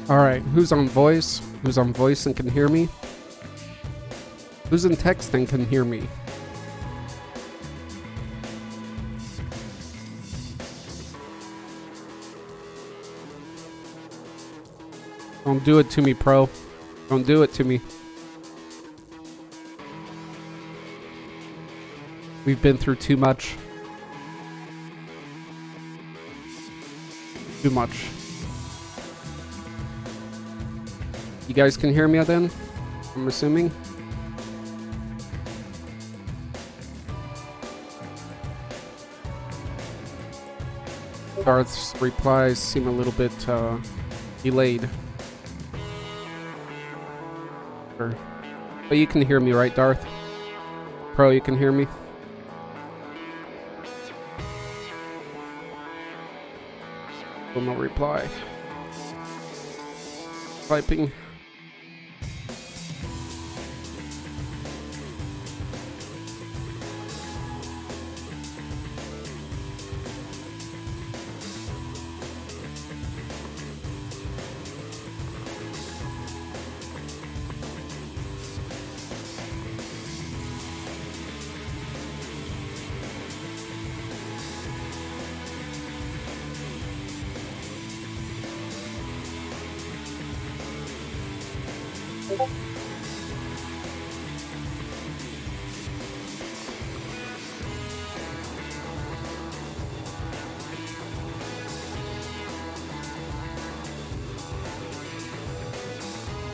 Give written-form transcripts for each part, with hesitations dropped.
Alright, who's on voice? Who's on voice and can hear me? Who's in text and can hear me? Don't do it to me, pro. Don't do it to me. We've been through too much. Too much. You guys can hear me then? I'm assuming. Darth's replies seem a little bit delayed. But you can hear me, right, Darth? Pro, you can hear me? Still no reply. Typing.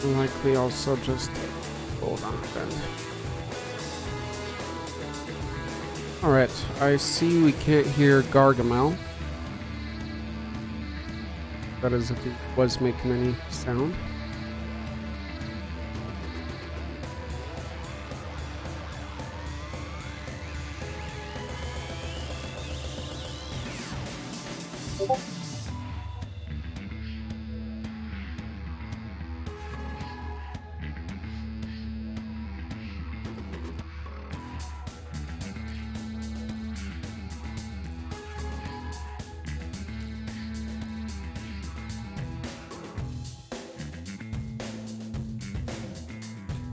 Likely also just hold on then. Alright, I see we can't hear Gargamel. That is if he was making any sound.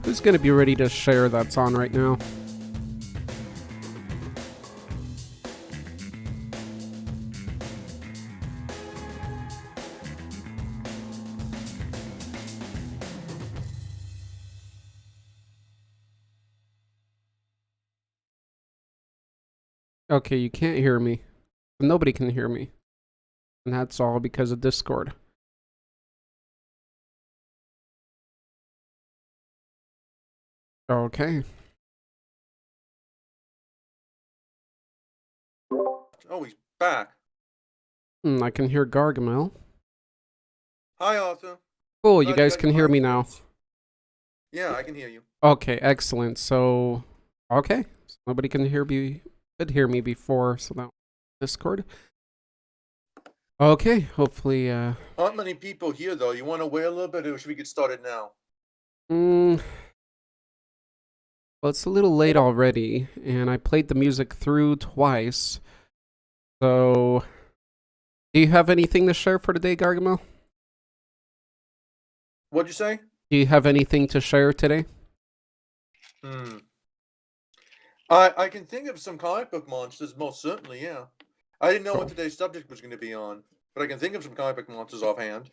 Who's going to be ready to share that's on right now? Okay, you can't hear me. Nobody can hear me. And that's all because of Discord. Okay. Oh, he's back. I can hear Gargamel. Hi, Arthur. Cool, you guys can hear me now. Yeah, I can hear you. Okay, excellent. So, okay. So nobody can hear me. Could hear me before, so that Discord. Okay, hopefully. Aren't many people here though. You want to wait a little bit, or should we get started now? Well, it's a little late already, and I played the music through twice. So, do you have anything to share for today, Gargamel? What'd you say? Do you have anything to share today? I can think of some comic book monsters, most certainly, yeah. I didn't know what today's subject was going to be on, but I can think of some comic book monsters offhand.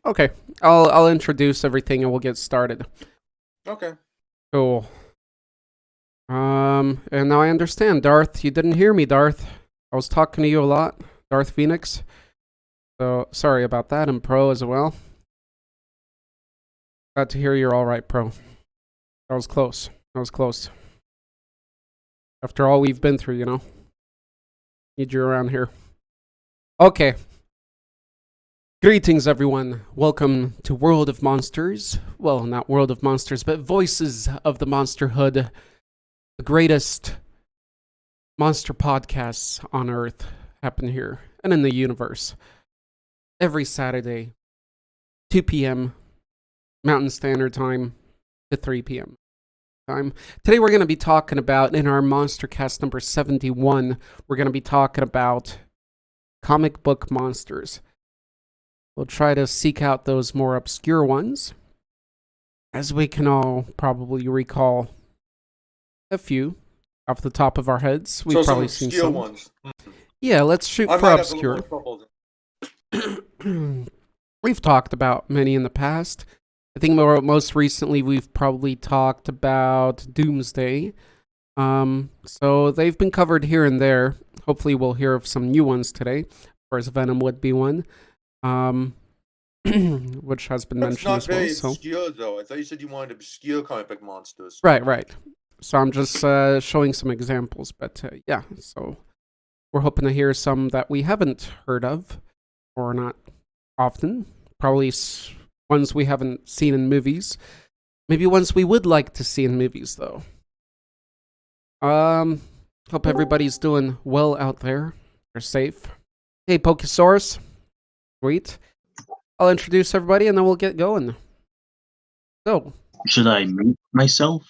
Okay, I'll introduce everything and we'll get started. Okay. Cool. And now I understand, Darth. You didn't hear me, Darth. I was talking to you a lot, Darth Phoenix. So, sorry about that, and Pro as well. Glad to hear you're alright, Pro. That was close. That was close. After all we've been through, you know. Need you around here. Okay. Greetings, everyone. Welcome to World of Monsters. Well, not World of Monsters, but Voices of the Monsterhood. The greatest monster podcasts on Earth happen here and in the universe. Every Saturday, 2 p.m. Mountain Standard Time to 3 p.m. time. Today we're going to be talking about, in our Monstercast number 71, we're going to be talking about comic book monsters. We'll try to seek out those more obscure ones, as we can all probably recall a few off the top of our heads. We've probably seen some ones. Yeah, let's shoot for obscure. We've talked about many in the past. I think most recently we've probably talked about Doomsday. So they've been covered here and there. Hopefully we'll hear of some new ones today. Of course, Venom would be one. Which has been mentioned as well. That's not very obscure, though. I thought you said you wanted obscure comic book monsters. Right. So I'm just showing some examples. But yeah, so we're hoping to hear some that we haven't heard of, or not often. Probably ones we haven't seen in movies. Maybe ones we would like to see in movies, though. Hope everybody's doing well out there. They're safe. Hey, Pokesaurus. Sweet. I'll introduce everybody and then we'll get going. So, Should I mute myself?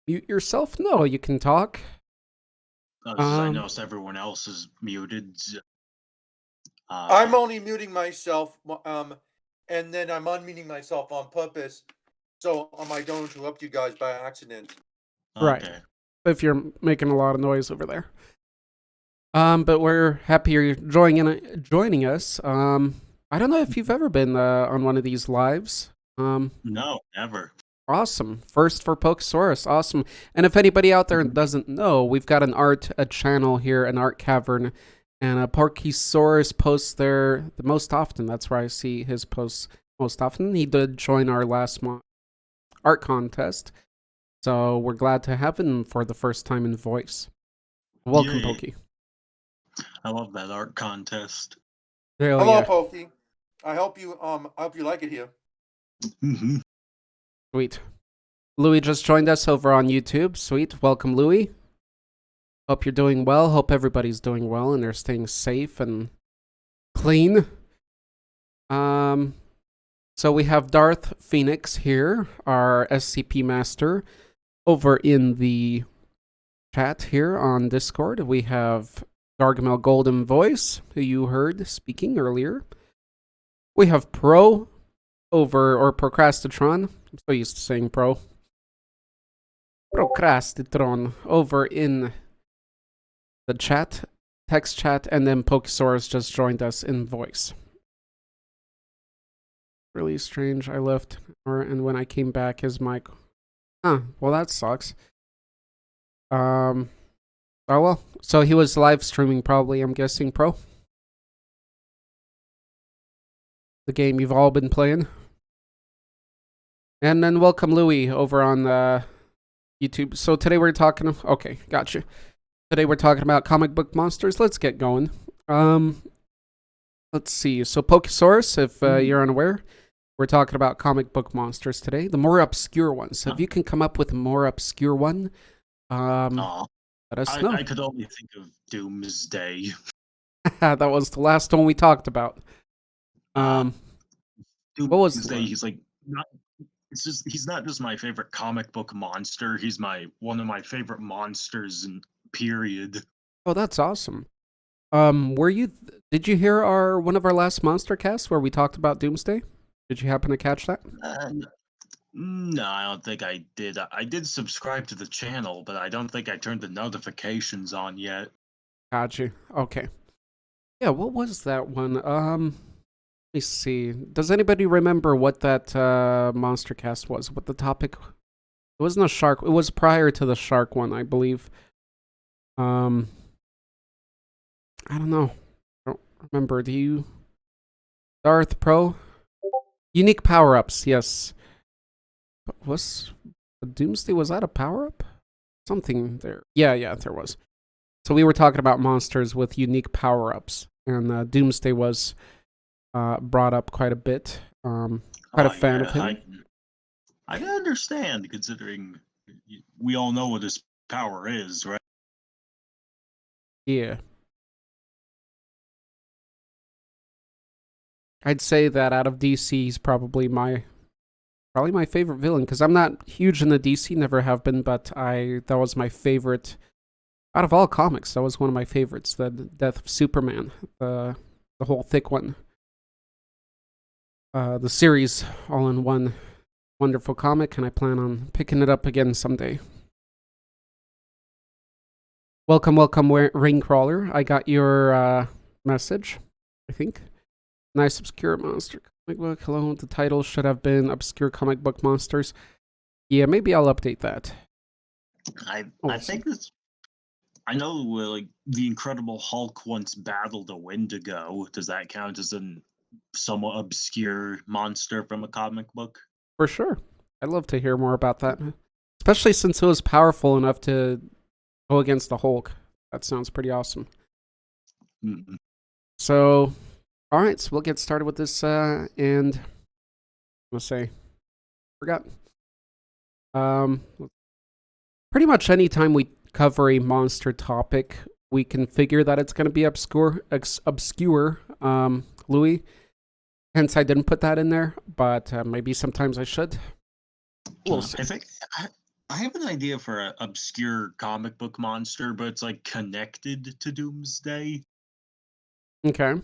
mute yourself? No, you can talk. Because I noticed everyone else is muted. I'm only muting myself, and then I'm unmuting myself on purpose, so I don't interrupt you guys by accident. Right. Okay. If you're making a lot of noise over there. But we're happy you're joining us. I don't know if you've ever been on one of these lives. No, never. Awesome. First for Pokesaurus. Awesome. And if anybody out there doesn't know, we've got a channel here, an art cavern, and Pokesaurus posts there the most often. That's where I see his posts most often. He did join our last art contest, so we're glad to have him for the first time in voice. Welcome, Yay. Pokey. I love that art contest. Hell Hello, yeah. Pokey. I hope you like it here. Mm-hmm. Sweet. Louis just joined us over on YouTube. Sweet. Welcome, Louis. Hope you're doing well. Hope everybody's doing well and they're staying safe and clean. So we have Darth Phoenix here, our SCP master, over in the chat here on Discord. We have Gargamel Golden Voice, who you heard speaking earlier. We have Pro or Procrastitron. I'm so used to saying Pro. Procrastitron over in the chat, text chat, and then Pokesaurus just joined us in voice. Really strange. I left, and when I came back, his mic. Well, that sucks. Oh well. So he was live streaming, probably. I'm guessing, Pro. The game you've all been playing. And then welcome Louis over on YouTube. So today we're talking. Okay, gotcha. Today we're talking about comic book monsters. Let's get going. Let's see. So Pokesaurus, if you're unaware, we're talking about comic book monsters today. The more obscure ones. So if you can come up with a more obscure one, let us know. I could only think of Doomsday. That was the last one we talked about. Doomsday, what was the one? He's like he's not just my favorite comic book monster. He's one of my favorite monsters in period. Oh, that's awesome. Did you hear one of our last Monstercasts where we talked about Doomsday? Did you happen to catch that? No, I don't think I did. I did subscribe to the channel, but I don't think I turned the notifications on yet. Got you. Okay. Yeah, what was that one? Let me see. Does anybody remember what that Monstercast was? What the topic? It wasn't a shark. It was prior to the shark one, I believe. I don't know. I don't remember. Do you? Darth Pro? Unique power-ups, yes. Was Doomsday, was that a power-up? Something there. Yeah, there was. So we were talking about monsters with unique power-ups. And Doomsday was brought up quite a bit. Quite a fan of him. I can understand, considering we all know what his power is, right? Yeah. I'd say that out of DC, he's probably my favorite villain, because I'm not huge in the DC, never have been, but that was my favorite out of all comics. That was one of my favorites, the Death of Superman, the whole thick one. The series all in one wonderful comic, and I plan on picking it up again someday. Welcome, Raincrawler. I got your message, I think. Nice obscure monster comic book. Hello, the title should have been Obscure Comic Book Monsters. Yeah, maybe I'll update that. I think this. I know, like, the Incredible Hulk once battled a Wendigo. Does that count as a somewhat obscure monster from a comic book? For sure. I'd love to hear more about that. Especially since it was powerful enough to go against the Hulk. That sounds pretty awesome. Mm-hmm. So, all right, so we'll get started with this, and I'll say, forgot. Pretty much anytime we cover a monster topic, we can figure that it's going to be obscure. Louis, hence I didn't put that in there, but maybe sometimes I should. We'll see. I think I have an idea for an obscure comic book monster, but it's like connected to Doomsday. Okay.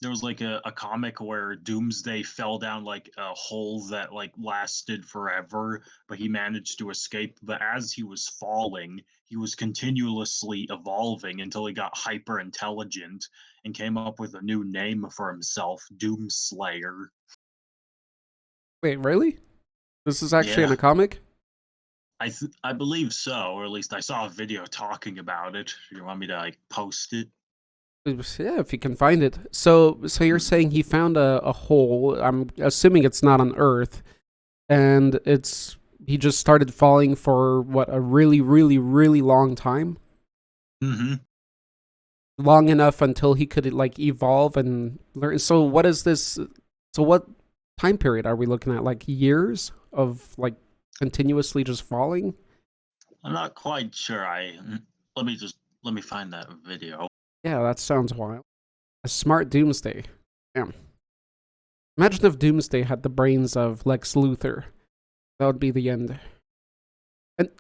There was like a comic where Doomsday fell down like a hole that like lasted forever, but he managed to escape. But as he was falling, he was continuously evolving until he got hyper intelligent and came up with a new name for himself, Doomslayer. Wait, really? This is actually in Yeah. a comic? I believe so, or at least I saw a video talking about it. You want me to like post it? Yeah, if you can find it. So you're saying he found a hole. I'm assuming it's not on Earth, and he just started falling for what, a really, really, really long time. Mm-hmm. Long enough until he could like evolve and learn. So what is this? So what time period are we looking at? Like years of like continuously just falling? I'm not quite sure. Let me find that video. Yeah, that sounds wild. A smart Doomsday. Damn. Imagine if Doomsday had the brains of Lex Luthor. That would be the end. And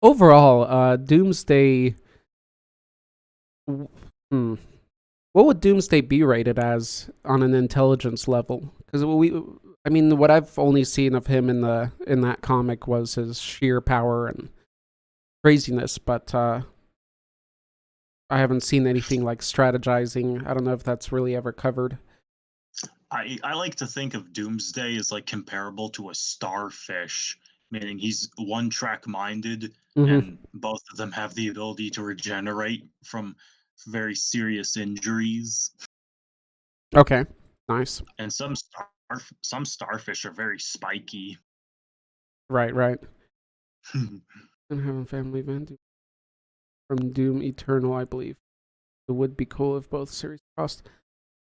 overall, Doomsday. What would Doomsday be rated as on an intelligence level? Because I mean, what I've only seen of him in that comic was his sheer power and craziness, but I haven't seen anything like strategizing. I don't know if that's really ever covered. I like to think of Doomsday as like comparable to a starfish, meaning he's one track minded, and both of them have the ability to regenerate from very serious injuries. Okay, nice. And some starfish are very spiky. Right. And having family event from Doom Eternal, I believe. It would be cool if both series crossed.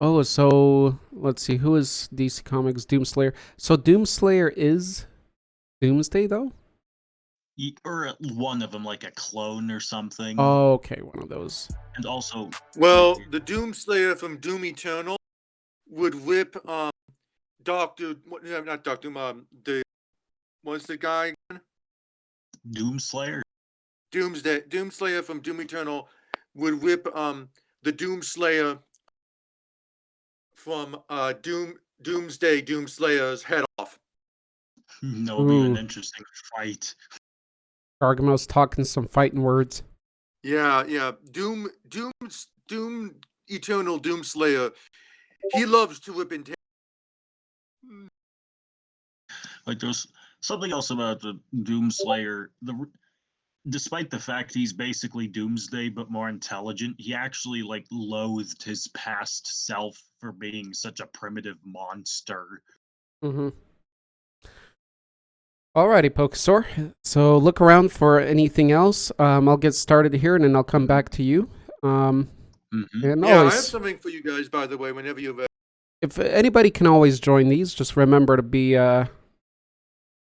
Oh, so let's see. Who is DC Comics Doomslayer? So Doomslayer is Doomsday, though? Or one of them, like a clone or something. Oh, okay, one of those. And also, well, the Doomslayer from Doom Eternal would whip Doctor, not Doctor Doom, what's the guy? Doomslayer. Doomslayer from Doom Eternal would whip the Doomslayer from Doomsday Doomslayer's head off. That'll be an interesting fight. Gargamel's talking some fighting words. Yeah. Doom Eternal Doomslayer. He loves to whip and Like there's something else about the Doomslayer. Despite the fact he's basically Doomsday but more intelligent, he actually like loathed his past self for being such a primitive monster. Alrighty, Pokesaur. So look around for anything else. I'll get started here and then I'll come back to you. And I have something for you guys, by the way, whenever you're ready. If anybody can always join these, just remember to be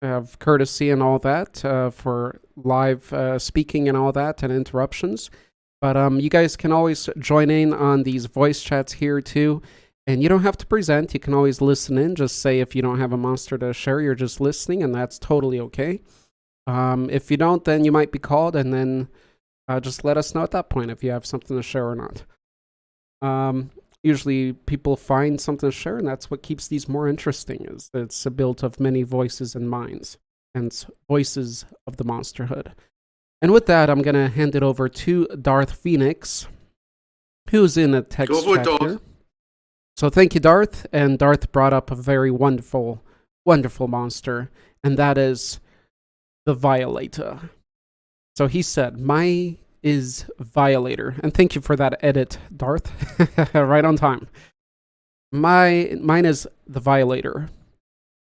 have courtesy and all that for live speaking and all that and interruptions. But you guys can always join in on these voice chats here too. And you don't have to present. You can always listen in. Just say if you don't have a monster to share, you're just listening, and that's totally okay. If you don't, then you might be called, and then just let us know at that point if you have something to share or not. Usually people find something to share, and that's what keeps these more interesting. Is it's built of many voices and minds, and voices of the monsterhood. And with that, I'm gonna hand it over to Darth Phoenix, who's in a text chat here. So thank you, Darth. And Darth brought up a very wonderful, wonderful monster, and that is the Violator. So he said, "My is Violator," and thank you for that edit, Darth. Right on time. Mine is the Violator.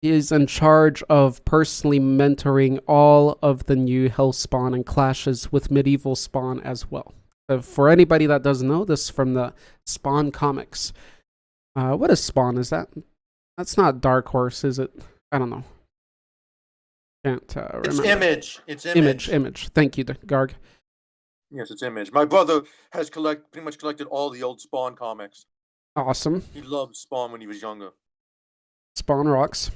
He is in charge of personally mentoring all of the new Hellspawn and clashes with medieval Spawn as well. For anybody that doesn't know, this is from the Spawn comics. What is Spawn? Is that? That's not Dark Horse, is it? I don't know. Can't remember. It's Image. It's Image. Thank you, Garg. Yes, it's Image. My brother has pretty much collected all the old Spawn comics. Awesome. He loved Spawn when he was younger. Spawn rocks.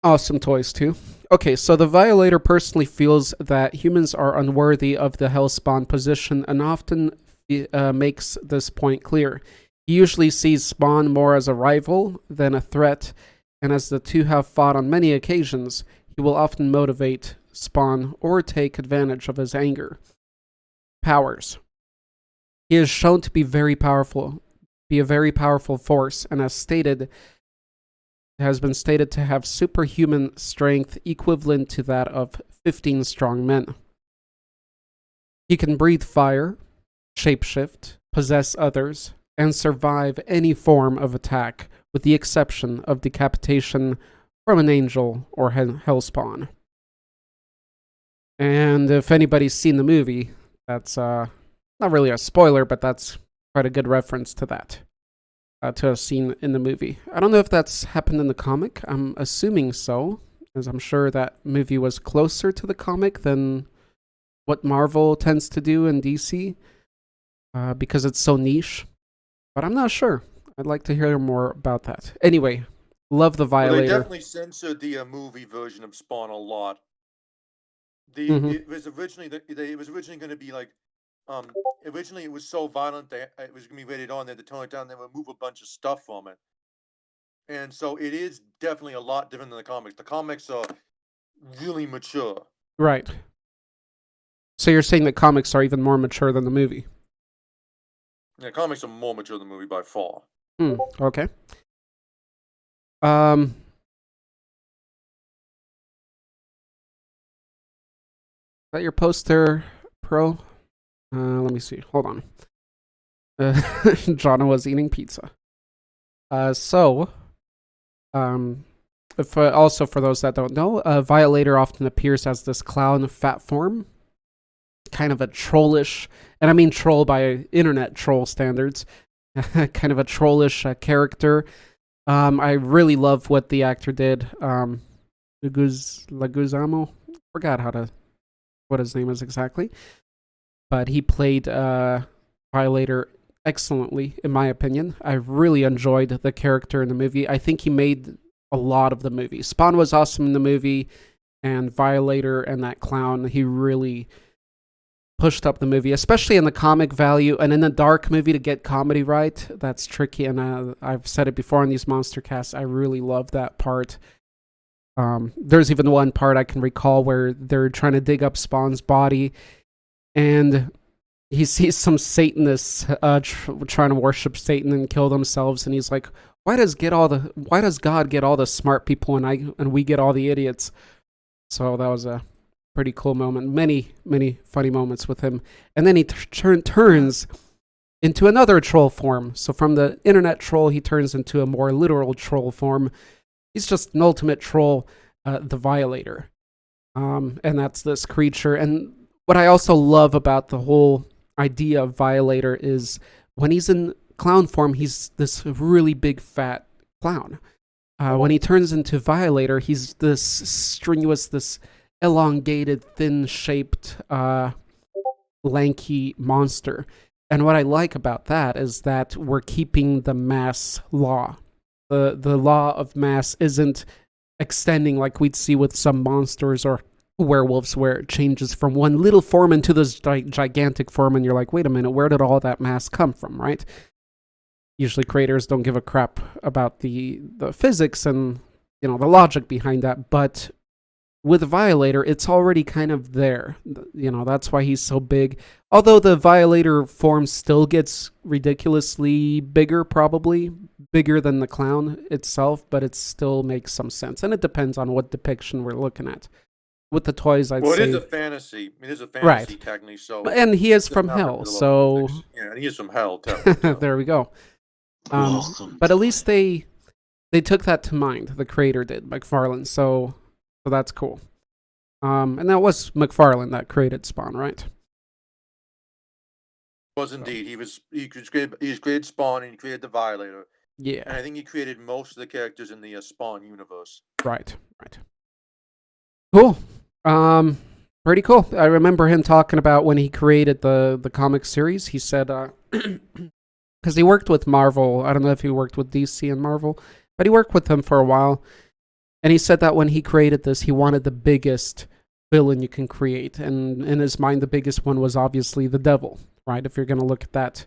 Awesome toys, too. Okay, so the Violator personally feels that humans are unworthy of the Hellspawn position and often makes this point clear. He usually sees Spawn more as a rival than a threat, and as the two have fought on many occasions, he will often motivate Spawn or take advantage of his anger. Powers. He is shown to be a very powerful force, and has been stated to have superhuman strength equivalent to that of 15 strong men. He can breathe fire, shapeshift, possess others, and survive any form of attack, with the exception of decapitation from an angel or hellspawn. And if anybody's seen the movie, that's not really a spoiler, but that's quite a good reference to that. To a scene in the movie. I don't know if that's happened in the comic. I'm assuming so, as I'm sure that movie was closer to the comic than what Marvel tends to do in DC, because it's so niche. But I'm not sure. I'd like to hear more about that. Anyway, love the Violator. Well, they definitely censored the movie version of Spawn a lot. It was originally going to be like, originally it was so violent that it was going to be rated on. They had to tone it down. They would remove a bunch of stuff from it, and so it is definitely a lot different than the comics. The comics are really mature. Right. So you're saying the comics are even more mature than the movie? Yeah, comics are more mature than the movie by far. Okay. Is that your poster, Pro? Let me see. Hold on. Jonna was eating pizza. Also for those that don't know, Violator often appears as this clown fat form, kind of a trollish, and I mean troll by internet troll standards, kind of a trollish character. I really love what the actor did. Leguizamo, forgot what his name is exactly. But he played Violator excellently, in my opinion. I really enjoyed the character in the movie. I think he made a lot of the movie. Spawn was awesome in the movie, and Violator and that clown, he really pushed up the movie, especially in the comic value. And in the dark movie, to get comedy right, that's tricky. And I've said it before on these Monstercasts, I really love that part. There's even one part I can recall where they're trying to dig up Spawn's body, and he sees some Satanists trying to worship Satan and kill themselves, and he's like, "Why does God get all the smart people and we get all the idiots?" So that was a pretty cool moment. Many funny moments with him, and then he turns into another troll form. So from the internet troll, he turns into a more literal troll form. He's just an ultimate troll, the Violator, and that's this creature. And what I also love about the whole idea of Violator is when he's in clown form, he's this really big fat clown. When he turns into Violator, he's this strenuous, this elongated, thin-shaped, lanky monster. And what I like about that is that we're keeping the mass law. The law of mass isn't extending like we'd see with some monsters or werewolves, where it changes from one little form into this gigantic form, and you're like, wait a minute, where did all that mass come from, right? Usually creators don't give a crap about the physics and the logic behind that, but with Violator, it's already kind of there. That's why he's so big. Although the Violator form still gets ridiculously bigger, probably bigger than the clown itself, but it still makes some sense. And it depends on what depiction we're looking at. With the toys, I'd say... Well, it is a fantasy. It is a fantasy, right, technically. So, and he is from hell, so... Yeah, and he is from hell, technically. So. There we go. But at least they took that to mind. The creator did, McFarlane. So that's cool. And that was McFarlane that created Spawn, right? Was indeed. He created Spawn, and he created the Violator. Yeah. And I think he created most of the characters in the Spawn universe. Right. Cool. Pretty cool. I remember him talking about when he created the comic series. He said because he worked with Marvel. I don't know if he worked with DC and Marvel, but he worked with them for a while. And he said that when he created this, he wanted the biggest villain you can create. And in his mind, the biggest one was obviously the devil, right? If you're going to look at that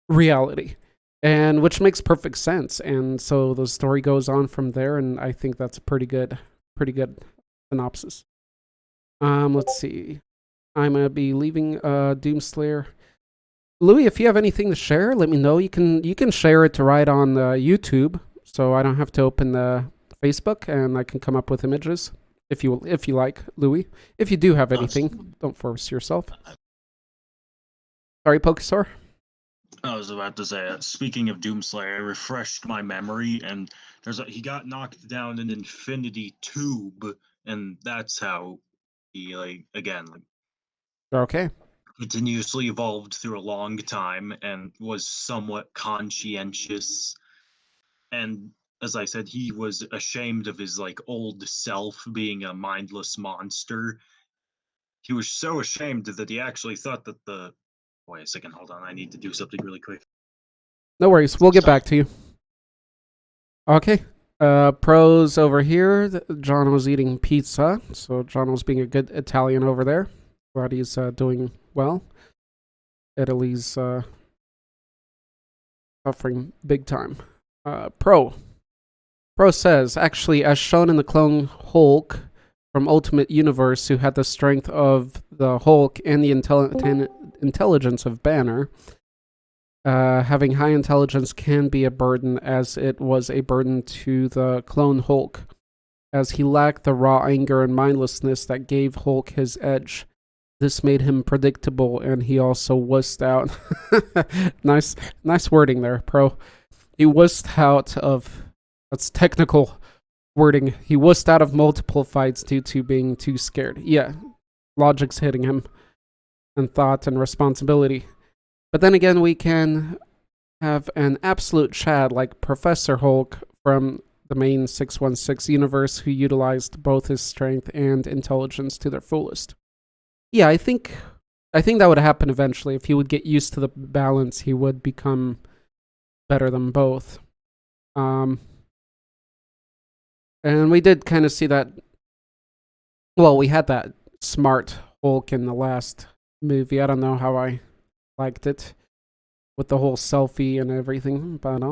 reality. And which makes perfect sense. And so the story goes on from there. And I think that's a pretty good synopsis. Let's see. I'm going to be leaving Doomslayer. Louis, if you have anything to share, let me know. You can share it to right on YouTube, so I don't have to open the Facebook, and I can come up with images if you like, Louis. If you do have anything, don't force yourself. Sorry, Pokesor? I was about to say, speaking of Doomslayer, I refreshed my memory, and he got knocked down an infinity tube, and that's how he Okay. continuously evolved through a long time and was somewhat conscientious. And as I said, he was ashamed of his old self being a mindless monster. He was so ashamed that he actually thought that the wait a second, hold on, I need to do something really quick. No worries, we'll get back to you. Okay. Pros over here. John was eating pizza, so John was being a good Italian over there. Glad he's doing well. Italy's suffering big time. Pro says, actually, as shown in the clone Hulk from Ultimate Universe, who had the strength of the Hulk and the intelligence of Banner, having high intelligence can be a burden, as it was a burden to the clone Hulk, as he lacked the raw anger and mindlessness that gave Hulk his edge. This made him predictable, and he also wussed out. nice wording there, Pro. He wussed out of... That's technical wording. He wussed out of multiple fights due to being too scared. Yeah, logic's hitting him, and thought and responsibility. But then again, we can have an absolute Chad like Professor Hulk from the main 616 universe, who utilized both his strength and intelligence to their fullest. Yeah, I think that would happen eventually. If he would get used to the balance, he would become better than both. And we did kind of see that. Well, we had that smart Hulk in the last movie. I don't know how I liked it with the whole selfie and everything, but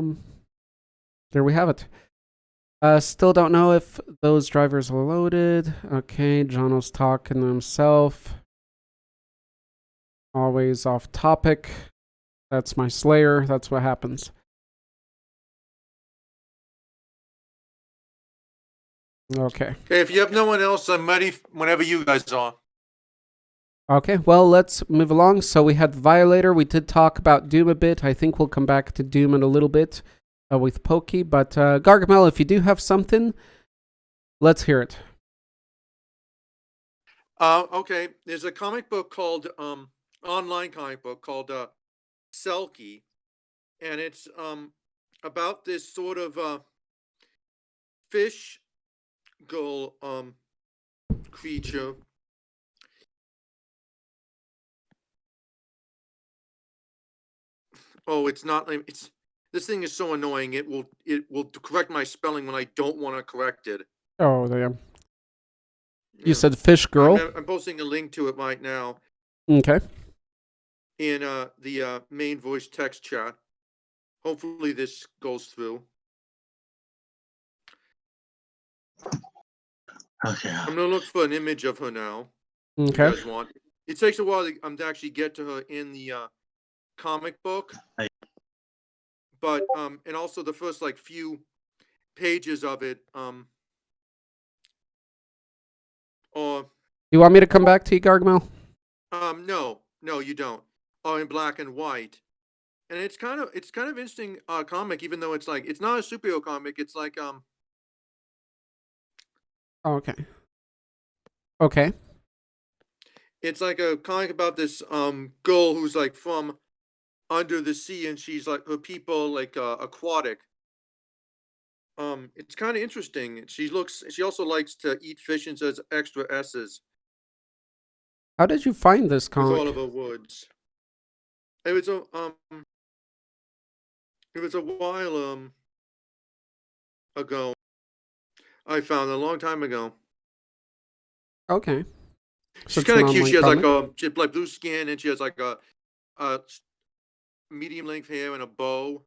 there we have it. Still don't know if those drivers are loaded. Okay, Jono's talking to himself. Always off topic. That's my Slayer. That's what happens. Okay. Okay, if you have no one else, I'm ready whenever you guys are. Okay, well, let's move along. So we had Violator. We did talk about Doom a bit. I think we'll come back to Doom in a little bit with Pokey. But Gargamel, if you do have something, let's hear it. Okay, there's a comic book called online comic book called Selkie, and it's about this sort of fish gull creature. Oh, it's not. It's this thing is so annoying. It will correct my spelling when I don't want to correct it. Oh, damn. Yeah. You said Fish Girl? I'm posting a link to it right now. Okay. In the main voice text chat. Hopefully this goes through. Okay. I'm gonna look for an image of her now. Okay. You guys want? It takes a while to actually get to her in the comic book. But and also the first few pages of it or You want me to come back to you, Gargamel? no, you don't. Are in black and white. And it's kind of interesting comic, even though it's it's not a superhero comic. It's Okay. Okay. It's like a comic about this girl who's from under the sea, and she's her people aquatic. It's kind of interesting. She also likes to eat fish and says extra S's. How did you find this With all comic? of her woods. It was It was a while ago. I found it a long time ago. Okay. So She's it's an kind of cute. online She has comic? she has like blue skin, and she has like a medium length hair and a bow.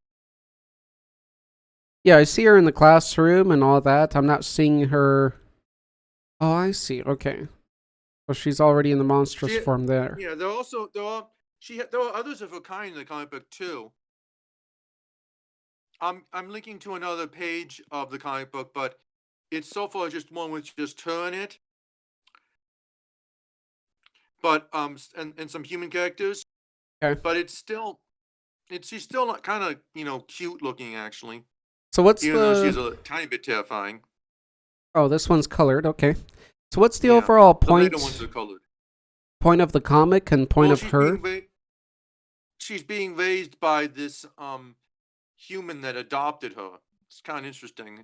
Yeah, I see her in the classroom and all that. I'm not seeing her. Oh, I see. Okay. So she's already in the monstrous She, form there. yeah. There are others of her kind in the comic book too. I'm linking to another page of the comic book, but it's so far just one with just her in it. But and some human characters. Okay. But she's still not kind of cute looking actually, So what's even though she's the... a tiny bit terrifying. Oh, this one's colored. Okay. So what's the Yeah, overall the later ones are point colored. of the comic and point Well, of her? she's being raised by this human that adopted her. It's kind of interesting.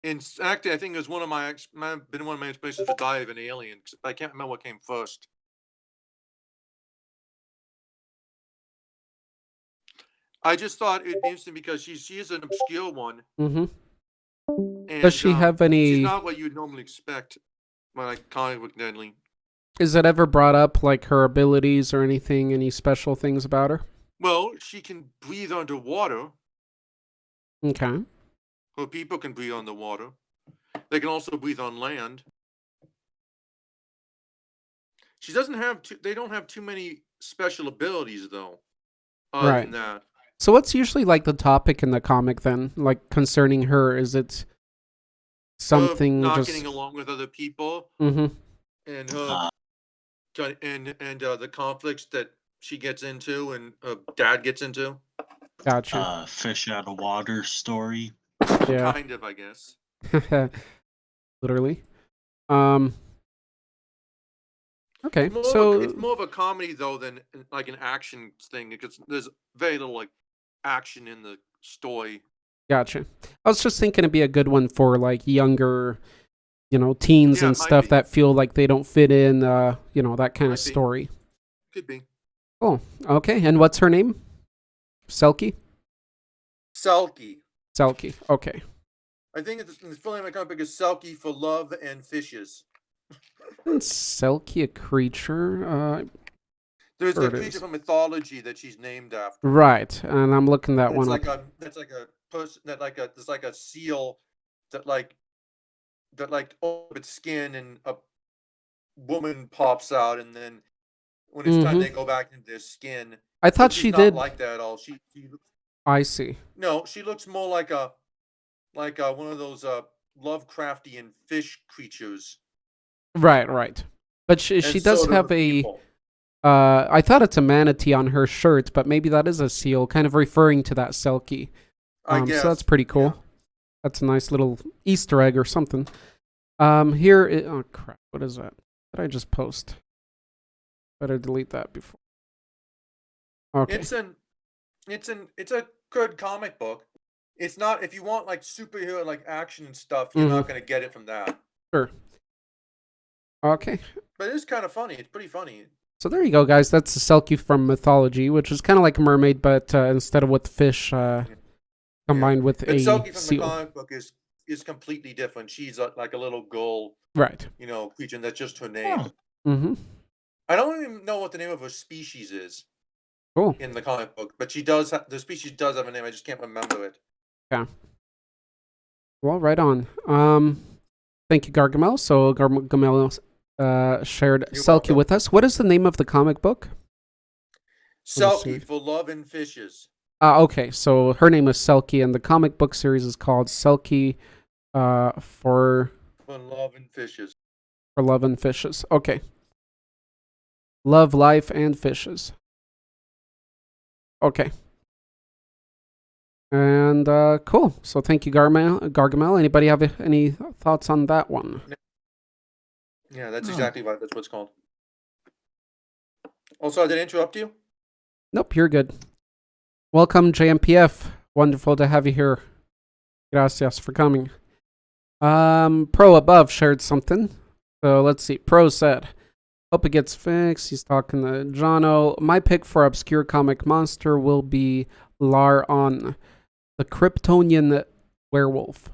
And actually, I think it was might have been one of my inspirations for Die of an Alien. 'Cause I can't remember what came first. I just thought it'd be interesting because she is an obscure one, Mm-hmm. and Does she have she's any... not what you'd normally expect by like comic book deadly. Is it ever brought up, like, her abilities or anything, any special things about her? Well, she can breathe underwater. Okay. Her people can breathe underwater. They can also breathe on land. She doesn't have they don't have too many special abilities though. Other than Right. that, So what's usually, like, the topic in the comic then? Like, concerning her? Is it her something not just... getting along with other people Mm-hmm. and her Uh, the conflicts that she gets into and her dad gets into. Gotcha. Fish out of water story. Yeah. Kind of, I guess. Literally. Um... Okay, It's so... more of a comedy though than like an action thing because there's very little like action in the story. Gotcha. I was just thinking it'd be a good one for, like, younger, teens Yeah, and it might stuff be. that feel like they don't fit in, that kind of Might be. story. Could be. Oh, okay. And what's her name? Selkie? Selkie. Selkie. Okay. I think it's the full name of the comic book is Selkie for Love and Fishes. Isn't Selkie a creature? There's There a it creature is. from mythology that she's named after. Right, and I'm looking that That's one like up. that's like a person there's like a seal that like opens its skin and a woman pops out and then when it's time Mm-hmm. they go back into their skin. I But thought she's she not did. like that at all. I see. No, she looks more like a one of those Lovecraftian fish creatures. Right, right. But And she does so do her have a... people. I thought it's a manatee on her shirt, but maybe that is a seal, kind of referring to that Selkie. I So that's guess. pretty cool. Yeah. That's a nice little Easter egg or something. Oh crap! What is that? What did I just post? Better delete that before. Okay. It's a good comic book. It's not if you want like superhero like action and stuff, you're Mm-hmm. not gonna get it from that. Sure. Okay. But it is kind of funny. It's pretty funny. So there you go, guys. That's the Selkie from mythology, which is kind of like a mermaid, but instead of with fish, combined with But a Selkie from the seal. comic book is completely different. She's like a little girl, Right. creature, and that's just her name. Oh. Mm-hmm. I don't even know what the name of her species is Cool. in the comic book, but the species does have a name. I just can't remember it. Yeah. Well, right on. Thank you, Gargamel. So Gargamel shared You're Selkie welcome. with us. What is the name of the comic book? Selkie for Love and Fishes. Okay, so her name is Selkie, and the comic book series is called Selkie for Love and Fishes. Love and Fishes. Okay. Love, Life, and Fishes. Okay. And cool. So thank you, Gargamel. Anybody have any thoughts on that one? Yeah, that's exactly what it's called. Also, did I interrupt you? Nope, you're good. Welcome, JMPF. Wonderful to have you here. Gracias for coming. Pro above shared something. So let's see. Pro said, hope it gets fixed. He's talking to Jono. My pick for obscure comic monster will be Lar On. The Kryptonian werewolf.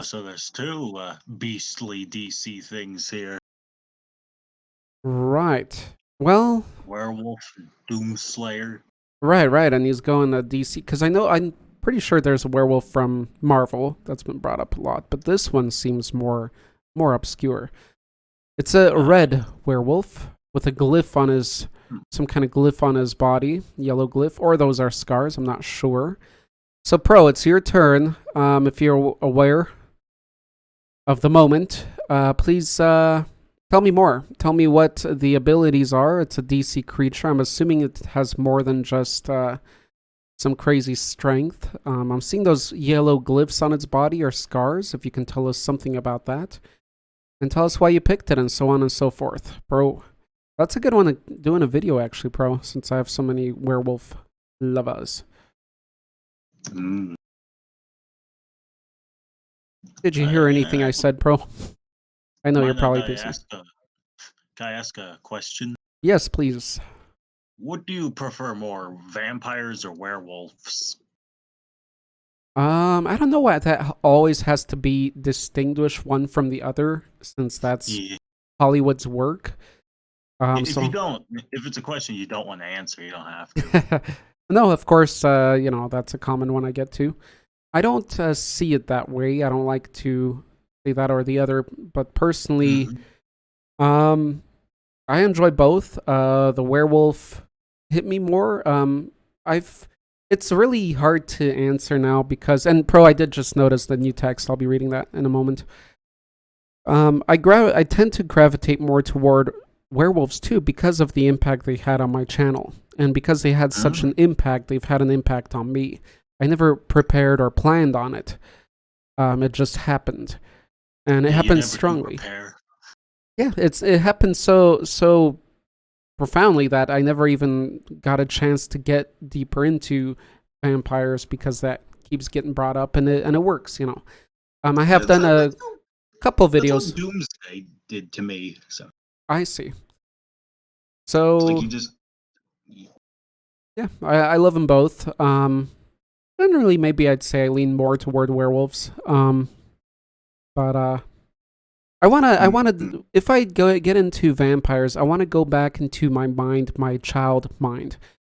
So there's two beastly DC things here. Right. Well, Werewolf, Doomslayer. right, and he's going to DC because I'm pretty sure there's a werewolf from Marvel that's been brought up a lot, but this one seems more obscure. It's a red werewolf with a glyph on some kind of glyph on his body, yellow glyph, or those are scars. I'm not sure. So, Pro, it's your turn. If you're aware of the moment, please tell me more. Tell me what the abilities are. It's a DC creature. I'm assuming it has more than just some crazy strength. I'm seeing those yellow glyphs on its body or scars, if you can tell us something about that. And tell us why you picked it and so on and so forth. Bro, that's a good one to do in a video, actually, Pro, since I have so many werewolf lovers. Mm. Did you hear anything I said, Pro? I know you're probably busy. Can I ask a question? Yes, please. What do you prefer more, vampires or werewolves? I don't know why that always has to be distinguished one from the other, since that's Hollywood's work. If it's a question you don't want to answer, you don't have to. No, of course, that's a common one I get to. I don't see it that way. I don't like to say that or the other, but personally, I enjoy both. The werewolf hit me more. It's really hard to answer now because, and Pro, I did just notice the new text. I'll be reading that in a moment. I tend to gravitate more toward werewolves too because of the impact they had on my channel, and because they had such an impact, they've had an impact on me. I never prepared or planned on it. It just happened, and it happened strongly. Yeah, it happened so profoundly that I never even got a chance to get deeper into vampires because that keeps getting brought up, and it works, I have done a couple videos. That's what Doomsday did to me. So I see. So it's like you just yeah, I love them both. Generally, maybe I'd say I lean more toward werewolves. But I wanna, if I get into vampires, I want to go back into my mind, my child mind,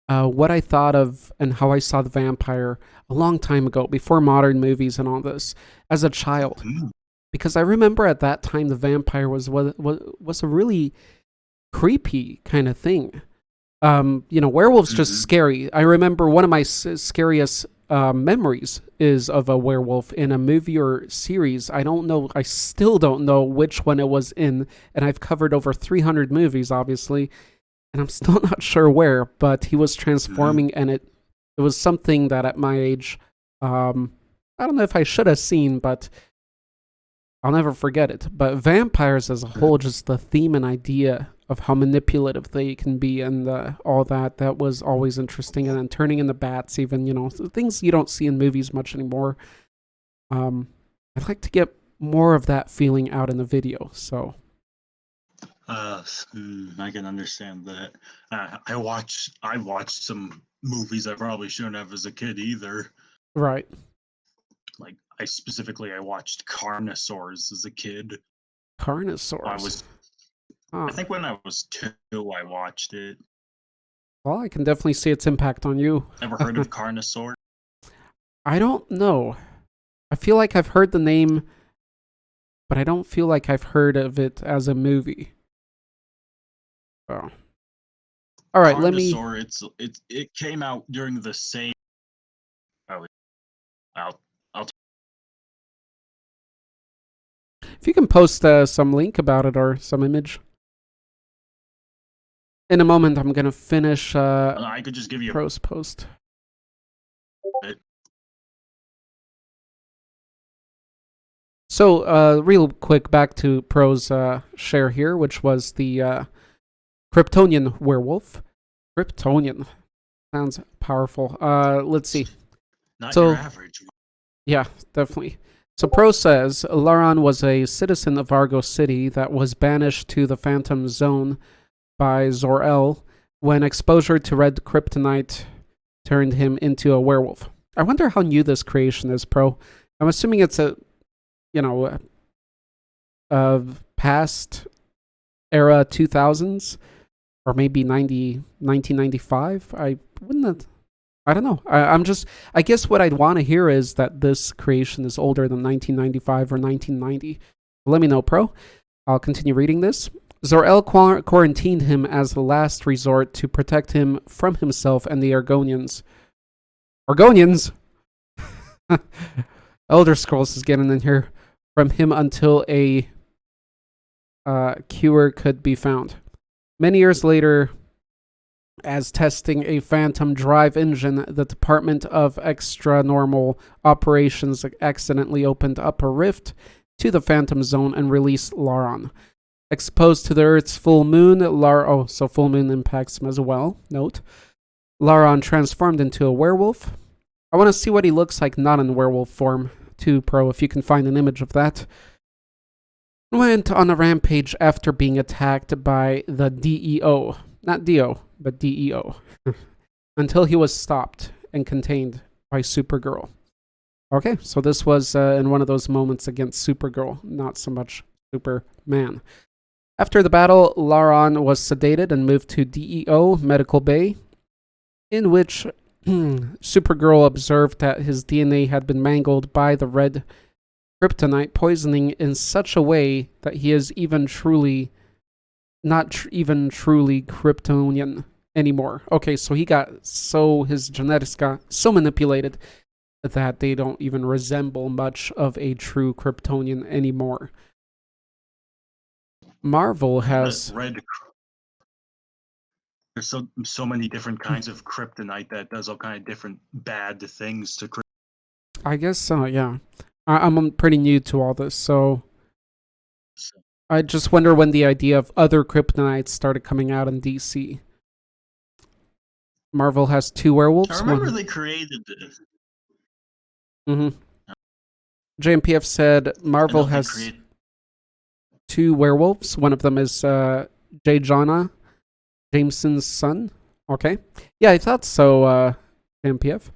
what I thought of and how I saw the vampire a long time ago, before modern movies and all this, as a child, because I remember at that time the vampire was a really creepy kind of thing. Werewolves just scary. I remember one of my scariest memories is of a werewolf in a movie or series. I still don't know which one it was in, and I've covered over 300 movies, obviously, and I'm still not sure where, but he was transforming, and it was something that at my age, I don't know if I should have seen, but I'll never forget it. But vampires as a whole, just the theme and idea of how manipulative they can be and all that was always interesting. And then turning into bats, even, things you don't see in movies much anymore. I'd like to get more of that feeling out in the video, so. I can understand that. I watched some movies I probably shouldn't have as a kid either. Right. Like, I watched Carnosaurs as a kid. Carnosaurs? I think when I was 2, I watched it. Well, I can definitely see its impact on you. Ever heard of Carnosaur? I don't know. I feel like I've heard the name, but I don't feel like I've heard of it as a movie. Oh. All right, Carnosaur, it came out during the same. If you can post some link about it or some image. In a moment, I'm going to finish I could just give you Pro's post. So, real quick, back to Pro's share here, which was the Kryptonian werewolf. Kryptonian. Sounds powerful. Let's see. Not your average. Yeah, definitely. So Pro says, Laron was a citizen of Argo City that was banished to the Phantom Zone by Zor-El when exposure to red kryptonite turned him into a werewolf. I wonder how new this creation is, Pro. I'm assuming it's a past era 2000s, or maybe 1995. I don't know. I guess what I'd want to hear is that this creation is older than 1995 or 1990. Let me know, Pro. I'll continue reading this. Zor-El quarantined him as the last resort to protect him from himself and the Argonians. Argonians? Elder Scrolls is getting in here. From him until a cure could be found. Many years later, as testing a Phantom drive engine, the Department of Extra-Normal Operations accidentally opened up a rift to the Phantom Zone and released Laron. Exposed to the Earth's full moon, so full moon impacts him as well, note. Laron transformed into a werewolf. I want to see what he looks like not in werewolf form, too, Pro, if you can find an image of that. Went on a rampage after being attacked by the DEO. Not DO, but DEO. Until he was stopped and contained by Supergirl. Okay, so this was in one of those moments against Supergirl, not so much Superman. After the battle, Laron was sedated and moved to DEO Medical Bay, in which Supergirl observed that his DNA had been mangled by the red kryptonite poisoning in such a way that he is not even truly Kryptonian anymore. Okay, so his genetics got so manipulated that they don't even resemble much of a true Kryptonian anymore. Marvel has there's so many different kinds of kryptonite that does all kind of different bad things to I guess so, yeah. I'm pretty new to all this, so I just wonder when the idea of other kryptonites started coming out in DC. Marvel has 2 werewolves. I remember they created this. JMPF said Marvel has 2 werewolves. One of them is J. Jonah Jameson's son. Okay. Yeah, I thought so, JMPF.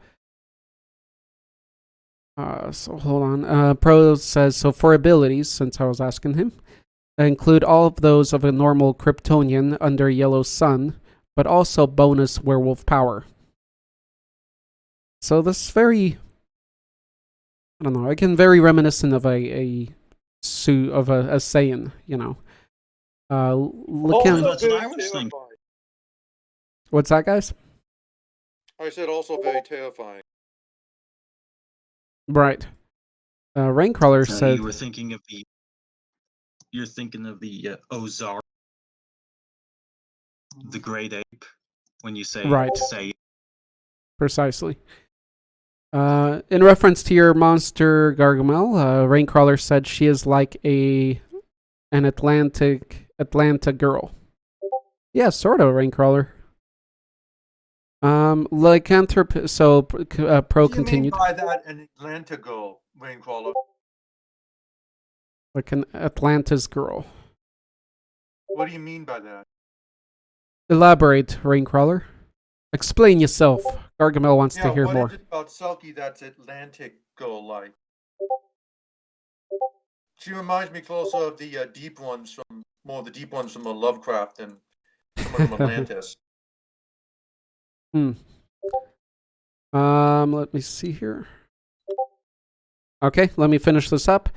So hold on. Pro says, so for abilities, since I was asking him, include all of those of a normal Kryptonian under Yellow Sun, but also bonus werewolf power. So this is very, I don't know, again, very reminiscent of a Saiyan, you know. Look at that's what I was thinking. What's that, guys? I said also very terrifying. Right. Raincrawler said you're thinking of the Ozark, the great ape, when you say right. Say precisely. In reference to your monster Gargamel, Raincrawler said she is like an Atlanta girl. Yeah, sort of, Raincrawler. Lycanthrope. So Pro continued. What do you mean by that, an Atlanta girl, Raincrawler? Like an Atlanta's girl. What do you mean by that? Elaborate, Raincrawler. Explain yourself. Gargamel wants to hear more. What is it about Selkie that's Atlantic girl-like? She reminds me closer of the deep ones from Lovecraft than someone from Atlantis. Let me see here. Okay, let me finish this up.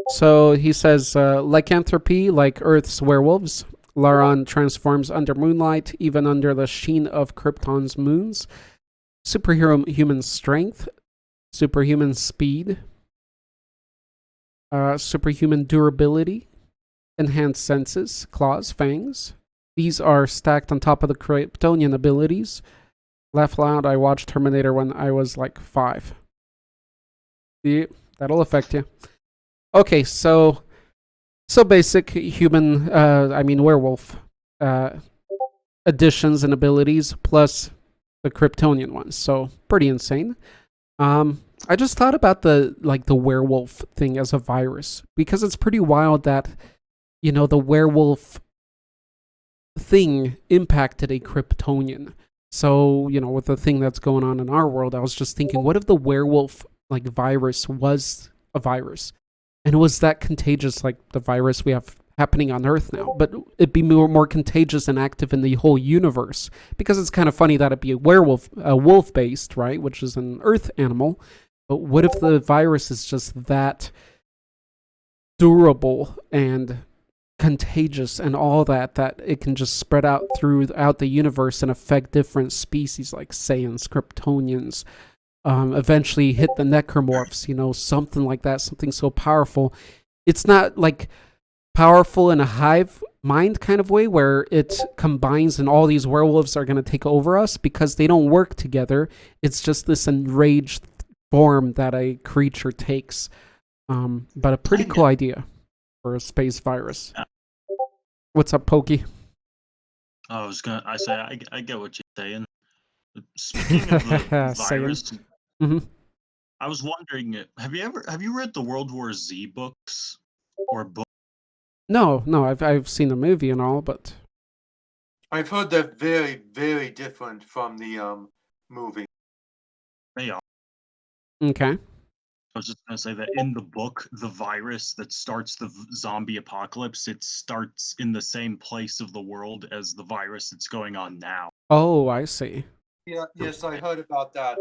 So he says, lycanthropy, like Earth's werewolves. Laron transforms under moonlight, even under the sheen of Krypton's moons. Superhuman strength, superhuman speed, superhuman durability, enhanced senses, claws, fangs. These are stacked on top of the Kryptonian abilities. Laugh loud, I watched Terminator when I was like 5. Yeah, that'll affect you. Okay, so basic human, werewolf additions and abilities plus the Kryptonian ones. So pretty insane. I just thought about the werewolf thing as a virus, because it's pretty wild that, the werewolf thing impacted a Kryptonian. So, with the thing that's going on in our world, I was just thinking, what if the werewolf virus was a virus? And it was that contagious like the virus we have happening on Earth now, but it'd be more contagious and active in the whole universe. Because it's kind of funny that it'd be a wolf based, right? Which is an Earth animal. But what if the virus is just that durable and contagious and all that it can just spread out throughout the universe and affect different species like Saiyans, Kryptonians, eventually hit the necromorphs, something like that, something so powerful. It's not like powerful in a hive mind kind of way where it combines and all these werewolves are going to take over us, because they don't work together. It's just this enraged form that a creature takes. But a pretty cool idea for a space virus. What's up, Pokey? I get what you're saying. Speaking of the virus, I was wondering, have you read the World War Z books or book? No, I've seen the movie and all, but I've heard they're very, very different from the movie. They are. Okay. I was just going to say that in the book, the virus that starts the zombie apocalypse, it starts in the same place of the world as the virus that's going on now. Oh, I see. Yeah, yes, I heard about that.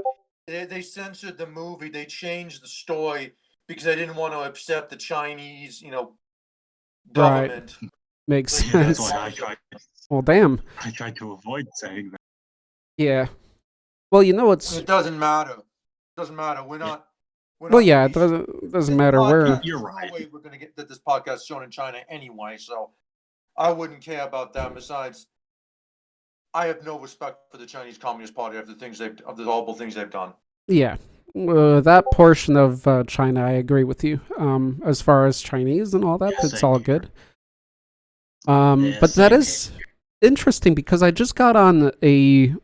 They censored the movie. They changed the story because they didn't want to upset the Chinese, government. Right. Makes So, sense. that's why I tried. Well, damn. I tried to avoid saying that. Yeah. Well, It doesn't matter. It doesn't matter. We're not. Well, yeah, it doesn't matter where. You're right. No way we're gonna get this podcast shown in China anyway, so I wouldn't care about that. Besides, I have no respect for the Chinese Communist Party of the horrible things they've done. Yeah, that portion of China, I agree with you. As far as Chinese and all that, it's all good. But that is interesting because I just got on a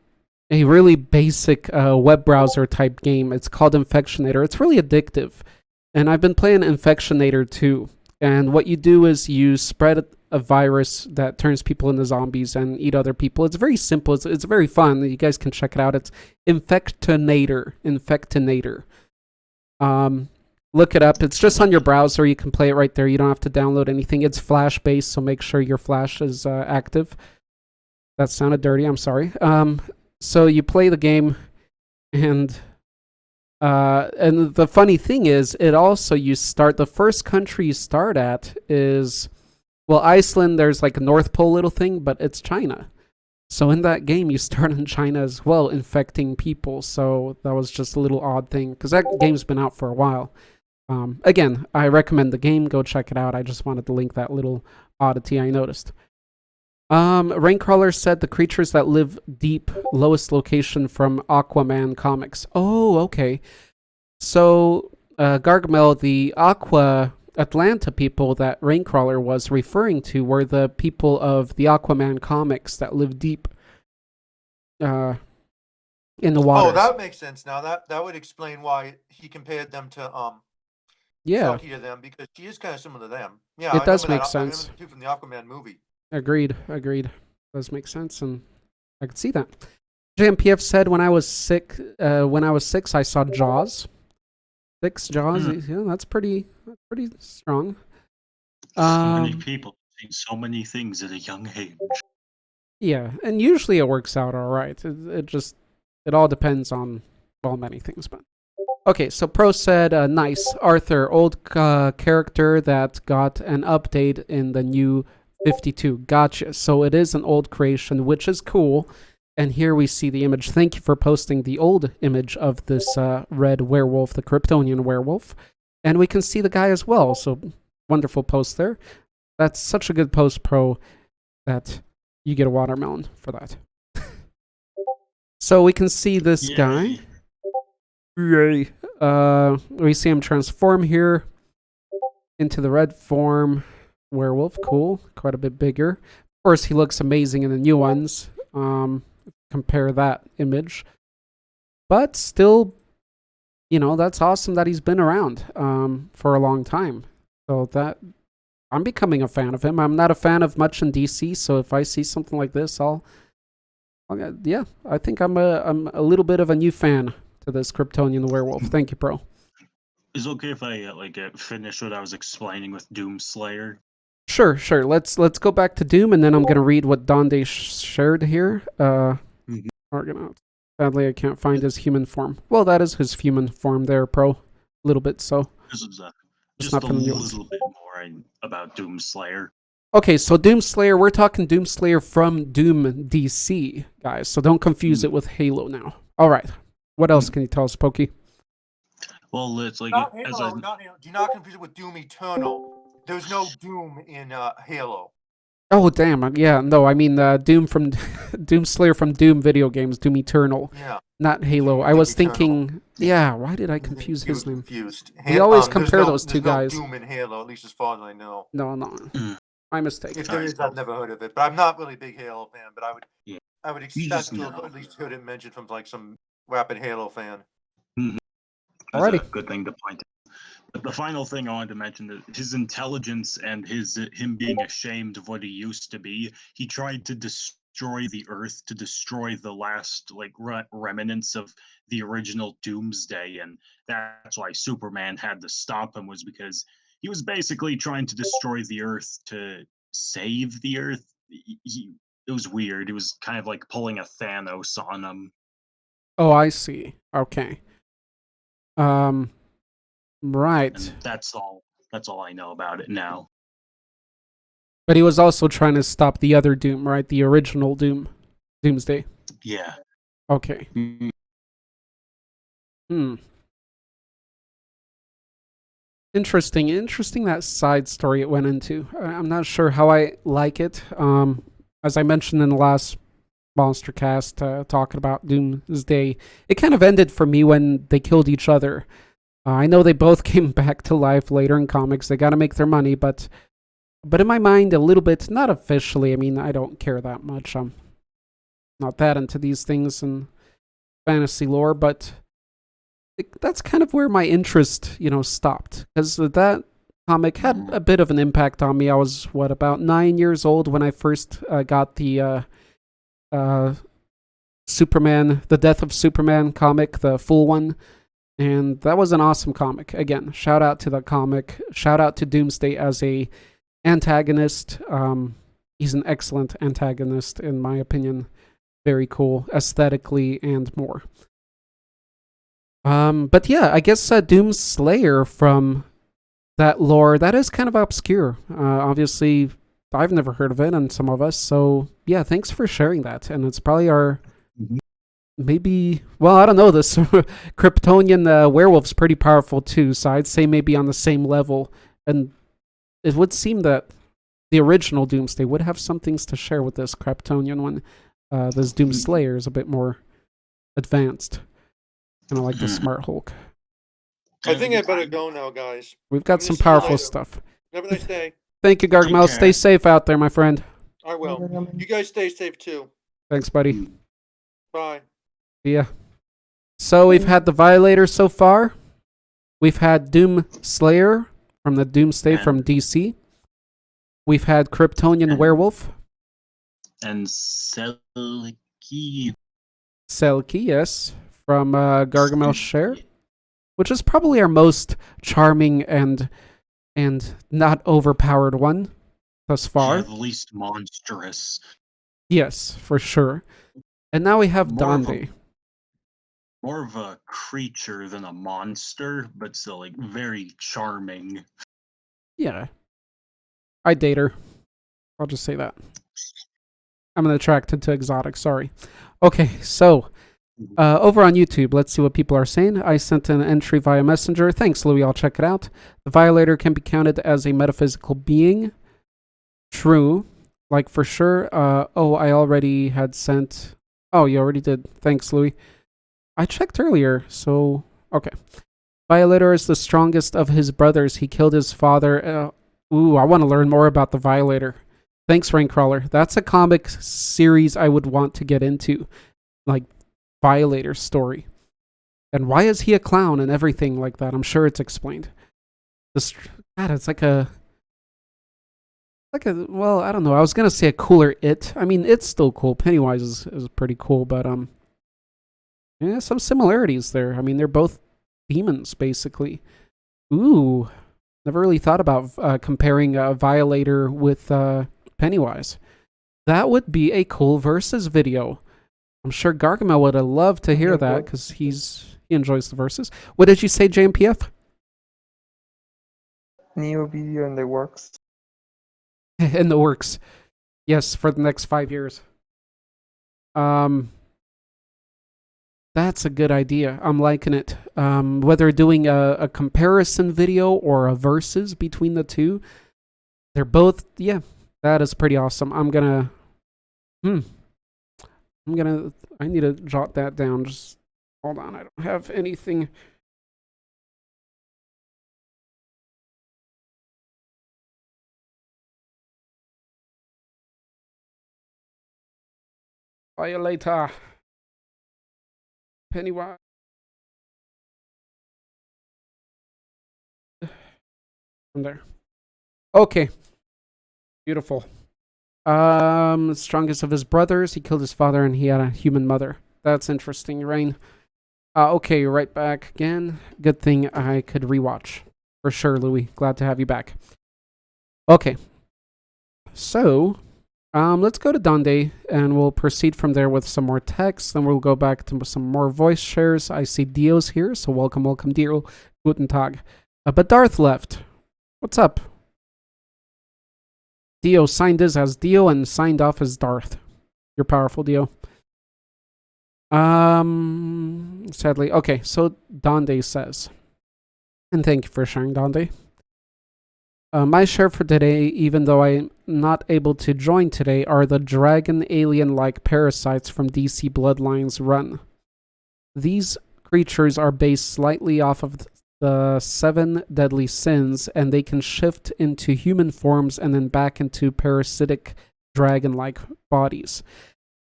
really basic web browser type game. It's called Infectionator. It's really addictive. And I've been playing Infectionator too. And what you do is you spread a virus that turns people into zombies and eat other people. It's very simple. It's very fun. You guys can check it out. It's Infectionator. Look it up. It's just on your browser. You can play it right there. You don't have to download anything. It's Flash-based, so make sure your Flash is active. That sounded dirty. I'm sorry. So you play the game, and the funny thing is, the first country you start at is, well, Iceland. There's like a North Pole little thing, but it's China. So in that game, you start in China as well, infecting people. So that was just a little odd thing, because that game's been out for a while. Again, I recommend the game. Go check it out. I just wanted to link that little oddity I noticed. Raincrawler said the creatures that live deep, lowest location from Aquaman comics. Oh, okay. So, Gargamel, the Aqua Atlanta people that Raincrawler was referring to were the people of the Aquaman comics that live deep in the water. Oh, that makes sense now. That would explain why he compared them to Selkie to them, because she is kind of similar to them. Yeah, it does make sense. I from the Aquaman movie. Agreed. Does make sense, and I could see that. JMPF said when I was 6, I saw Jaws. 6 Jaws. Yeah, that's pretty strong. So many people see so many things at a young age. Yeah, and usually it works out all right. It all depends on, well, many things, but. Okay, so Pro said, nice. Arthur, old character that got an update in the new 52. Gotcha. So it is an old creation, which is cool. And here we see the image. Thank you for posting the old image of this red werewolf, the Kryptonian werewolf. And we can see the guy as well. So wonderful post there. That's such a good post, Pro, that you get a watermelon for that. So we can see this guy. Yay. We see him transform here into the red form werewolf. Cool. Quite a bit bigger. Of course, he looks amazing in the new ones. Compare that image. But still, that's awesome that he's been around for a long time. So that I'm becoming a fan of him. I'm not a fan of much in DC, so if I see something like this, I'll Yeah, I think I'm a little bit of a new fan to this Kryptonian werewolf. Thank you, bro. Is it okay if I finish what I was explaining with Doomslayer? Sure. Let's go back to Doom, and then I'm gonna read what Donde shared here. Mhm. Argonaut. Sadly, I can't find his human form. Well, that is his human form there, pro. A little bit, so. This is Just just not a for the new ones. little bit more about Doomslayer. Okay, so Doomslayer, we're talking Doomslayer from Doom DC, guys. So don't confuse it with Halo now. All right. What else can you tell us, Pokey? Well, it's like Not Halo, not Halo. Do not confuse it with Doom Eternal. There's no Doom in Halo. Oh, damn. Yeah, no, I mean Doom from Doomslayer from Doom video games, Doom Eternal. Yeah. Not Halo. Doom I was Eternal. thinking, yeah, why did I confuse You his were name? confused. We always There's compare no- those two there's no guys. Doom in Halo, at least as far as I know. No. My mistake. If there is, I've never heard of it. But I'm not really a big Halo fan. But I would You expect just to have know. at least heard it mentioned from like some rapid Halo fan. That's Alrighty. a good thing to point out. But the final thing I wanted to mention is his intelligence and him being ashamed of what he used to be. He tried to destroy the Earth, to destroy the last remnants of the original Doomsday, and that's why Superman had to stop him, was because he was basically trying to destroy the Earth to save the Earth. It was weird. It was kind of like pulling a Thanos on him. Oh, I see. Okay. Right. And that's all. That's all I know about it now. But he was also trying to stop the other Doom, right? The original Doomsday. Yeah. Okay. Interesting that side story it went into. I'm not sure how I like it. As I mentioned in the last Monstercast, talking about Doomsday, it kind of ended for me when they killed each other. I know they both came back to life later in comics. They got to make their money, but in my mind, a little bit, not officially. I mean, I don't care that much. I'm not that into these things in fantasy lore, but that's kind of where my interest, stopped. Because that comic had a bit of an impact on me. I was, about 9 years old when I first got the Superman, the Death of Superman comic, the full one. And that was an awesome comic. Again, shout out to the comic. Shout out to Doomsday as a antagonist. He's an excellent antagonist, in my opinion. Very cool, aesthetically and more. But yeah, I guess Doomslayer from that lore, that is kind of obscure. Obviously, I've never heard of it, and some of us. So yeah, thanks for sharing that. And it's probably our maybe, well, I don't know. This Kryptonian werewolf's pretty powerful too. So I'd say maybe on the same level. And it would seem that the original Doomsday would have some things to share with this Kryptonian one. This Doomslayer is a bit more advanced. Kind of like the Smart Hulk. I think I better go now, guys. We've got some powerful stuff. Have a nice day. Thank you, Gargamel. Stay safe out there, my friend. I will. You guys stay safe too. Thanks, buddy. Bye. Yeah. So we've had the Violator so far. We've had Doomslayer from the Doomsday from DC. We've had Kryptonian Werewolf. And Selkie. Selkie, yes. From Gargamel Share. Which is probably our most charming and not overpowered one thus far. Yeah, the least monstrous. Yes, for sure. And now we have Donde. More of a creature than a monster, but still like very charming. Yeah. I date her. I'll just say that. I'm attracted to exotic, sorry. Okay, so over on YouTube, let's see what people are saying. I sent an entry via Messenger. Thanks, Louis. I'll check it out. The Violator can be counted as a metaphysical being. True. Like, for sure. I already had sent... Oh, you already did. Thanks, Louis. I checked earlier, so... Okay. Violator is the strongest of his brothers. He killed his father. I want to learn more about the Violator. Thanks, Raincrawler. That's a comic series I would want to get into. Like, Violator story. And why is he a clown and everything like that? I'm sure it's explained. God, it's like a well, I don't know. I was gonna say a cooler It. I mean, it's still cool. Pennywise is pretty cool, but yeah, some similarities there. I mean, they're both demons basically. Ooh, never really thought about comparing Violator with Pennywise. That would be a cool versus video. I'm sure Gargamel would have loved to hear that because he enjoys the verses. What did you say, JMPF? New video in the works. In the works. Yes, for the next 5 years. That's a good idea. I'm liking it. Whether doing a comparison video or a versus between the two, they're both, yeah, that is pretty awesome. I need to jot that down. Just hold on. I don't have anything. Violator. Pennywise. From there. Okay. Beautiful. Strongest of his brothers. He killed his father and he had a human mother. That's interesting, Rain. Okay, right back again. Good thing I could rewatch. For sure, Louis. Glad to have you back. Okay. So, let's go to Donde and we'll proceed from there with some more text. Then we'll go back to some more voice shares. I see Dio's here, so welcome, Dio. Guten Tag. But Darth left. What's up? Dio signed as Dio and signed off as Darth. You're powerful, Dio. Sadly. Okay, so Donde says, and thank you for sharing, Donde. My share for today, even though I'm not able to join today, are the dragon alien-like parasites from DC Bloodlines Run. These creatures are based slightly off of the 7 deadly sins, and they can shift into human forms and then back into parasitic dragon-like bodies.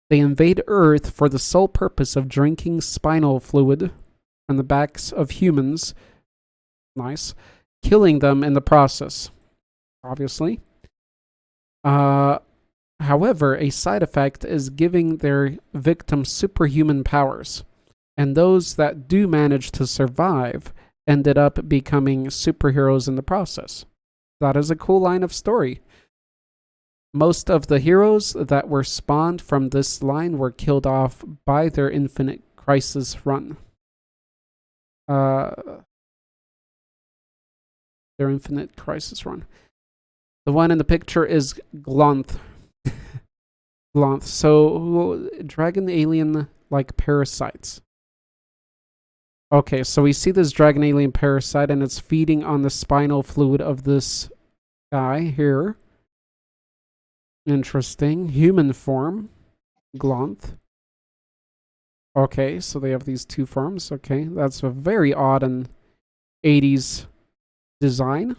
They invade Earth for the sole purpose of drinking spinal fluid from the backs of humans. Nice. Killing them in the process. Obviously. However, a side effect is giving their victims superhuman powers. And those that do manage to survive ended up becoming superheroes in the process. That is a cool line of story. Most of the heroes that were spawned from this line were killed off by their Infinite Crisis run. Their Infinite Crisis run. The one in the picture is Glonth. Glonth. So, dragon alien like parasites. Okay, so we see this dragon alien parasite and it's feeding on the spinal fluid of this guy here. Interesting. Human form. Glonth. Okay, so they have these two forms. Okay, that's a very odd and 80s design.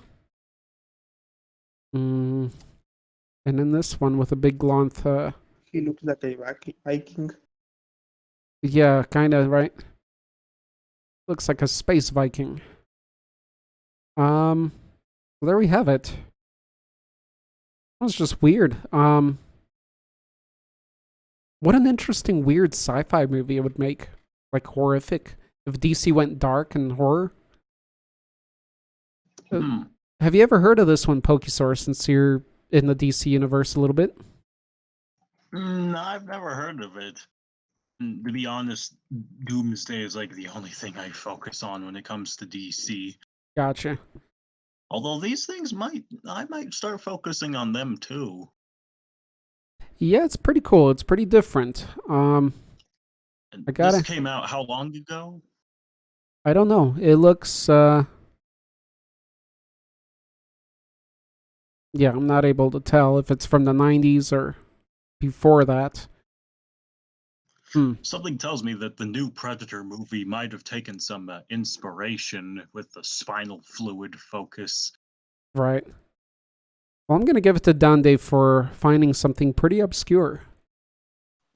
And then this one with a big Glonth. He looks like a Viking. Yeah, kind of, right? Looks like a space Viking. Well, there we have it. That's just weird. What an interesting, weird sci-fi movie it would make. Like, horrific. If DC went dark and horror. Have you ever heard of this one, Pokesaur, since you're in the DC universe a little bit? No, I've never heard of it. To be honest, Doomsday is like the only thing I focus on when it comes to DC. Gotcha. Although these things I might start focusing on them too. Yeah, it's pretty cool. It's pretty different. This came out how long ago? I don't know. It looks yeah, I'm not able to tell if it's from the 90s or before that. Something tells me that the new Predator movie might have taken some inspiration with the spinal fluid focus. Right. Well, I'm going to give it to Donde for finding something pretty obscure.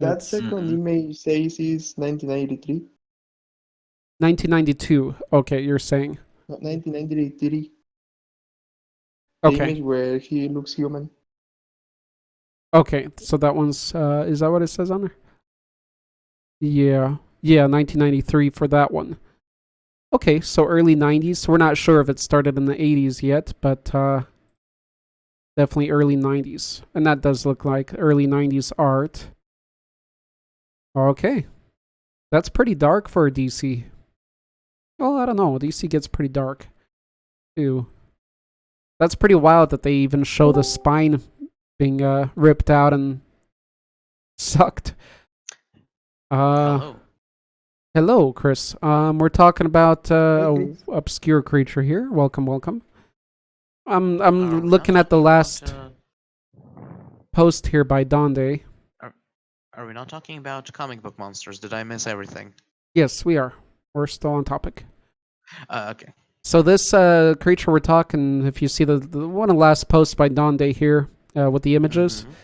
That second image says is 1993. 1992. Okay, you're saying. 1993. Okay. The image where he looks human. Okay, so that one's is that what it says on there? Yeah. Yeah, 1993 for that one. Okay, so early 90s. So we're not sure if it started in the 80s yet, but definitely early 90s. And that does look like early 90s art. Okay. That's pretty dark for a DC. Well, I don't know. DC gets pretty dark too. That's pretty wild that they even show the spine being ripped out and sucked. Hello. Hello, Chris. We're talking about Hey, a obscure creature here. Welcome, welcome. I'm Are we not looking at the talking last about, post here by Donde. are we not talking about comic book monsters? Did I miss everything? Yes, we are. We're still on topic. Okay. So this creature we're talking, if you see the one of the last posts by Donde here with the images, Mhm.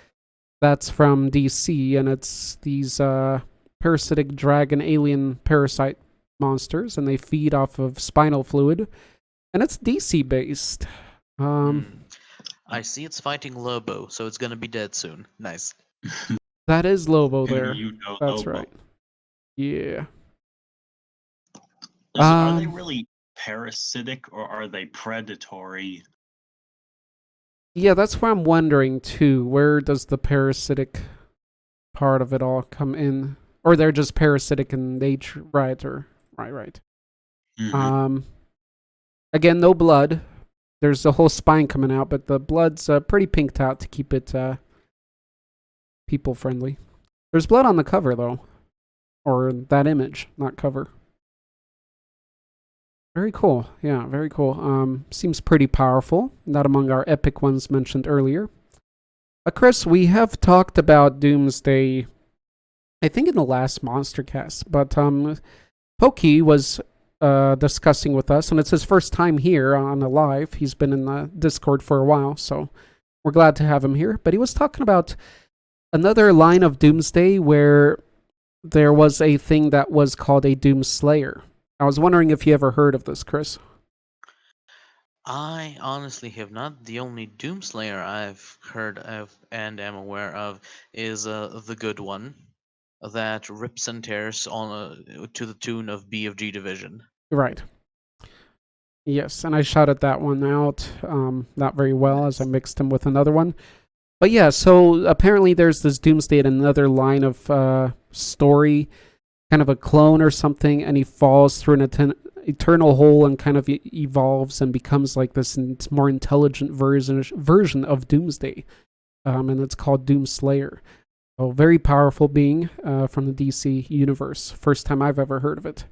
that's from DC, and it's these parasitic dragon alien parasite monsters, and they feed off of spinal fluid, and it's DC based. Hmm. I see it's fighting Lobo, so it's gonna be dead soon. Nice. That is Lobo there. You know, That's Lobo. right. Yeah. So are they Um, really parasitic or are they predatory? Yeah, that's what I'm wondering too. Where does the parasitic part of it all come in? Or they're just parasitic in nature, right? Or right. Mhm. Again, no blood. There's a whole spine coming out, but the blood's pretty pinked out to keep it people friendly. There's blood on the cover though, or that image, not cover. Very cool. Yeah, very cool. Seems pretty powerful. Not among our epic ones mentioned earlier. Chris, we have talked about Doomsday, I think in the last Monstercast, but Pokey was discussing with us, and it's his first time here on a live. He's been in the Discord for a while, so we're glad to have him here. But he was talking about another line of Doomsday where there was a thing that was called a Doomslayer. I was wondering if you ever heard of this, Chris. I honestly have not. The only Doomslayer I've heard of and am aware of is the good one that rips and tears on to the tune of BFG Division. Right. Yes, and I shouted that one out not very well as I Nice. mixed him with another one. But yeah, so apparently there's this Doomsday in another line of story, kind of a clone or something, and he falls through an eternal hole and kind of evolves and becomes like this more intelligent version of Doomsday, and it's called Doomslayer. So very powerful being from the DC universe. First time I've ever heard of it.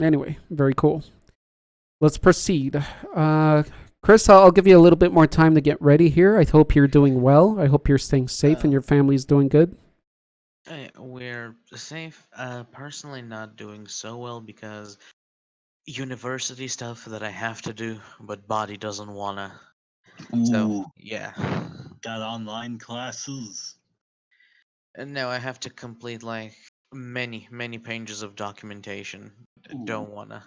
Anyway, very cool. Let's proceed. Chris, I'll give you a little bit more time to get ready here. I hope you're doing well. I hope you're staying safe and your family's doing good. We're safe. Personally, not doing so well because university stuff that I have to do, but body doesn't wanna. So Ooh, yeah. got online classes. And now I have to complete like many pages of documentation. Ooh. Don't wanna.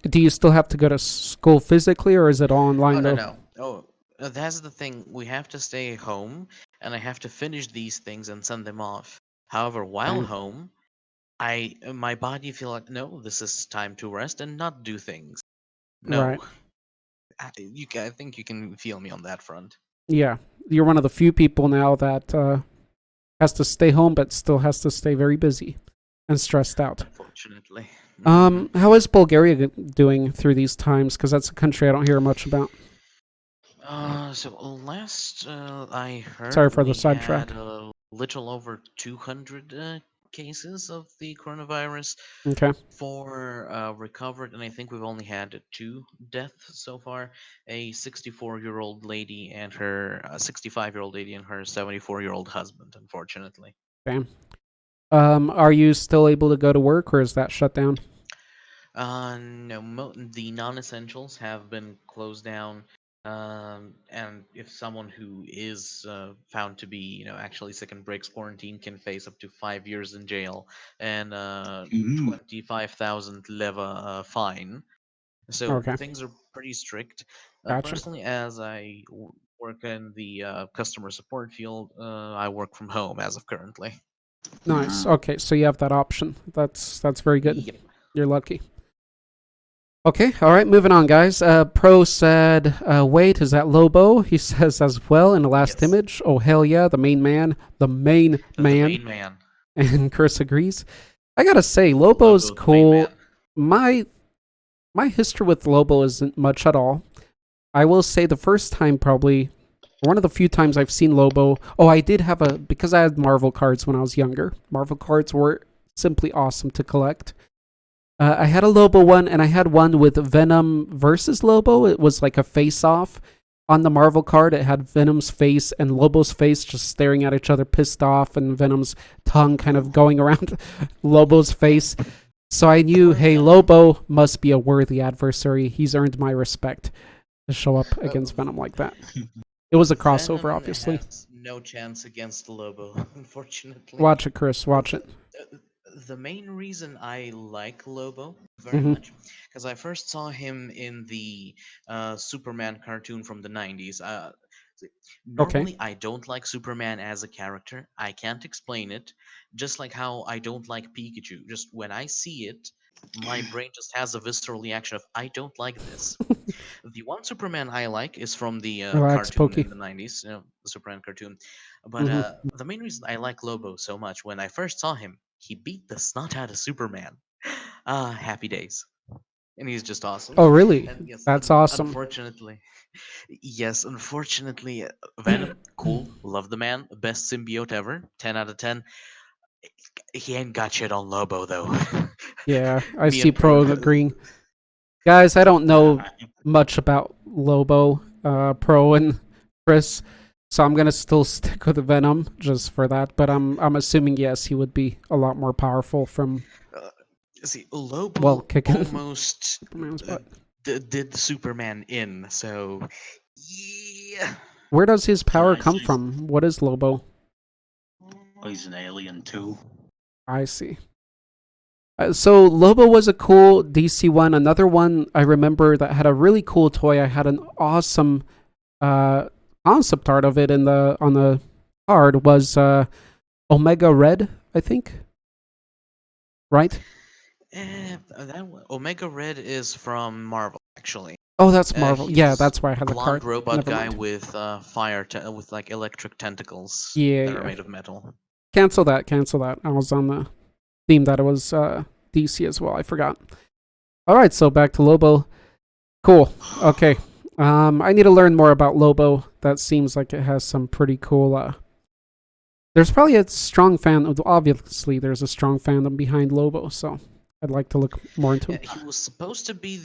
Do you still have to go to school physically, or is it all Oh online no though? no. Oh, that's the thing. We have to stay home, and I have to finish these things and send them off. However, while Damn. home, my body feel like no, this is time to rest and not do things. No, Right. I think you can feel me on that front. Yeah. You're one of the few people now that has to stay home, but still has to stay very busy and stressed out. Unfortunately. Mhm. How is Bulgaria doing through these times? Because that's a country I don't hear much about. So last I heard, Sorry for the we had sidetrack. a little over 200 cases of the coronavirus Okay. for recovered, and I think we've only had two deaths so far. A 64-year-old lady and her 65-year-old lady and her 74-year-old husband, unfortunately. Damn. Are you still able to go to work, or is that shut down? No, the non-essentials have been closed down. And if someone who is found to be, actually sick and breaks quarantine, can face up to 5 years in jail and Ooh. 25,000 leva fine. So Okay. things are pretty strict. Gotcha. Personally, as I work in the customer support field. I work from home as of currently. Nice. Okay, so you have that option. That's very good. Yep. You're lucky. Okay, all right, moving on, guys. Pro said, wait, is that Lobo? He says as well in the last Yes. image. Oh, hell yeah, the main man. The main The man. main man. And Chris agrees. I gotta say, Lobo's Lobo, the main cool. man. My history with Lobo isn't much at all. I will say the first time, probably one of the few times I've seen Lobo. Oh, I did have because I had Marvel cards when I was younger. Marvel cards were simply awesome to collect. I had a Lobo one, and I had one with Venom versus Lobo. It was like a face-off. On the Marvel card, it had Venom's face and Lobo's face just staring at each other, pissed off, and Venom's tongue kind of going around Lobo's face. So I knew, hey, Lobo must be a worthy adversary. He's earned my respect to show up against Venom like that. It was a crossover, Venom obviously. has no chance against Lobo, unfortunately. Watch it, Chris. Watch it. The main reason I like Lobo very much, because I first saw him in the Superman cartoon from the 90s. Normally, I don't like Superman as a character. I can't explain it. Just like how I don't like Pikachu. Just when I see it, my brain just has a visceral reaction of, I don't like this. The one Superman I like is from the Relax, cartoon Pokey. in the 90s, the Superman cartoon. But Mhm. the main reason I like Lobo so much, when I first saw him, he beat the snot out of Superman. Happy days. And he's just awesome. Oh, really? And yes, That's awesome. unfortunately, Venom, cool, love the man, best symbiote ever, 10 out of 10. He ain't got shit on Lobo though. Yeah, I Me see and Pro. Pro agreeing. Guys, I don't know much about Lobo, Pro, and Chris, so I'm gonna still stick with Venom just for that. But I'm assuming yes, he would be a lot more powerful from See, Lobo kicking almost Superman's butt. did Superman in, so yeah. Where does his power I come see. from? What is Lobo? Oh, he's an alien too. I see. So Lobo was a cool DC one. Another one I remember that had a really cool toy. I had an awesome concept art of it on the card was Omega Red, I think. Right? Omega Red is from Marvel, actually. Oh, that's Marvel. Yeah, He's that's why I had the blonde card. robot Never guy mind. with with like electric tentacles Yeah, that are yeah. made of metal. Cancel that. I was on the theme that it was DC as well. I forgot. All right, so back to Lobo. Cool. Okay. I need to learn more about Lobo. That seems like it has some pretty cool. There's probably a strong fan. Obviously, there's a strong fandom behind Lobo, so I'd like to look more into him. He was supposed to be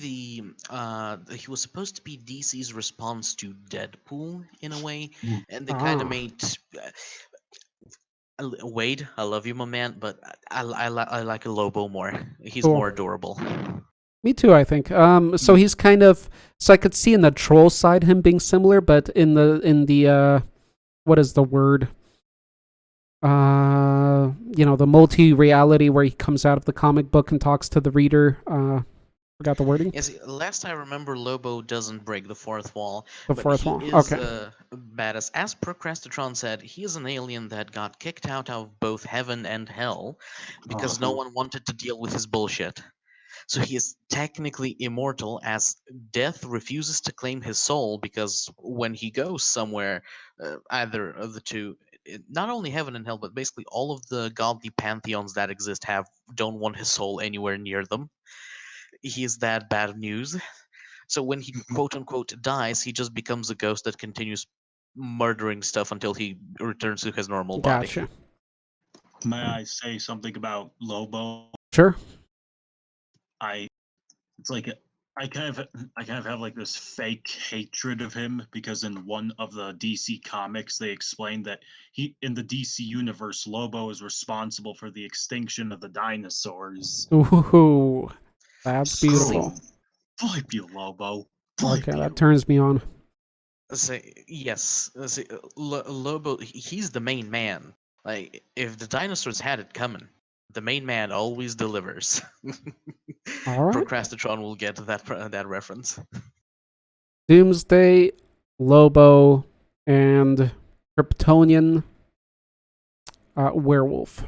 DC's response to Deadpool in a way, and they kind of made. Wade, I love you, my man, but I like a Lobo more. He's Cool. more adorable. Me too, I think. So he's kind of. So I could see in the troll side him being similar, but in the what is the word? The multi-reality where he comes out of the comic book and talks to the reader. Forgot the wording. Yes, last I remember, Lobo doesn't break the fourth wall. The but fourth he wall. is Okay. badass. As Procrastitron said, he is an alien that got kicked out of both heaven and hell because no one wanted to deal with his bullshit. So he is technically immortal, as death refuses to claim his soul because when he goes somewhere, either of the two, not only heaven and hell, but basically all of the godly pantheons that exist don't want his soul anywhere near them. He is that bad news. So when he quote unquote dies, he just becomes a ghost that continues murdering stuff until he returns to his normal body. Gotcha. May I say something about Lobo? Sure. It's like I kind of have like this fake hatred of him because in one of the DC comics they explained that in the DC universe Lobo is responsible for the extinction of the dinosaurs. Ooh, that's beautiful. Flip you, Lobo. Okay, that turns me on. Yes, Lobo. He's the main man. Like, if the dinosaurs had it coming, the main man always delivers. All right. Procrastitron will get that reference. Doomsday, Lobo, and Kryptonian werewolf.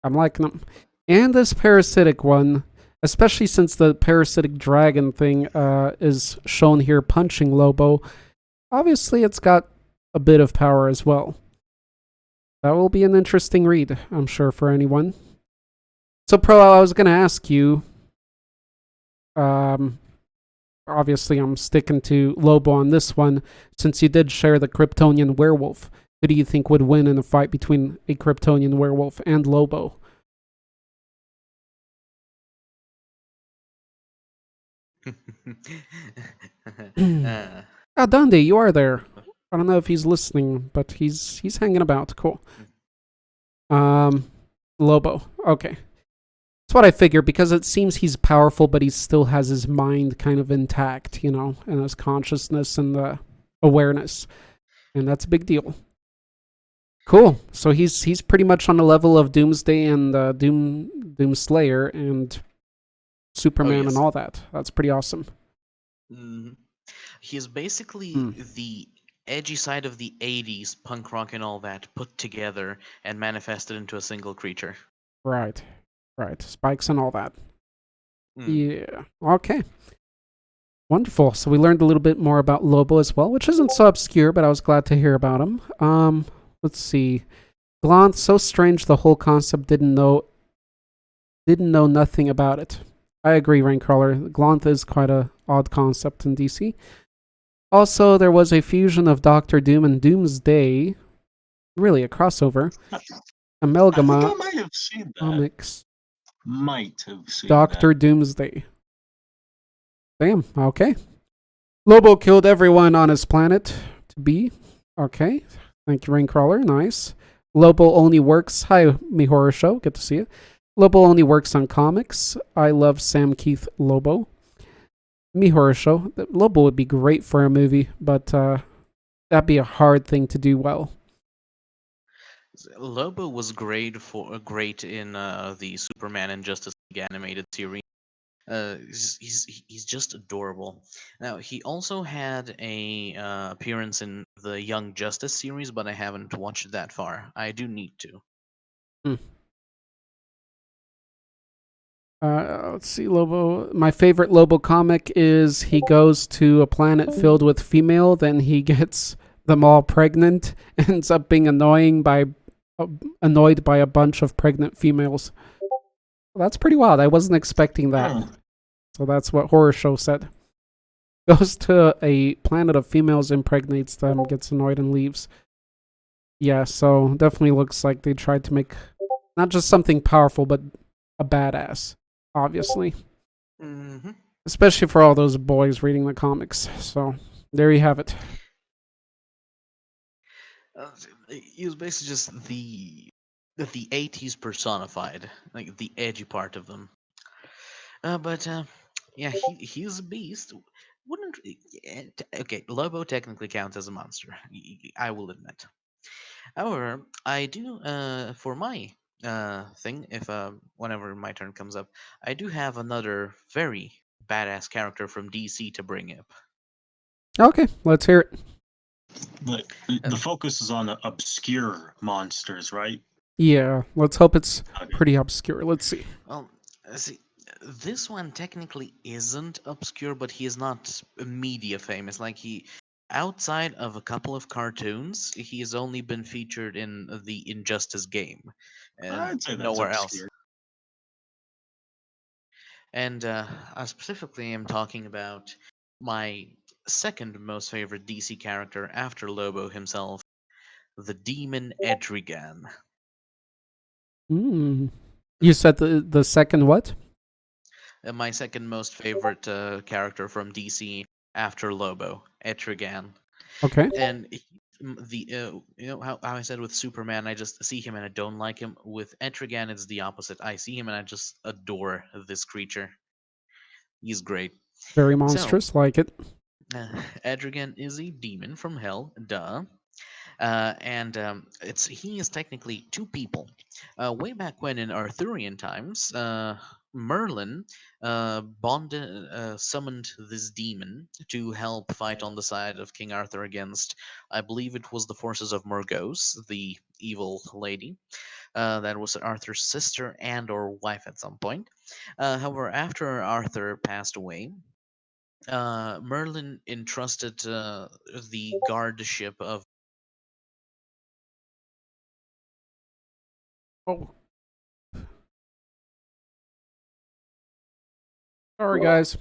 I'm liking them. And this parasitic one, especially since the parasitic dragon thing is shown here punching Lobo. Obviously, it's got a bit of power as well. That will be an interesting read, I'm sure, for anyone. So, Pro, I was going to ask you. Obviously, I'm sticking to Lobo on this one, since you did share the Kryptonian werewolf. Who do you think would win in a fight between a Kryptonian werewolf and Lobo? Dundee, you are there. I don't know if he's listening, but he's hanging about. Cool. Lobo. Okay. That's what I figured, because it seems he's powerful, but he still has his mind kind of intact, and his consciousness and the awareness. And that's a big deal. Cool. So he's pretty much on the level of Doomsday and Doomslayer and Superman and all that. That's pretty awesome. He is basically the edgy side of the 80s punk rock and all that put together and manifested into a single creature. Right. Spikes and all that. Yeah. Okay. Wonderful. So we learned a little bit more about Lobo as well, which isn't so obscure, but I was glad to hear about him. Let's see. Glanth, so strange the whole concept didn't know nothing about it. I agree, Raincrawler. Glanth is quite a odd concept in DC. Also, there was a fusion of Doctor Doom and Doomsday. Really, a crossover. Amalgama. I think I might have seen that. Comics. Might have seen Doctor that. Doomsday. Damn, okay. Lobo killed everyone on his planet to be. Okay. Thank you, Raincrawler. Nice. Lobo only works. Hi, Me Horror Show. Good to see you. Lobo only works on comics. I love Sam Keith Lobo. Me Horror Show. Lobo would be great for a movie, but that'd be a hard thing to do well. Lobo was great in the Superman and Justice League animated series. He's just adorable. Now he also had a appearance in the Young Justice series, but I haven't watched that far. I do need to. Let's see, Lobo. My favorite Lobo comic is he goes to a planet filled with female, then he gets them all pregnant, ends up being annoyed by a bunch of pregnant females. Well, that's pretty wild. I wasn't expecting that. So that's what Horror Show said. Goes to a planet of females, impregnates them, gets annoyed, and leaves. Yeah, so definitely looks like they tried to make not just something powerful, but a badass, obviously. Especially for all those boys reading the comics. So there you have it. He was basically just the 80s personified, like the edgy part of them. But yeah, he's a beast. Wouldn't okay? Lobo technically counts as a monster. I will admit. However, I do for my thing. If whenever my turn comes up, I do have another very badass character from DC to bring up. Okay, let's hear it. But the focus is on obscure monsters, right? Yeah, let's hope it's pretty obscure. Let's see. Well, see, this one technically isn't obscure, but he is not media famous. Like outside of a couple of cartoons, he has only been featured in the Injustice game, I'd say that's nowhere obscure. else. And I specifically am talking about my second most favorite DC character after Lobo himself, the Demon Etrigan. You said the second what? My second most favorite character from DC after Lobo, Etrigan. Okay. And you know how I said with Superman, I just see him and I don't like him. With Etrigan, it's the opposite. I see him and I just adore this creature. He's great. Very monstrous, like it. Etrigan is a demon from hell, duh. And he is technically two people. Way back when in Arthurian times, Merlin summoned this demon to help fight on the side of King Arthur against, I believe it was the forces of Morgause, the evil lady. That was Arthur's sister and or wife at some point. However, after Arthur passed away, Merlin entrusted the guardship of. Oh, sorry, guys.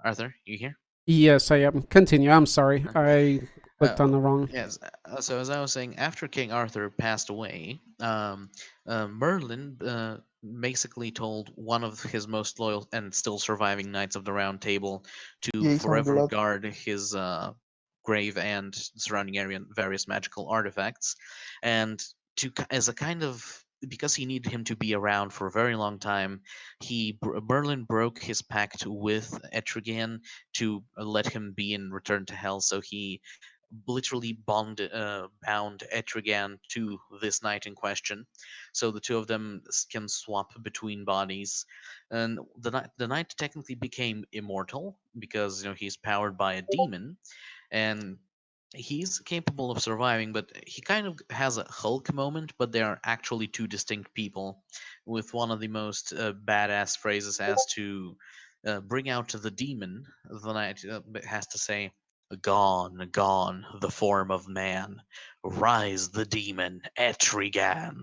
Arthur, you here? Yes, I am. Continue. I'm sorry. I clicked on the wrong. Yes. So as I was saying, after King Arthur passed away, Merlin basically told one of his most loyal and still surviving knights of the Round Table to Jason forever Blood. guard his grave and surrounding area and various magical artifacts, and as a kind of, because he needed him to be around for a very long time, Merlin broke his pact with Etrigan to let him be in return to hell. So he literally bound Etrigan to this knight in question, so the two of them can swap between bodies, and the knight technically became immortal because he's powered by a demon, and he's capable of surviving, but he kind of has a Hulk moment, but they are actually two distinct people, with one of the most badass phrases as to bring out the demon. The knight has to say, "Gone, gone, the form of man. Rise the demon, Etrigan."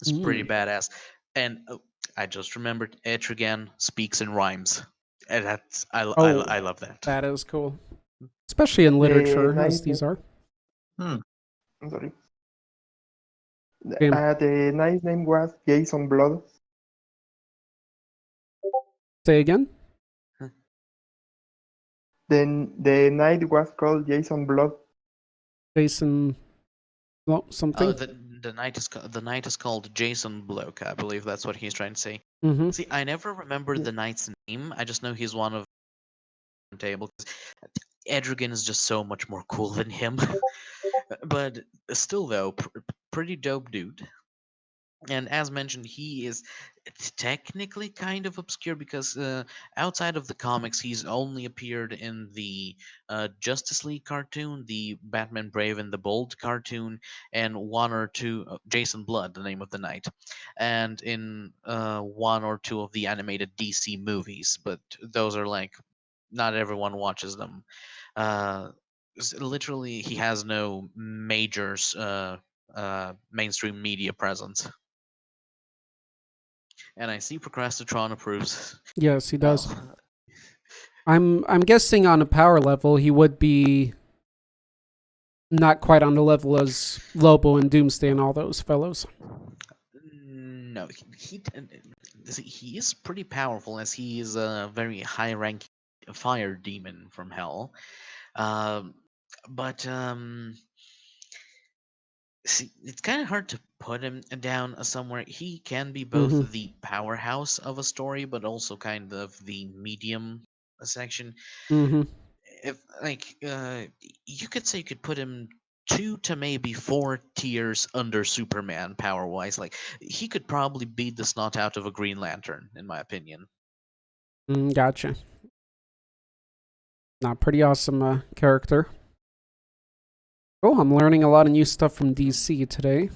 It's pretty badass. And I just remembered, Etrigan speaks in rhymes. And Oh, I love that. that is cool. Especially in The literature, as knight. these are. I'm sorry. Damn. The knight's name was Jason Blood. Say again? Then the knight was called Jason Blood. Jason. Well, something. Oh, the knight is called Jason Bloke. I believe that's what he's trying to say. Mm-hmm. See, I never remember Yeah. the knight's name. I just know he's one of the table. Edrigan is just so much more cool than him. But still, though, pretty dope dude. And as mentioned, he is technically kind of obscure because outside of the comics, he's only appeared in the Justice League cartoon, the Batman Brave and the Bold cartoon, and one or two Jason Blood, the name of the knight, and in one or two of the animated DC movies. But those are like, not everyone watches them. Literally, he has no major mainstream media presence. And I see Procrastitron approves. Yes, he does. Well, I'm guessing on a power level, he would be not quite on the level as Lobo and Doomsday and all those fellows. no, he is pretty powerful, as he is a very high-ranking fire demon from hell. But see, it's kind of hard to put him down somewhere. He can be both Mm-hmm. the powerhouse of a story, but also kind of the medium section. Mm-hmm. If like you could say, you could put him 2 to maybe 4 tiers under Superman power wise. Like, he could probably beat the snot out of a Green Lantern, in my opinion. Gotcha. Not pretty awesome character. Oh, I'm learning a lot of new stuff from DC today.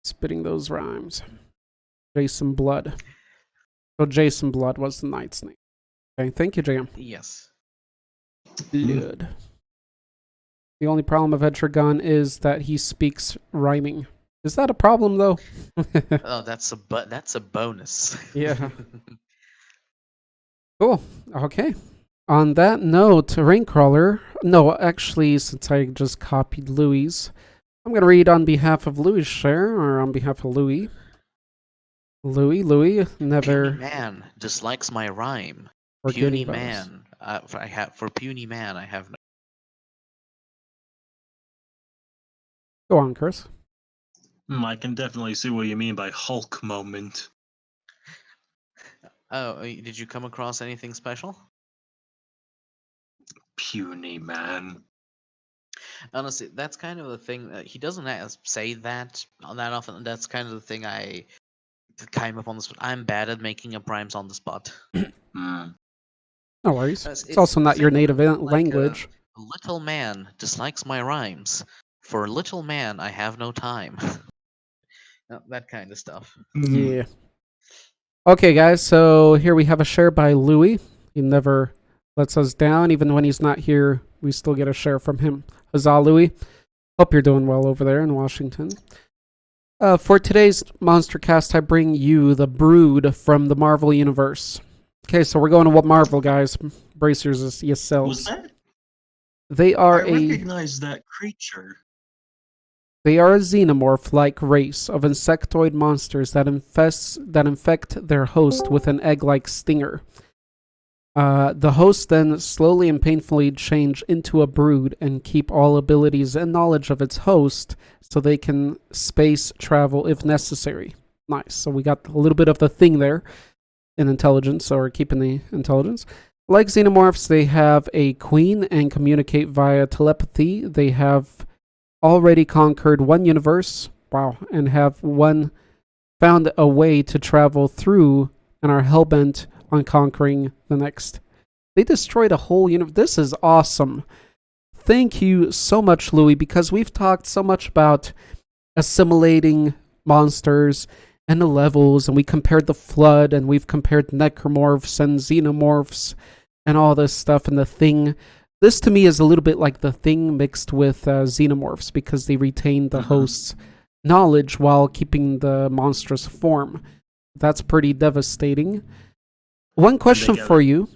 Spitting those rhymes. Jason Blood. So Jason Blood was the knight's name. Okay, thank you, JM. Yes. Blood. The only problem of Etrigan is that he speaks rhyming. Is that a problem, though? Oh, that's a bonus. Yeah. Cool. Okay. On that note, Raincrawler. No, actually, since I just copied Louis, I'm going to read on behalf of Louis Share, or on behalf of Louis. Louis, never. Puny man dislikes my rhyme. Or Puny Goody Buzz. man. For puny man, I have no. Go on, Chris. I can definitely see what you mean by Hulk moment. Oh, did you come across anything special? Puny man. Honestly, that's kind of the thing. He doesn't say that often. That's kind of the thing I kind of on the spot. I'm bad at making up rhymes on the spot. Mm. No worries. It's It's also not your think native like language. a little man dislikes my rhymes. For a little man, I have no time. That kind of stuff. Yeah. Okay, guys, so here we have a share by Louis. He never lets us down. Even when he's not here, we still get a share from him. Huzzah, Louis. Hope you're doing well over there in Washington. For today's Monstercast, I bring you the Brood from the Marvel Universe. Okay, so we're going to what Marvel, guys. Brace yourselves. Was that? They are I recognize that creature. They are a xenomorph-like race of insectoid monsters that infect their host with an egg-like stinger. The host then slowly and painfully change into a brood and keep all abilities and knowledge of its host so they can space travel if necessary. Nice. So we got a little bit of the thing there in intelligence, or keeping the intelligence. Like xenomorphs, they have a queen and communicate via telepathy. They have already conquered one universe, wow, and have found a way to travel through and are hellbent on conquering the next. They destroyed a whole universe. This is awesome. Thank you so much, Louis, because we've talked so much about assimilating monsters and the levels, and we compared the Flood, and we've compared necromorphs and xenomorphs and all this stuff, and the Thing. This to me is a little bit like the Thing mixed with xenomorphs, because they retain the host's knowledge while keeping the monstrous form. That's pretty devastating. One question for you,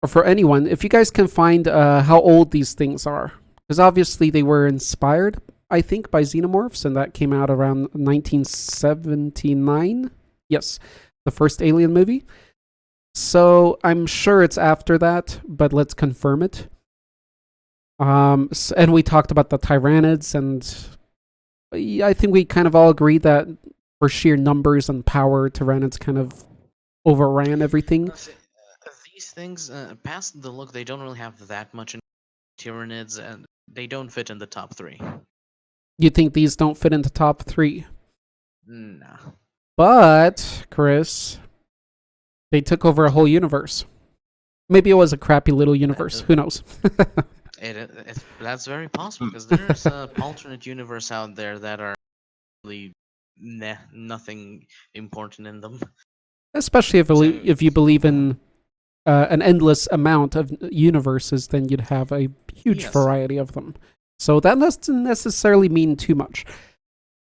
or for anyone, if you guys can find how old these things are. Because obviously they were inspired, I think, by xenomorphs, and that came out around 1979. Yes, the first Alien movie. So I'm sure it's after that, but let's confirm it. And we talked about the Tyranids, and I think we kind of all agreed that for sheer numbers and power, Tyranids kind of overran everything. These things, past the look, they don't really have that much in Tyranids, and they don't fit in the top 3. You think these don't fit into top 3? Nah. But, Chris, they took over a whole universe. Maybe it was a crappy little universe. Who knows? That's very possible, because there's an alternate universe out there that are really nothing important in them. Especially if you believe in an endless amount of universes, then you'd have a huge variety of them. So that doesn't necessarily mean too much.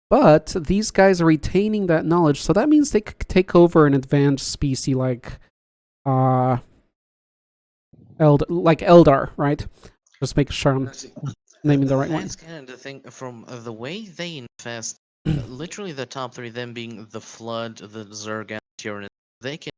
But these guys are retaining that knowledge, so that means they could take over an advanced species like Eldar, right? Just make sure I'm naming the right one. That's kind of the thing. From the way they infest, literally the top 3, them being the Flood, the Zerg, and Tyranids, they can.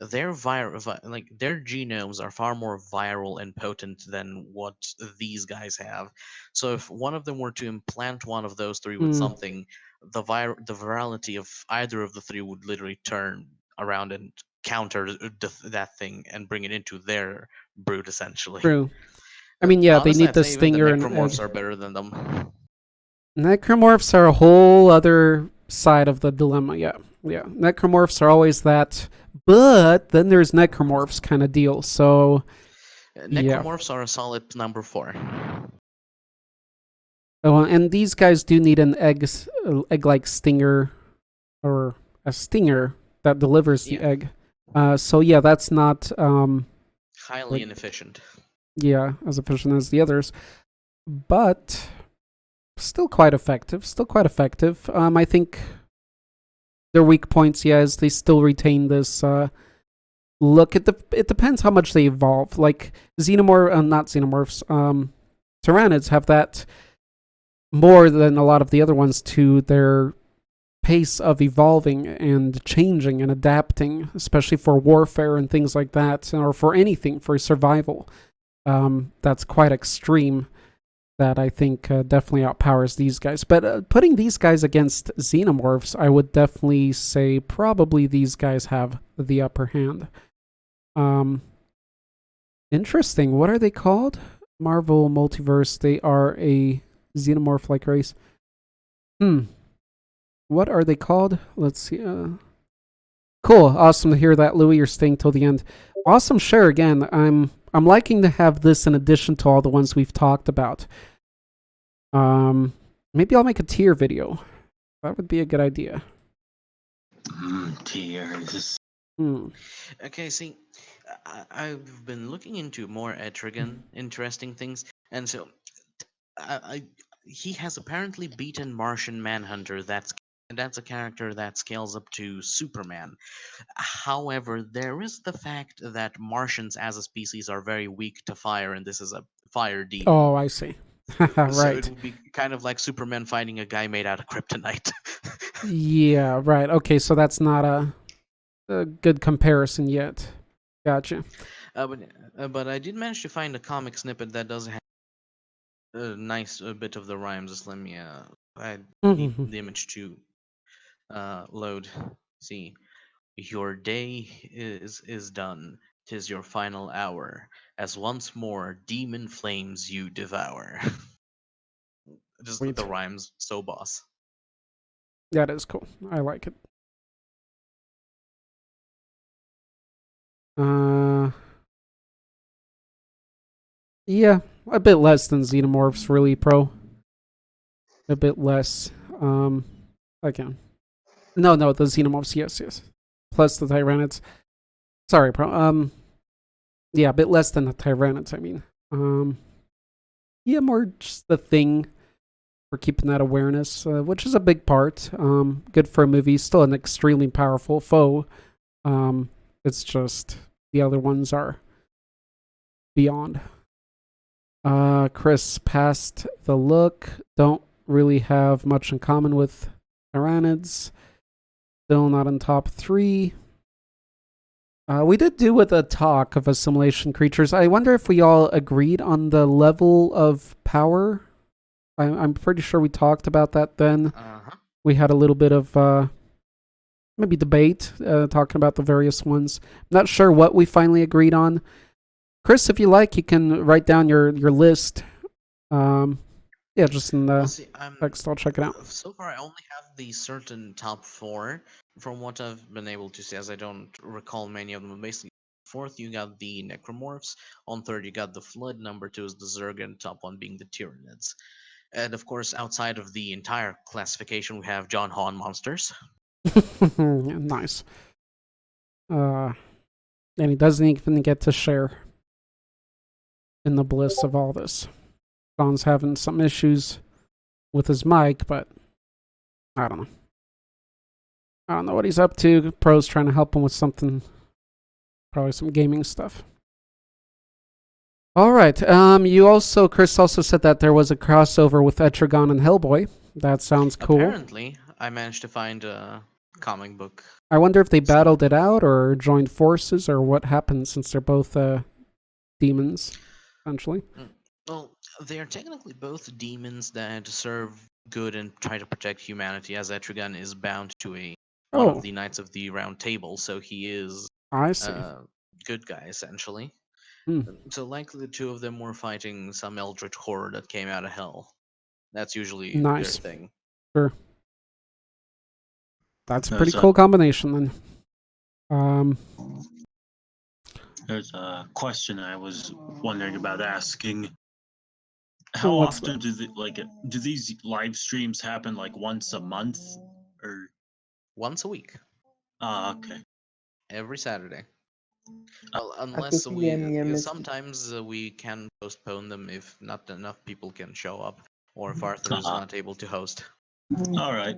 Their their genomes are far more viral and potent than what these guys have. So if one of them were to implant one of those 3 with something, the virality of either of the 3 would literally turn around and counter that thing and bring it into their brood, essentially. True. I mean, yeah, honestly, they need I'd the say even stinger the and necromorphs are better than them. Necromorphs are a whole other side of the dilemma. Yeah. Necromorphs are always that, but then there's necromorphs kind of deal. So necromorphs are a solid number 4. Oh, and these guys do need an egg-like stinger, or a stinger that delivers the egg. So yeah, that's not highly inefficient. Yeah, as efficient as the others, but still quite effective. I think their weak points, is they still retain this look. It depends how much they evolve. Like not xenomorphs. Tyranids have that more than a lot of the other ones to their pace of evolving and changing and adapting, especially for warfare and things like that, or for anything, for survival. That's quite extreme. That I think definitely outpowers these guys. But putting these guys against xenomorphs, I would definitely say probably these guys have the upper hand. Interesting. What are they called? Marvel Multiverse. They are a xenomorph-like race. What are they called? Let's see. Cool. Awesome to hear that, Louis. You're staying till the end. Awesome share again. I'm liking to have this in addition to all the ones we've talked about. Maybe I'll make a tier video. That would be a good idea. Tears. Okay, see, I've been looking into more Etrigan interesting things, and so he has apparently beaten Martian Manhunter. That's a character that scales up to Superman. However, there is the fact that Martians as a species are very weak to fire, and this is a fire demon. Oh, I see. Right. So it would be kind of like Superman fighting a guy made out of kryptonite. Yeah, right. Okay, so that's not a good comparison yet. Gotcha. But I did manage to find a comic snippet that does have a nice bit of the rhymes. Just let me I need the image to load. See, your day is done. 'Tis your final hour, as once more demon flames you devour. Just Sweet. the rhymes, so boss. That is cool. I like it. Yeah, a bit less than Xenomorphs, really, pro. A bit less. Again. No, the Xenomorphs, yes. Plus the Tyranids. Sorry, pro. Yeah, a bit less than the Tyranids, I mean. Yeah, more just the thing for keeping that awareness, which is a big part. Good for a movie. Still an extremely powerful foe. It's just the other ones are beyond. Chris passed the look. Don't really have much in common with Tyranids. Still not in top 3. We did do with a talk of assimilation creatures. I wonder if we all agreed on the level of power. I'm pretty sure we talked about that then. We had a little bit of maybe debate talking about the various ones. Not sure what we finally agreed on. Chris, if you like, you can write down your list. Yeah, just in the text. I'll check it out. So far, I only have the certain top 4 from what I've been able to see, as I don't recall many of them. Basically, 4th, you got the Necromorphs. On 3rd, you got the Flood. Number 2 is the Zerg, and top 1 being the Tyranids. And of course, outside of the entire classification, we have John Hahn monsters. Nice. And he doesn't even get to share in the bliss of all this. John's having some issues with his mic, but I don't know. I don't know what he's up to. Pro's trying to help him with something. Probably some gaming stuff. All right. Chris also said that there was a crossover with Etrigan and Hellboy. That sounds cool. Apparently, I managed to find a comic book. I wonder if they battled it out or joined forces or what happened, since they're both demons, essentially. Well, they are technically both demons that serve good and try to protect humanity, as Etrigan is bound to one of the Knights of the Round Table, so he is good guy, essentially. So likely the two of them were fighting some eldritch horror that came out of hell. That's usually their thing. Sure. That's a pretty cool combination then. There's a question I was wondering about asking. How often do these live streams happen, like once a month or once a week? Okay. Every Saturday. Well, unless sometimes we can postpone them if not enough people can show up, or if Arthur is not able to host. All right.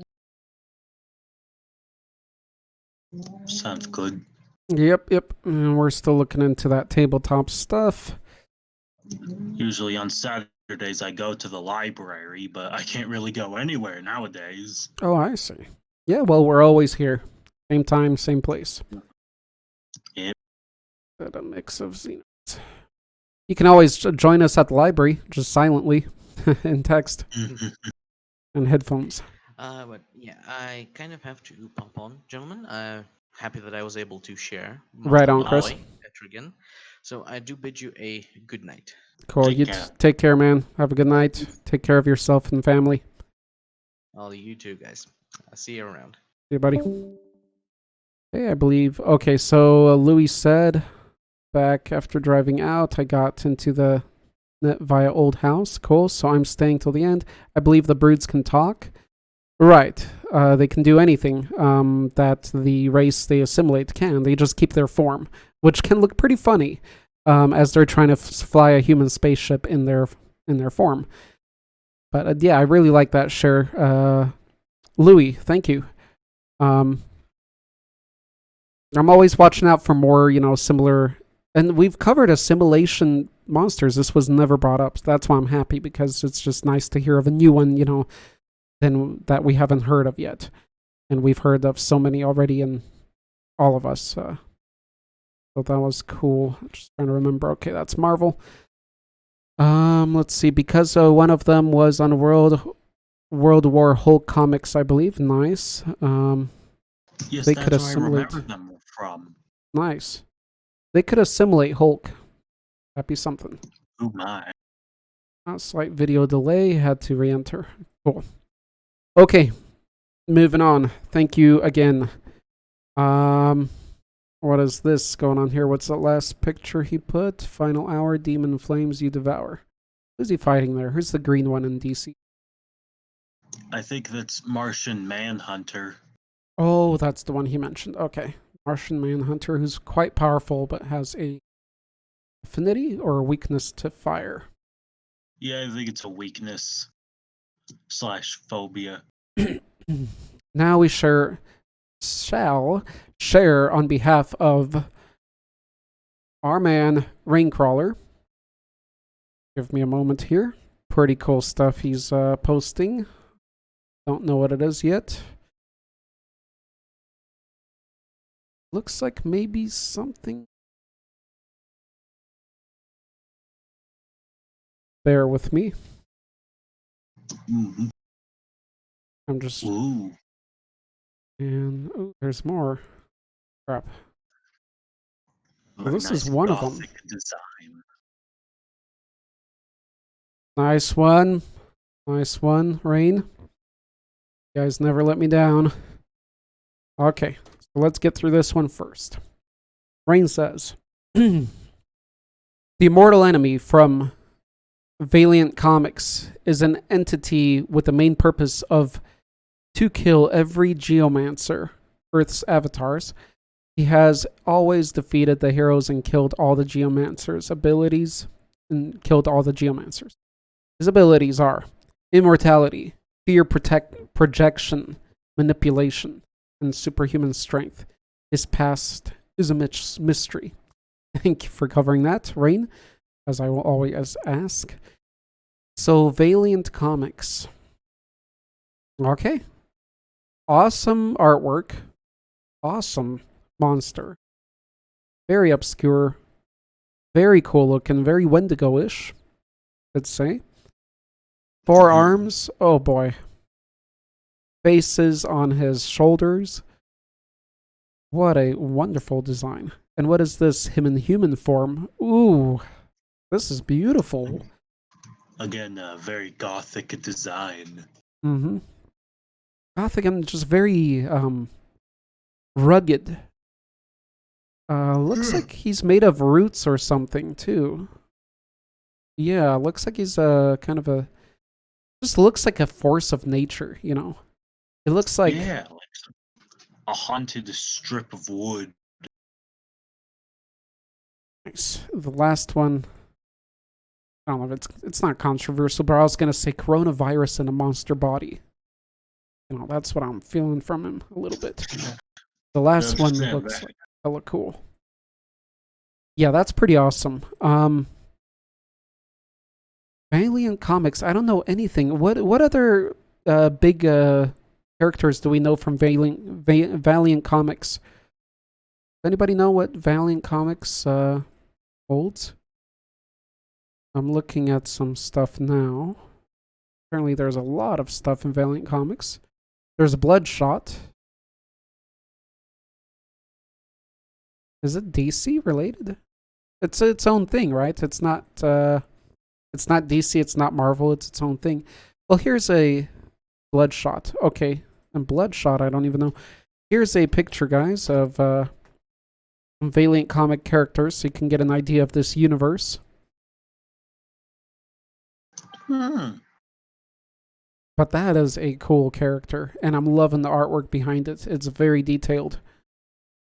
Sounds good. Yep. And we're still looking into that tabletop stuff. Usually on Saturdays I go to the library, but I can't really go anywhere nowadays. Oh, I see. Yeah, well, we're always here. Same time, same place. Yep. A mix of Xenos. You can always join us at the library, just silently, in text and headphones. But yeah, I kind of have to pump on, gentlemen. Happy that I was able to share. Right on, Chris. Etrigan. So I do bid you a good night. Cool. Take care, man. Have a good night. Take care of yourself and family. You too, guys. I'll see you around. See you, buddy. Okay, I believe. Okay, so Louis said back after driving out, I got into the net via old house. Cool. So I'm staying till the end. I believe the broods can talk. Right. They can do anything that the race they assimilate can. They just keep their form, which can look pretty funny as they're trying to fly a human spaceship in their form. But yeah, I really like that share. Louis, thank you. I'm always watching out for more, similar. And we've covered assimilation monsters. This was never brought up. So that's why I'm happy, because it's just nice to hear of a new one, than that we haven't heard of yet. And we've heard of so many already in all of us. So that was cool. I'm just trying to remember. Okay, that's Marvel. Let's see. Because one of them was on World War Hulk comics, I believe. Nice. Yes, they that's could where I assimilate. remember them from. Nice. They could assimilate Hulk. That'd be something. Oh my. A slight video delay. Had to re-enter. Cool. Okay. Moving on. Thank you again. What is this going on here? What's that last picture he put? Final hour, demon flames you devour. Who's he fighting there? Who's the green one in DC? I think that's Martian Manhunter. Oh, that's the one he mentioned. Okay. Martian Manhunter, who's quite powerful but has a affinity or a weakness to fire. Yeah, I think it's a weakness / phobia. Now we shall share on behalf of our man Raincrawler. Give me a moment here. Pretty cool stuff he's posting. Don't know what it is yet. Looks like maybe something. Bear with me. Mm-hmm. I'm just. Ooh. And there's more. Crap. Well, this Nice is one of them. Gothic design. Nice one. Nice one, Rain. You guys never let me down. Okay, so let's get through this one first. Rain says, the immortal enemy from Valiant Comics is an entity with the main purpose of to kill every geomancer, Earth's avatars. He has always defeated the heroes and killed all the geomancers' abilities His abilities are immortality, fear projection, manipulation, and superhuman strength. His past is a mystery. Thank you for covering that, Rain, as I will always ask. So, Valiant Comics. Okay. Awesome artwork. Awesome monster. Very obscure. Very cool looking. Very Wendigo-ish, I'd say. 4 arms. Oh boy. Faces on his shoulders. What a wonderful design. And what is this? Him in human form. Ooh. This is beautiful. Again, a very gothic design. Mm-hmm. Gothic and just very rugged. Looks like he's made of roots or something too. Yeah, looks like he's kind of a. Just looks like a force of nature, It looks like. Yeah, like a haunted strip of wood. Nice. The last one. I don't know if it's not controversial, but I was gonna say coronavirus in a monster body. That's what I'm feeling from him a little bit. The last one looks like hella cool. Yeah, that's pretty awesome. Valiant Comics. I don't know anything. What other big characters do we know from Valiant Comics? Does anybody know what Valiant Comics holds? I'm looking at some stuff now. Apparently, there's a lot of stuff in Valiant Comics. There's Bloodshot. Is it DC related? It's its own thing, right? It's not DC, it's not Marvel, it's its own thing. Well, here's a Bloodshot. Okay. And Bloodshot, I don't even know. here's a picture, guys, of Valiant comic characters, so you can get an idea of this universe. But that is a cool character, and I'm loving the artwork behind it. It's very detailed.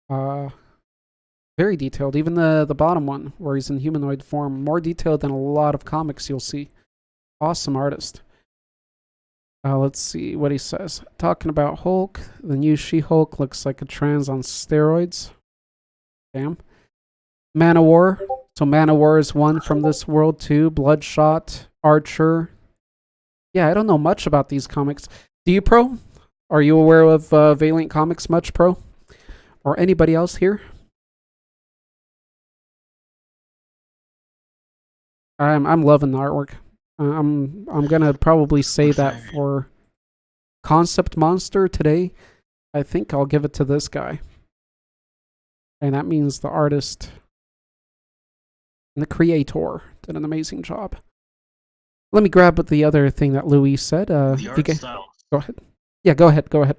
Very detailed. Even the bottom one, where he's in humanoid form, more detailed than a lot of comics you'll see. Awesome artist. Let's see what he says. Talking about Hulk, the new She-Hulk looks like a trans on steroids. Damn. Man of War. So Man of War is one from this world too. Bloodshot, Archer. Yeah, I don't know much about these comics. Do you, Pro? Are you aware of Valiant Comics much, Pro? Or anybody else here? I'm loving the artwork. I'm gonna probably say that for Concept Monster today. I think I'll give it to this guy. And that means the artist and the creator did an amazing job. Let me grab the other thing that Louis said. The art style. Go ahead. Yeah, go ahead. Go ahead.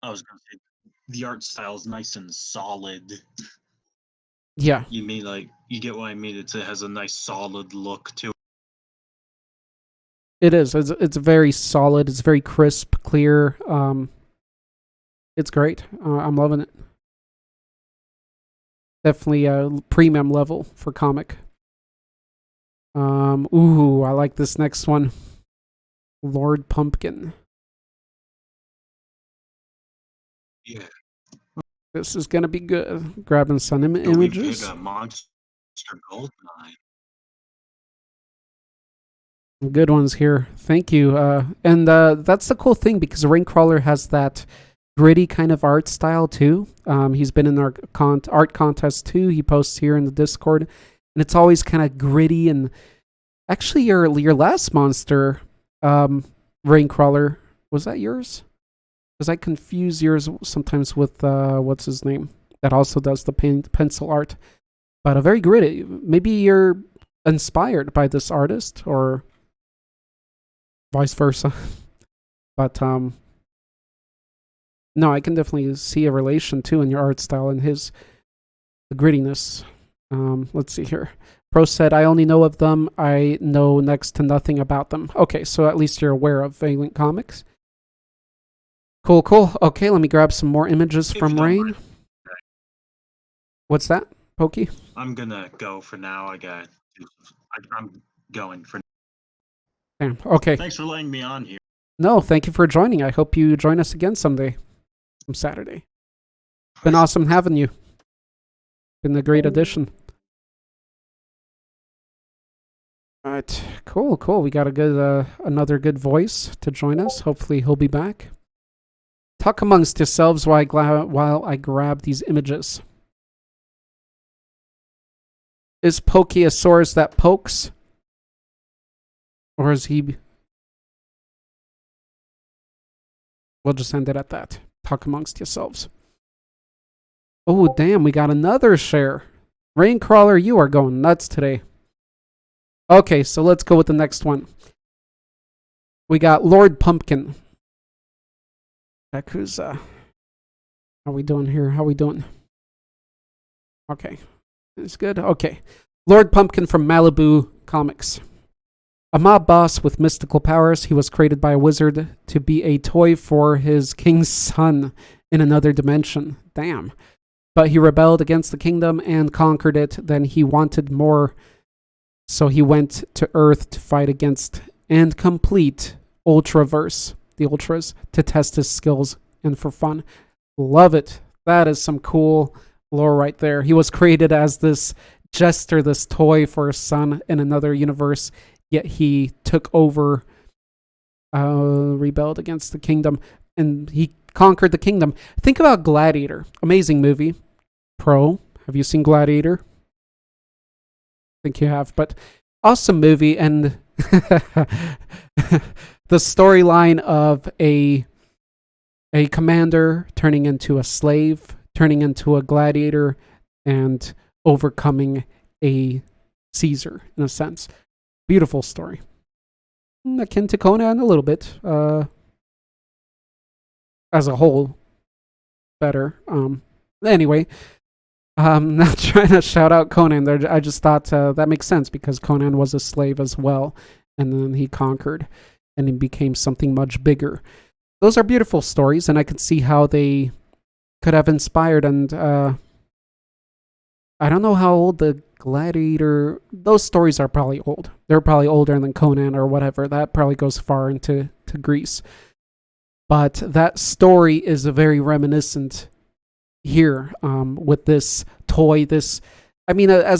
I was going to say, the art style is nice and solid. Yeah. You mean, like, you get what I mean? It has a nice solid look to it. It is. It's very solid. It's very crisp, clear. It's great. I'm loving it. Definitely a premium level for comic. Ooh, I like this next one. Lord Pumpkin. Yeah. This is gonna be good. Grabbing some images. We did a Monster Gold Mine. Good ones here. Thank you. And that's the cool thing, because Raincrawler has that gritty kind of art style too. He's been in our art contest too. He posts here in the Discord, and it's always kind of gritty. And actually, your last monster, Raincrawler, was that yours? Because I confuse yours sometimes with what's his name, that also does the pencil art. But a very gritty. Maybe you're inspired by this artist, or vice versa. But no, I can definitely see a relation too in your art style and his grittiness. Let's see here. Pro said, I only know of them. I know next to nothing about them. Okay, so at least you're aware of Valiant Comics. Cool, cool. Okay, let me grab some more images from Rain. What's that, Pokey? I'm gonna go for now. I'm going for now. Damn, okay. Thanks for letting me on here. No, thank you for joining. I hope you join us again someday. On Saturday. Been awesome having you. Been a great addition. Alright, cool, cool. We got a good another good voice to join us. Hopefully he'll be back. Talk amongst yourselves while I grab these images. Is Pokey a source that pokes? Or is he... We'll just end it at that. Talk amongst yourselves. Oh, damn, we got another share. Raincrawler, you are going nuts today. Okay, so let's go with the next one. We got Lord Pumpkin. Yakuza. How we doing here? How we doing? Okay. It's good. Okay. Lord Pumpkin from Malibu Comics. A mob boss with mystical powers, he was created by a wizard to be a toy for his king's son in another dimension. Damn. But he rebelled against the kingdom and conquered it. Then he wanted more, so he went to Earth to fight against and complete Ultraverse, the Ultras, to test his skills and for fun. Love it. That is some cool lore right there. He was created as this jester, this toy for his son in another universe, yet he took over, rebelled against the kingdom, and he conquered the kingdom. Think about Gladiator. Amazing movie. Pro, have you seen Gladiator? I think you have, but awesome movie. And the storyline of a commander turning into a slave, turning into a gladiator, and overcoming a Caesar, in a sense. Beautiful story. Akin to Conan a little bit. as a whole better. Anyway, not trying to shout out Conan there. I just thought that makes sense because Conan was a slave as well, and then he conquered and he became something much bigger. Those are beautiful stories, and I could see how they could have inspired. And I don't know how old the Gladiator. Those stories are probably old. They're probably older than Conan or whatever. That probably goes far into Greece. But that story is very reminiscent here with this toy. As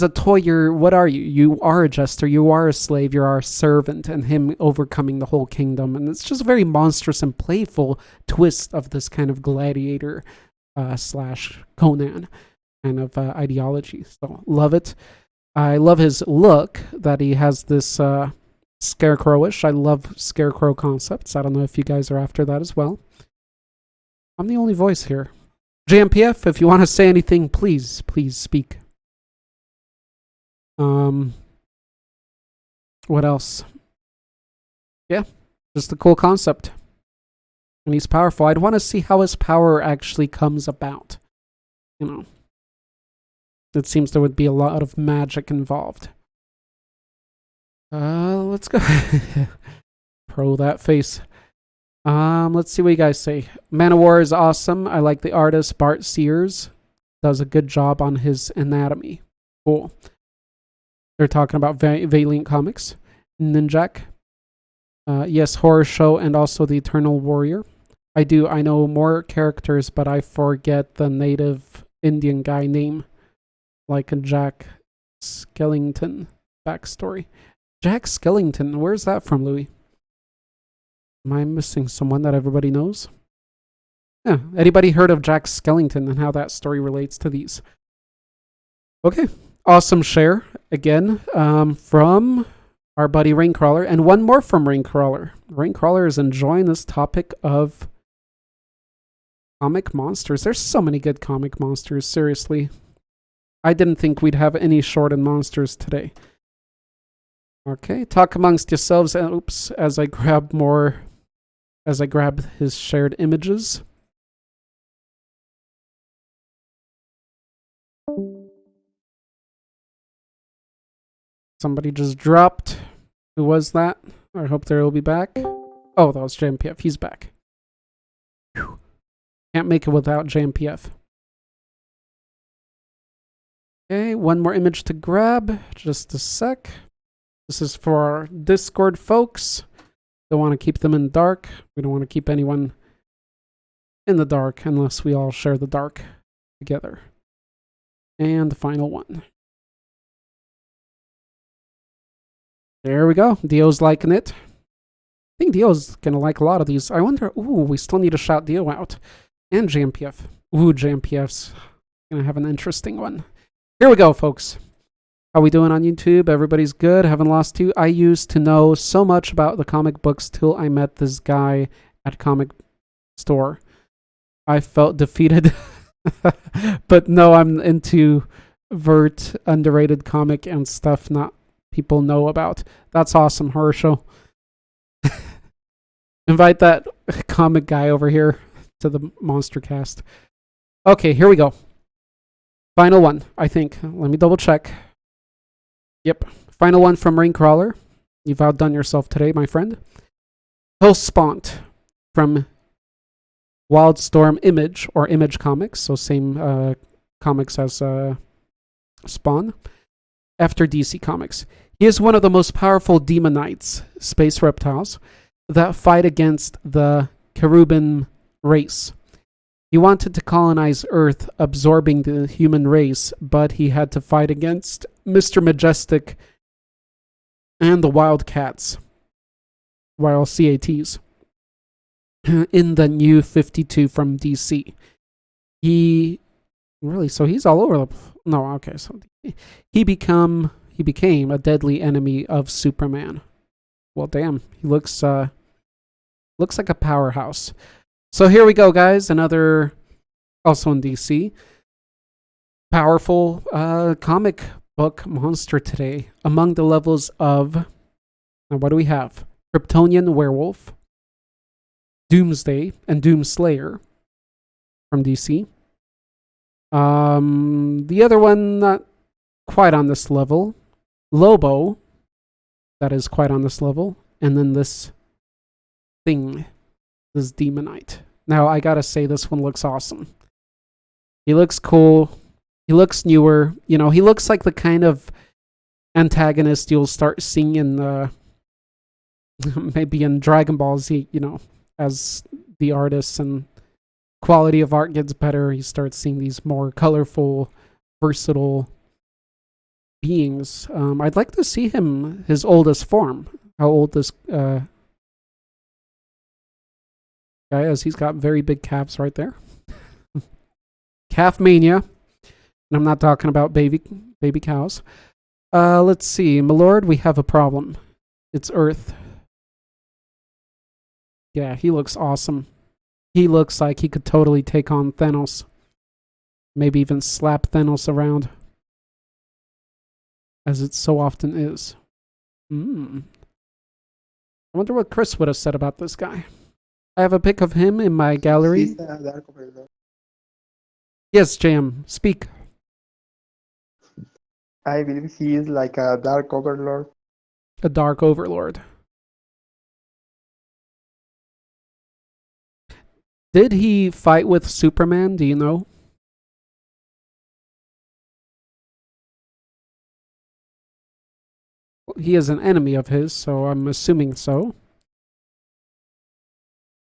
a toy, what are you? You are a jester, you are a slave, you are a servant, and him overcoming the whole kingdom. And it's just a very monstrous and playful twist of this kind of gladiator slash Conan kind of ideology. So love it. I love his look that he has this scarecrowish. I love scarecrow concepts. I don't know if you guys are after that as well. I'm the only voice here. JMPF, if you want to say anything, please speak. What else? Yeah, just a cool concept. And he's powerful. I'd want to see how his power actually comes about. It seems there would be a lot of magic involved. Let's go. Pro that face. Let's see what you guys say. Man of War is awesome. I like the artist. Bart Sears does a good job on his anatomy. Cool. They're talking about Valiant Comics. Ninjak. Yes, horror show and also the Eternal Warrior. I know more characters, but I forget the native Indian guy name. Like a Jack Skellington backstory. Jack Skellington, where's that from, Louis? Am I missing someone that everybody knows? Yeah, anybody heard of Jack Skellington and how that story relates to these? Okay, awesome share again from our buddy Raincrawler, and one more from Raincrawler. Raincrawler is enjoying this topic of comic monsters. There's so many good comic monsters, seriously. I didn't think we'd have any short in monsters today. Okay, talk amongst yourselves. Oops, as I grab his shared images. Somebody just dropped. Who was that? I hope they'll be back. Oh, that was JMPF. He's back. Whew. Can't make it without JMPF. Okay, one more image to grab. Just a sec. This is for our Discord folks. Don't want to keep them in the dark. We don't want to keep anyone in the dark unless we all share the dark together. And the final one. There we go. Dio's liking it. I think Dio's going to like a lot of these. I wonder, we still need to shout Dio out. And JMPF. JMPF's going to have an interesting one. Here we go, folks. How we doing on YouTube? Everybody's good. Haven't lost you. I used to know so much about the comic books till I met this guy at comic store. I felt defeated. But no, I'm into underrated comic and stuff not people know about. That's awesome, Horror Show. Invite that comic guy over here to the Monstercast. Okay, here we go. Final one, I think. Let me double check. Yep. Final one from Raincrawler. You've outdone yourself today, my friend. Hellspawn from Wildstorm Image, or Image Comics, so same comics as Spawn, after DC Comics. He is one of the most powerful demonites, space reptiles, that fight against the Cherubim race. He wanted to colonize Earth, absorbing the human race, but he had to fight against Mr. Majestic and the Wildcats, Wild CATs, in the New 52 from DC. So he's all over so he became a deadly enemy of Superman. Well, damn, he looks like a powerhouse. So here we go, guys. Another, also in DC, powerful comic book monster today. Among the levels of, now what do we have? Kryptonian werewolf, Doomsday and Doomslayer from DC. The other one, not quite on this level. Lobo, that is quite on this level. And then this thing, this Demonite. Now, I gotta say, this one looks awesome. He looks cool. He looks newer. You know, he looks like the kind of antagonist you'll start seeing in maybe in Dragon Ball Z, you know, as the artists and quality of art gets better, you start seeing these more colorful, versatile beings. I'd like to see his oldest form. How old this guy is. He's got very big calves right there. Calf mania. And I'm not talking about baby cows. Let's see. My lord, we have a problem. It's Earth. Yeah, he looks awesome. He looks like he could totally take on Thanos. Maybe even slap Thanos around. As it so often is. I wonder what Chris would have said about this guy. I have a pic of him in my gallery. He's a Dark Overlord. Yes, Jam, speak. I believe he is like a Dark Overlord. A Dark Overlord. Did he fight with Superman? Do you know? He is an enemy of his, so I'm assuming so.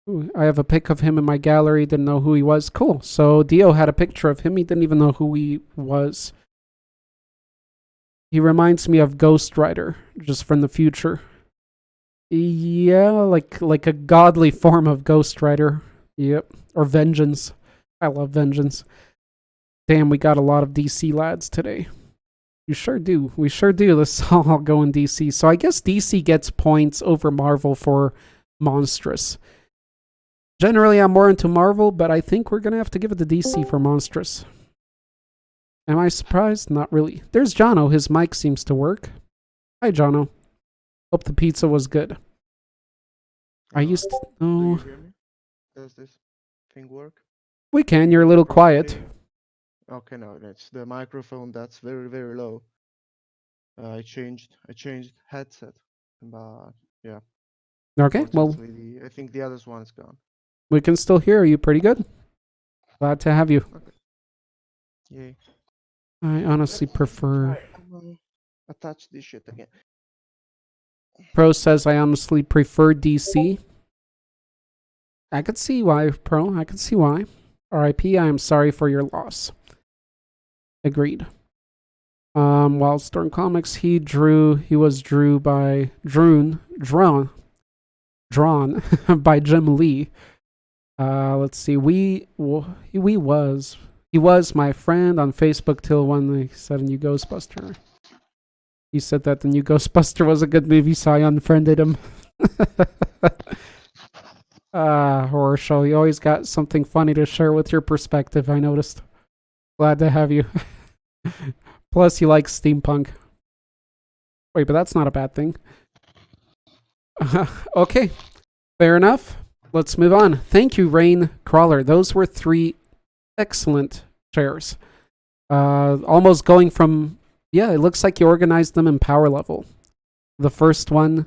Ooh, I have a pic of him in my gallery. Didn't know who he was. Cool. So Dio had a picture of him. He didn't even know who he was. He reminds me of Ghost Rider, just from the future. Yeah, like a godly form of Ghost Rider. Yep. Or Vengeance. I love Vengeance. Damn, we got a lot of DC lads today. You sure do. We sure do. Let's all go in DC. So I guess DC gets points over Marvel for Monstrous. Generally, I'm more into Marvel, but I think we're going to have to give it to DC for Monstrous. Am I surprised? Not really. There's Jono. His mic seems to work. Hi, Jono. Hope the pizza was good. I used to... Do you Oh, hear me? Does this thing work? we can. You're a little quiet. Okay, no, it's the microphone that's very, very low. I changed headset, but yeah. Okay, well, Unfortunately, I think the other one's gone. we can still hear you pretty good. Glad to have you. Okay. Yay. I honestly prefer... Attach this shit again. Pro says I honestly prefer DC. I could see why, Pro. I could see why. RIP, I am sorry for your loss. Agreed. Wildstorm Comics, he was drawn by Jim Lee. Let's see, he was my friend on Facebook till when they said a new Ghostbuster. He said that the new Ghostbuster was a good movie, so I unfriended him. Horror show. You always got something funny to share with your perspective, I noticed. Glad to have you. Plus, you like steampunk. Wait, but that's not a bad thing. Okay, fair enough. Let's move on. Thank you, Rain Crawler. Those were 3 excellent shares. Almost going from... Yeah, it looks like you organized them in power level. The first one,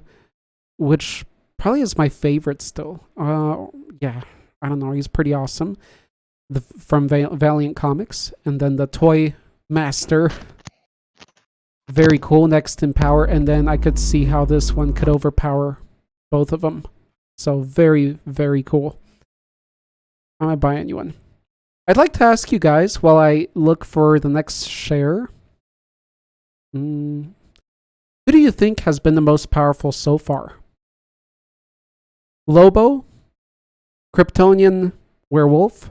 which probably is my favorite still. Yeah, I don't know. He's pretty awesome. From Valiant Comics. And then the Toy Master. Very cool, next in power. And then I could see how this one could overpower both of them. So very, very cool. I might buy a new one. I'd like to ask you guys, while I look for the next share, who do you think has been the most powerful so far? Lobo? Kryptonian Werewolf?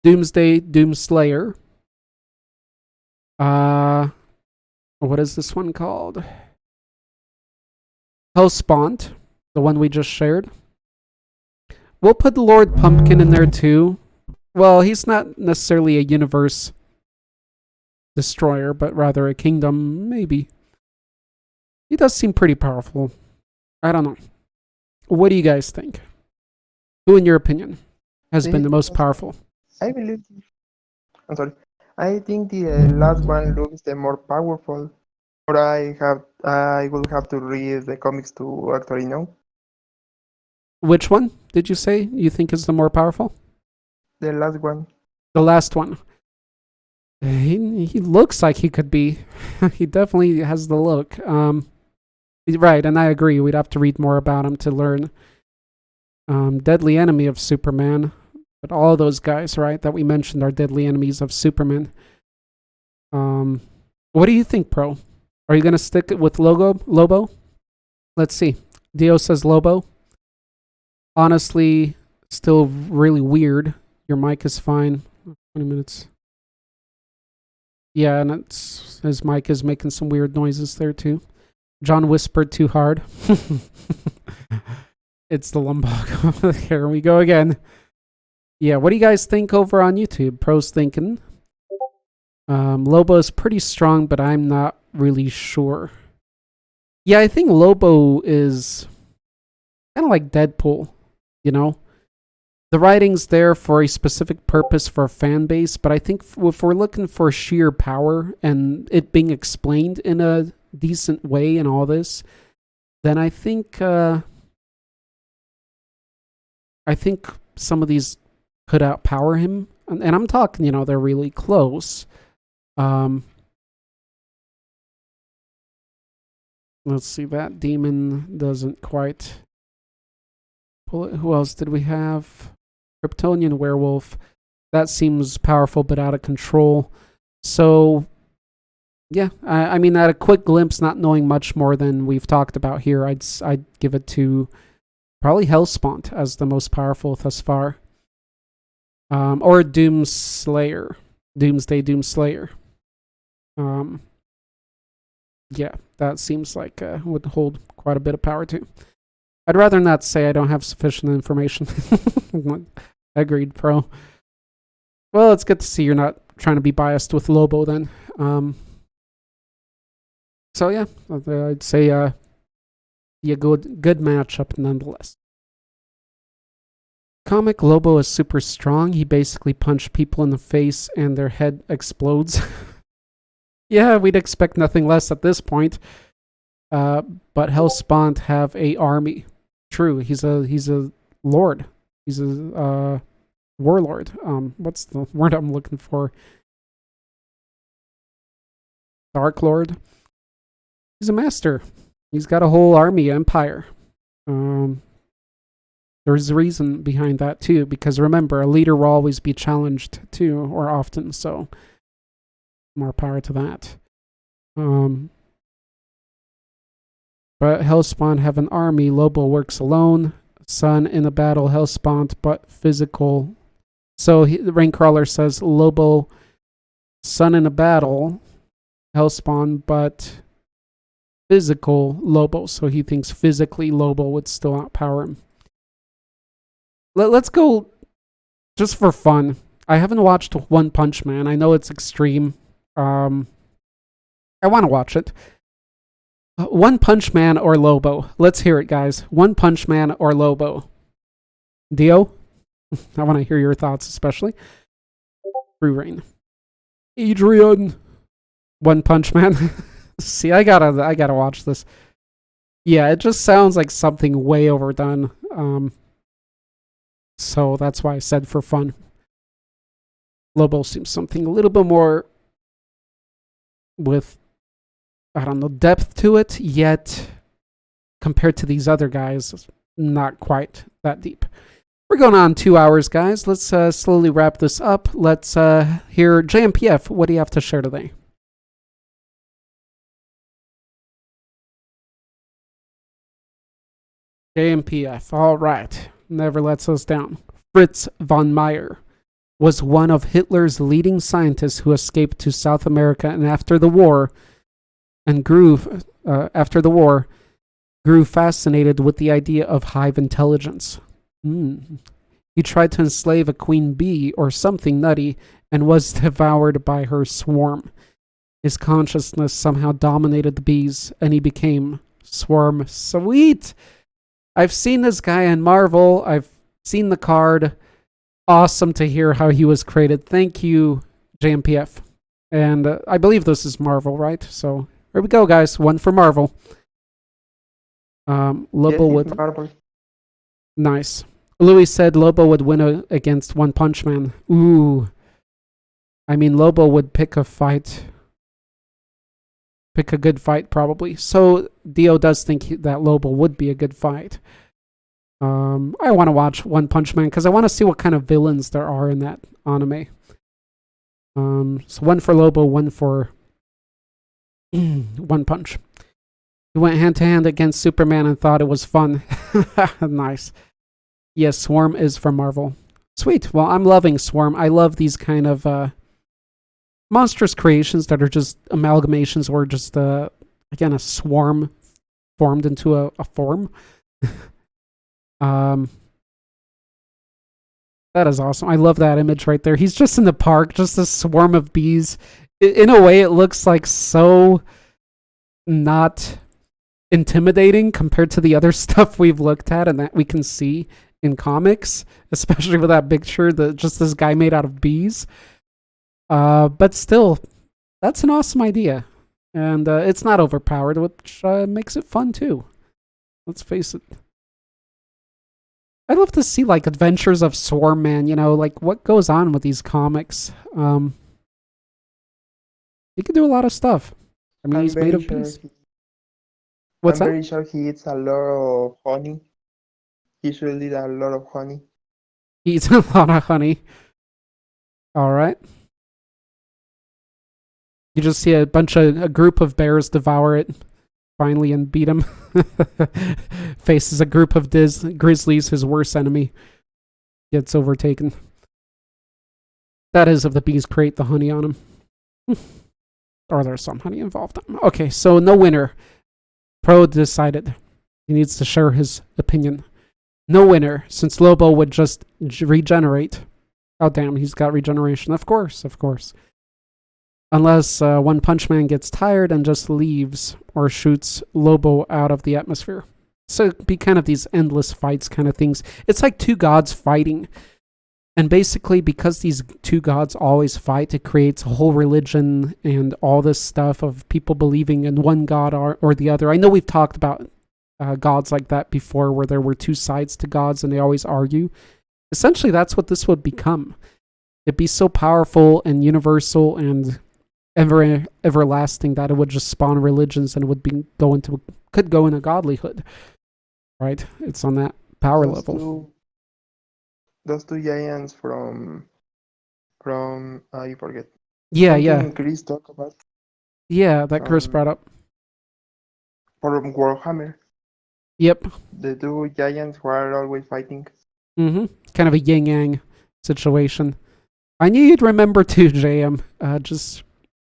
Doomsday Doomslayer? What is this one called? Hellspawn, the one we just shared. We'll put Lord Pumpkin in there too. Well, he's not necessarily a universe destroyer, but rather a kingdom, maybe. He does seem pretty powerful. I don't know. What do you guys think? Who, in your opinion, has been the The most last one. powerful? I believe. I'm sorry. I think the last one looks the more powerful. But I will have to read the comics to actually know. Which one did you say you think is the more powerful? The last one. The last one. He looks like he could be. He definitely has the look. Right, and I agree. We'd have to read more about him to learn. Deadly enemy of Superman. But all those guys, right, that we mentioned are deadly enemies of Superman. What do you think, Pro? Are you going to stick with Lobo? Let's see. Dio says Lobo. Honestly, still really weird. Your mic is fine. 20 minutes. Yeah, and his mic is making some weird noises there too. John whispered too hard. It's the lumbago. Here we go again. Yeah, what do you guys think over on YouTube? Pro's thinking. Lobo is pretty strong, but I'm not really sure. Yeah, I think Lobo is kind of like Deadpool, you know? The writing's there for a specific purpose for a fan base, but I think if we're looking for sheer power and it being explained in a decent way and all this, then I think some of these could outpower him. And I'm talking, you know, they're really close. Let's see, that demon doesn't quite pull it. Who else did we have? Kryptonian werewolf. That seems powerful but out of control. So, yeah, I mean, at a quick glimpse, not knowing much more than we've talked about here, I'd give it to probably Hellspawn as the most powerful thus far. Or Doomslayer. Doomsday Doomslayer. Yeah, that seems like would hold quite a bit of power too. I'd rather not say I don't have sufficient information. Agreed, Pro. Well, it's good to see you're not trying to be biased with Lobo then. So yeah, I'd say be a good matchup nonetheless. Comic Lobo is super strong. He basically punched people in the face and their head explodes. Yeah, we'd expect nothing less at this point. But Hellspawn have a army. True, he's a lord. He's a warlord. What's the word I'm looking for? Dark Lord. He's a master. He's got a whole army empire. There's a reason behind that too, because remember, a leader will always be challenged too, or often, so more power to that. But Hellspawn have an army. Lobo works alone. Sun in a battle, Hellspawn, but physical. So the Raincrawler says Lobo, Sun in a battle, Hellspawn, but physical Lobo. So he thinks physically Lobo would still outpower him. Let's go just for fun. I haven't watched One Punch Man. I know it's extreme. I want to watch it. One Punch Man or Lobo? Let's hear it, guys. One Punch Man or Lobo? Dio? I want to hear your thoughts, especially. Free Reign. Adrian. One Punch Man. See, I gotta watch this. Yeah, it just sounds like something way overdone. So that's why I said for fun. Lobo seems something a little bit more with, I don't know, depth to it, yet compared to these other guys, not quite that deep. We're going on 2 hours, guys. Let's slowly wrap this up. Let's hear JMPF. What do you have to share today? JMPF. All right. Never lets us down. Fritz von Meyer was one of Hitler's leading scientists who escaped to South America and after the war grew fascinated with the idea of hive intelligence. He tried to enslave a queen bee or something nutty and was devoured by her swarm. His consciousness somehow dominated the bees and he became Swarm. Sweet! I've seen this guy in Marvel. I've seen the card. Awesome to hear how he was created. Thank you, JMPF. And I believe this is Marvel, right? So here we go, guys. One for Marvel. Lobo Yes, it's would. Marvel. Nice. Louis said Lobo would win against One Punch Man. Ooh. I mean, Lobo would pick a fight. Pick a good fight, probably. So Dio does think that Lobo would be a good fight. I want to watch One Punch Man because I want to see what kind of villains there are in that anime. So one for Lobo, one for One Punch. He went hand to hand against Superman and thought it was fun. Nice. Yes, Swarm is from Marvel. Sweet. Well, I'm loving Swarm. I love these kind of monstrous creations that are just amalgamations or just again a swarm formed into a form. That is awesome. I love that image right there. He's just in the park, just a swarm of bees. In a way, it looks like so not intimidating compared to the other stuff we've looked at and that we can see in comics, especially with that picture, just this guy made out of bees. But still, that's an awesome idea. And it's not overpowered, which makes it fun too. Let's face it. I'd love to see like adventures of Swarm Man, like what goes on with these comics. He can do a lot of stuff. I mean, I'm he's made very of sure bees. he, What's I'm that? very sure he eats a lot of honey. He should eat a lot of honey. He eats a lot of honey. All right. You just see a group of bears devour it finally and beat him. Faces a group of grizzlies, his worst enemy. Gets overtaken. That is if the bees create the honey on him. Or there's some honey involved. Okay, so no winner. Pro decided. He needs to share his opinion. No winner, since Lobo would just regenerate. Oh, damn, he's got regeneration. Of course. Unless One Punch Man gets tired and just leaves or shoots Lobo out of the atmosphere. So it'd be kind of these endless fights kind of things. It's like two gods fighting. And basically, because these two gods always fight, it creates a whole religion and all this stuff of people believing in one god or the other. I know we've talked about gods like that before, where there were two sides to gods and they always argue. Essentially, that's what this would become. It'd be so powerful and universal and everlasting that it would just spawn religions and it would could go into godlyhood. Right? It's on that power level. Those two giants from I forget. Yeah. Chris talked about. Yeah, that Chris brought up. From Warhammer. Yep. The two giants who are always fighting. Kind of a yin-yang situation. I knew you'd remember too, JM.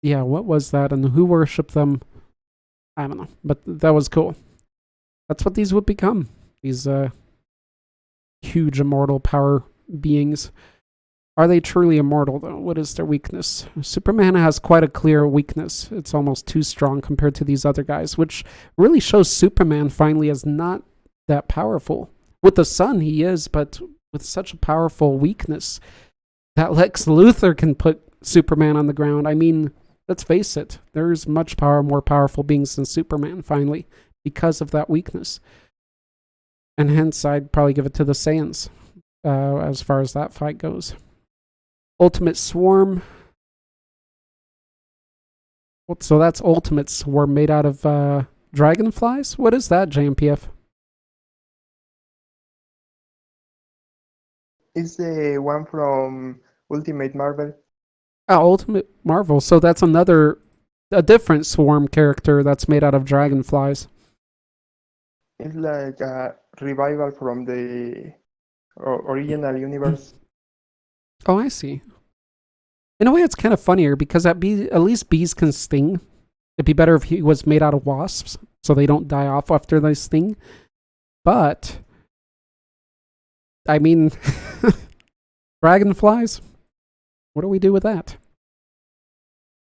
What was that and who worshipped them? I don't know, but that was cool. That's what these would become. These huge immortal power beings. Are they truly immortal, though? What is their weakness? Superman has quite a clear weakness. It's almost too strong compared to these other guys, which really shows Superman finally as not that powerful. With the sun, he is, but with such a powerful weakness that Lex Luthor can put Superman on the ground. I mean, let's face it, there's much more powerful beings than Superman, finally, because of that weakness. And hence, I'd probably give it to the Saiyans, as far as that fight goes. Ultimate Swarm. So that's Ultimate Swarm made out of dragonflies? What is that, JMPF? It's the one from Ultimate Marvel. Ultimate Marvel. So that's a different Swarm character that's made out of dragonflies. It's like a revival from the original universe. Oh, I see. In a way, it's kind of funnier because at least bees can sting. It'd be better if he was made out of wasps, so they don't die off after they sting. But, I mean, dragonflies? What do we do with that?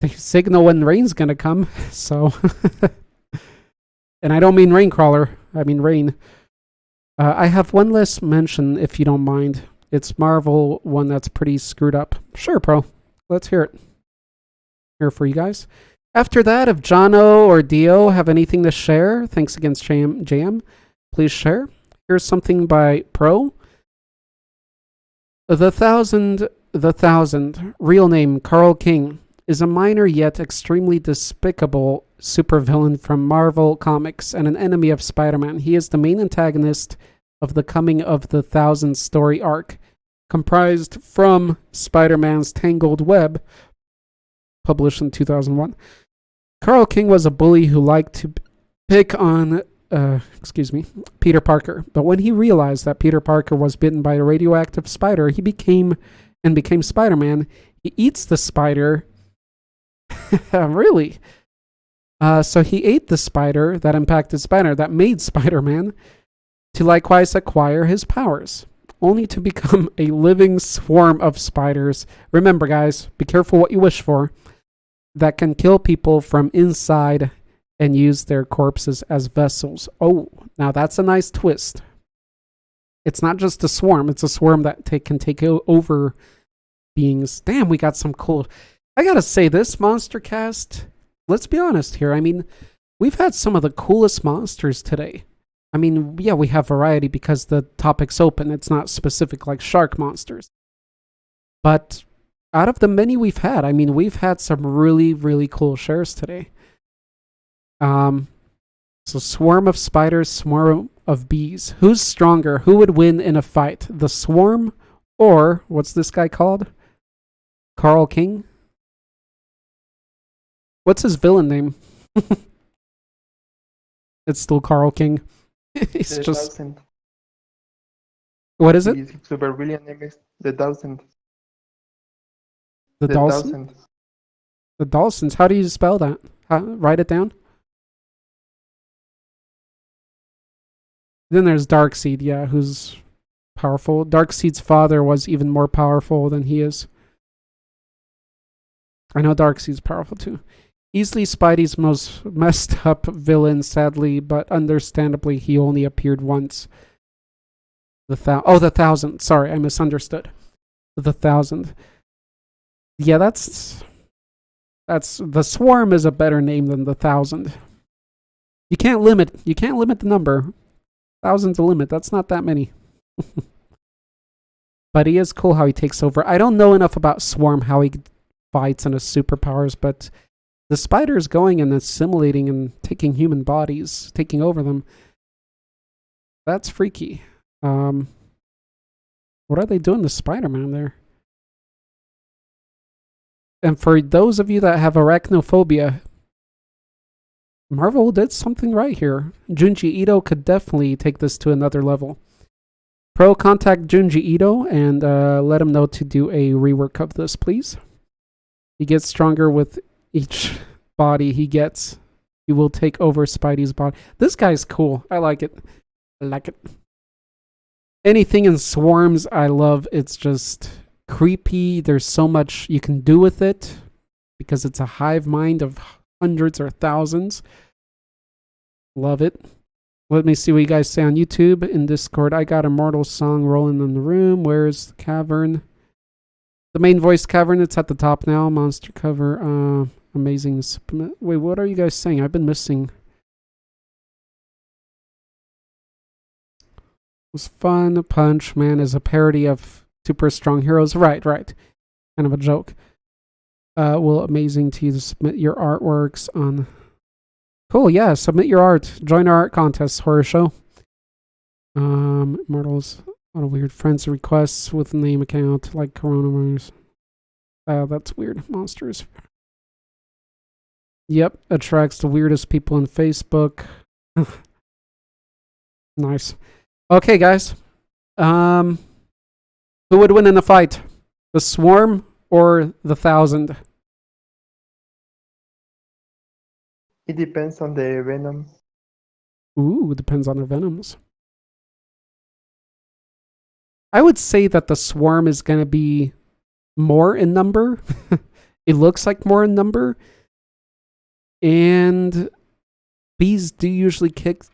They signal when rain's gonna come, so... And I don't mean Raincrawler, I mean rain. I have one last mention, if you don't mind. It's Marvel, one that's pretty screwed up. Sure, Pro. Let's hear it. Here for you guys. After that, if Jono or Dio have anything to share, thanks again, Jam. Please share. Here's something by Pro. The Thousand, real name Carl King, is a minor yet extremely despicable supervillain from Marvel Comics and an enemy of Spider-Man. He is the main antagonist of the Coming of the Thousand story arc, comprised from Spider-Man's Tangled Web, published in 2001. Carl King was a bully who liked to pick on Peter Parker. But when he realized that Peter Parker was bitten by a radioactive spider, he became Spider-Man. He eats the spider. Really? So he ate the spider that impacted Spider, that made Spider-Man, to likewise acquire his powers, only to become a living swarm of spiders. Remember, guys, be careful what you wish for. That can kill people from inside and use their corpses as vessels. Oh, now that's a nice twist. It's not just a swarm, it's a swarm that can take over beings. Damn, we got some cool... I gotta say, this Monstercast, let's be honest here, I mean, we've had some of the coolest monsters today. I mean, yeah, we have variety because the topic's open. It's not specific like shark monsters. But out of the many we've had, I mean, we've had some really, really cool shares today. So swarm of spiders, swarm of bees. Who's stronger? Who would win in a fight? The swarm or, what's this guy called? Carl King? What's his villain name? It's still Carl King. He's just... Thousand. What is it? His super villain name is the Thousand. The Dawson? The Dawsons. How do you spell that? Write it down. Then there's Darkseid, yeah, who's powerful. Darkseid's father was even more powerful than he is. I know Darkseid's powerful too. Easily Spidey's most messed up villain, sadly, but understandably, he only appeared once. The Thousand. Sorry, I misunderstood. The Thousand. Yeah, that's the Swarm is a better name than the Thousand. You can't limit the number. Thousand's a limit. That's not that many. But he is cool how he takes over. I don't know enough about Swarm, how he fights and his superpowers, but the spider is going and assimilating and taking human bodies, taking over them. That's freaky. What are they doing to Spider-Man there? And for those of you that have arachnophobia, Marvel did something right here. Junji Ito could definitely take this to another level. Pro, contact Junji Ito and let him know to do a rework of this, please. He gets stronger with each body he gets. He will take over Spidey's body. This guy's cool. I like it. Anything in swarms, I love. It's just creepy. There's so much you can do with it because it's a hive mind of hundreds or thousands. Love it. Let me see what you guys say on YouTube. In Discord, I got Immortal song rolling in the room. Where's the cavern? The main voice cavern, it's at the top now. Monster cover. Amazing. Wait, what are you guys saying? I've been missing. It was fun. Punch Man is a parody of Super Strong Heroes. Right. Kind of a joke. Well, amazing to you to submit your artworks on... Cool, yeah, submit your art. Join our art contest, horror show. Immortals, a lot of weird friends requests with name account, like coronavirus. That's weird. Monsters. Yep, attracts the weirdest people on Facebook. Nice. Okay, guys. Who would win in a fight? The Swarm or the Thousand? It depends on the venom. Ooh, depends on their venoms. I would say that the Swarm is going to be more in number. It looks like more in number. And bees do usually kick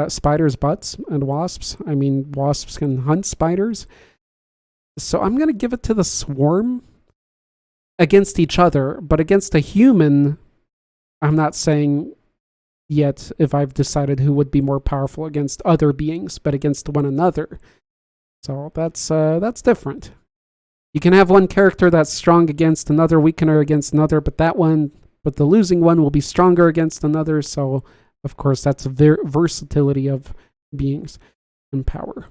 spiders' butts and wasps. I mean, wasps can hunt spiders. So I'm going to give it to the swarm against each other, but against a human, I'm not saying yet if I've decided who would be more powerful against other beings, but against one another. So that's different. You can have one character that's strong against another, weaker against another, but the losing one will be stronger against another. So, of course, that's a versatility of beings and power.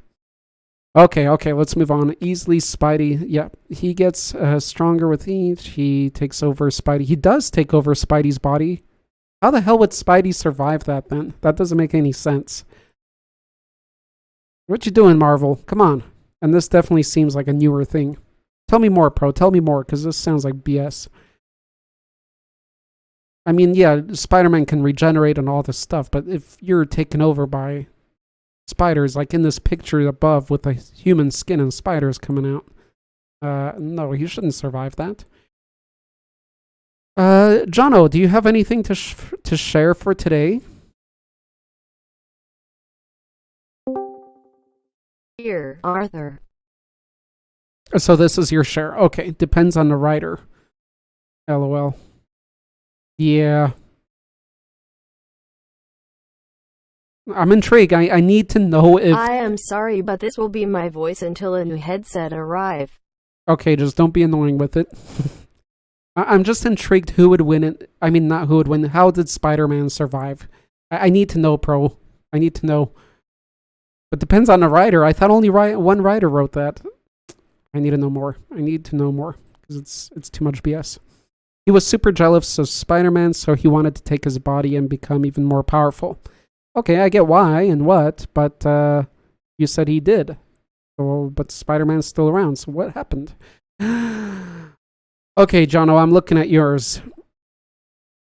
Okay, let's move on. Easily Spidey. Yeah, he gets stronger with each. He takes over Spidey. He does take over Spidey's body. How the hell would Spidey survive that then? That doesn't make any sense. What you doing, Marvel? Come on. And this definitely seems like a newer thing. Tell me more, Pro. Tell me more, because this sounds like BS. I mean, yeah, Spider-Man can regenerate and all this stuff, but if you're taken over by spiders, like in this picture above with the human skin and spiders coming out, no, he shouldn't survive that. Jono, do you have anything to share for today? Here, Arthur. So this is your share. Okay, depends on the writer. LOL. Yeah. I'm intrigued. I need to know if... I am sorry, but this will be my voice until a new headset arrives. Okay, just don't be annoying with it. I'm just intrigued who would win it. I mean, not who would win. How did Spider-Man survive? I need to know, Pro. I need to know. But depends on the writer. I thought only one writer wrote that. I need to know more. I need to know more because it's too much BS. He was super jealous of Spider-Man, so he wanted to take his body and become even more powerful. Okay, I get why and what, but you said he did. So, but Spider-Man's still around, so what happened? Okay, Jono, I'm looking at yours.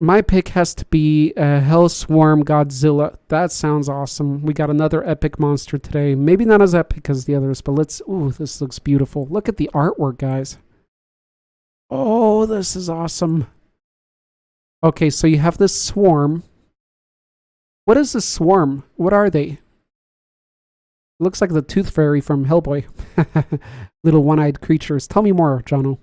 My pick has to be Hell Swarm Godzilla. That sounds awesome. We got another epic monster today. Maybe not as epic as the others, but ooh, this looks beautiful. Look at the artwork, guys. Oh, this is awesome. Okay, so you have this swarm. What is this swarm? What are they? It looks like the Tooth Fairy from Hellboy. Little one-eyed creatures. Tell me more, Jono.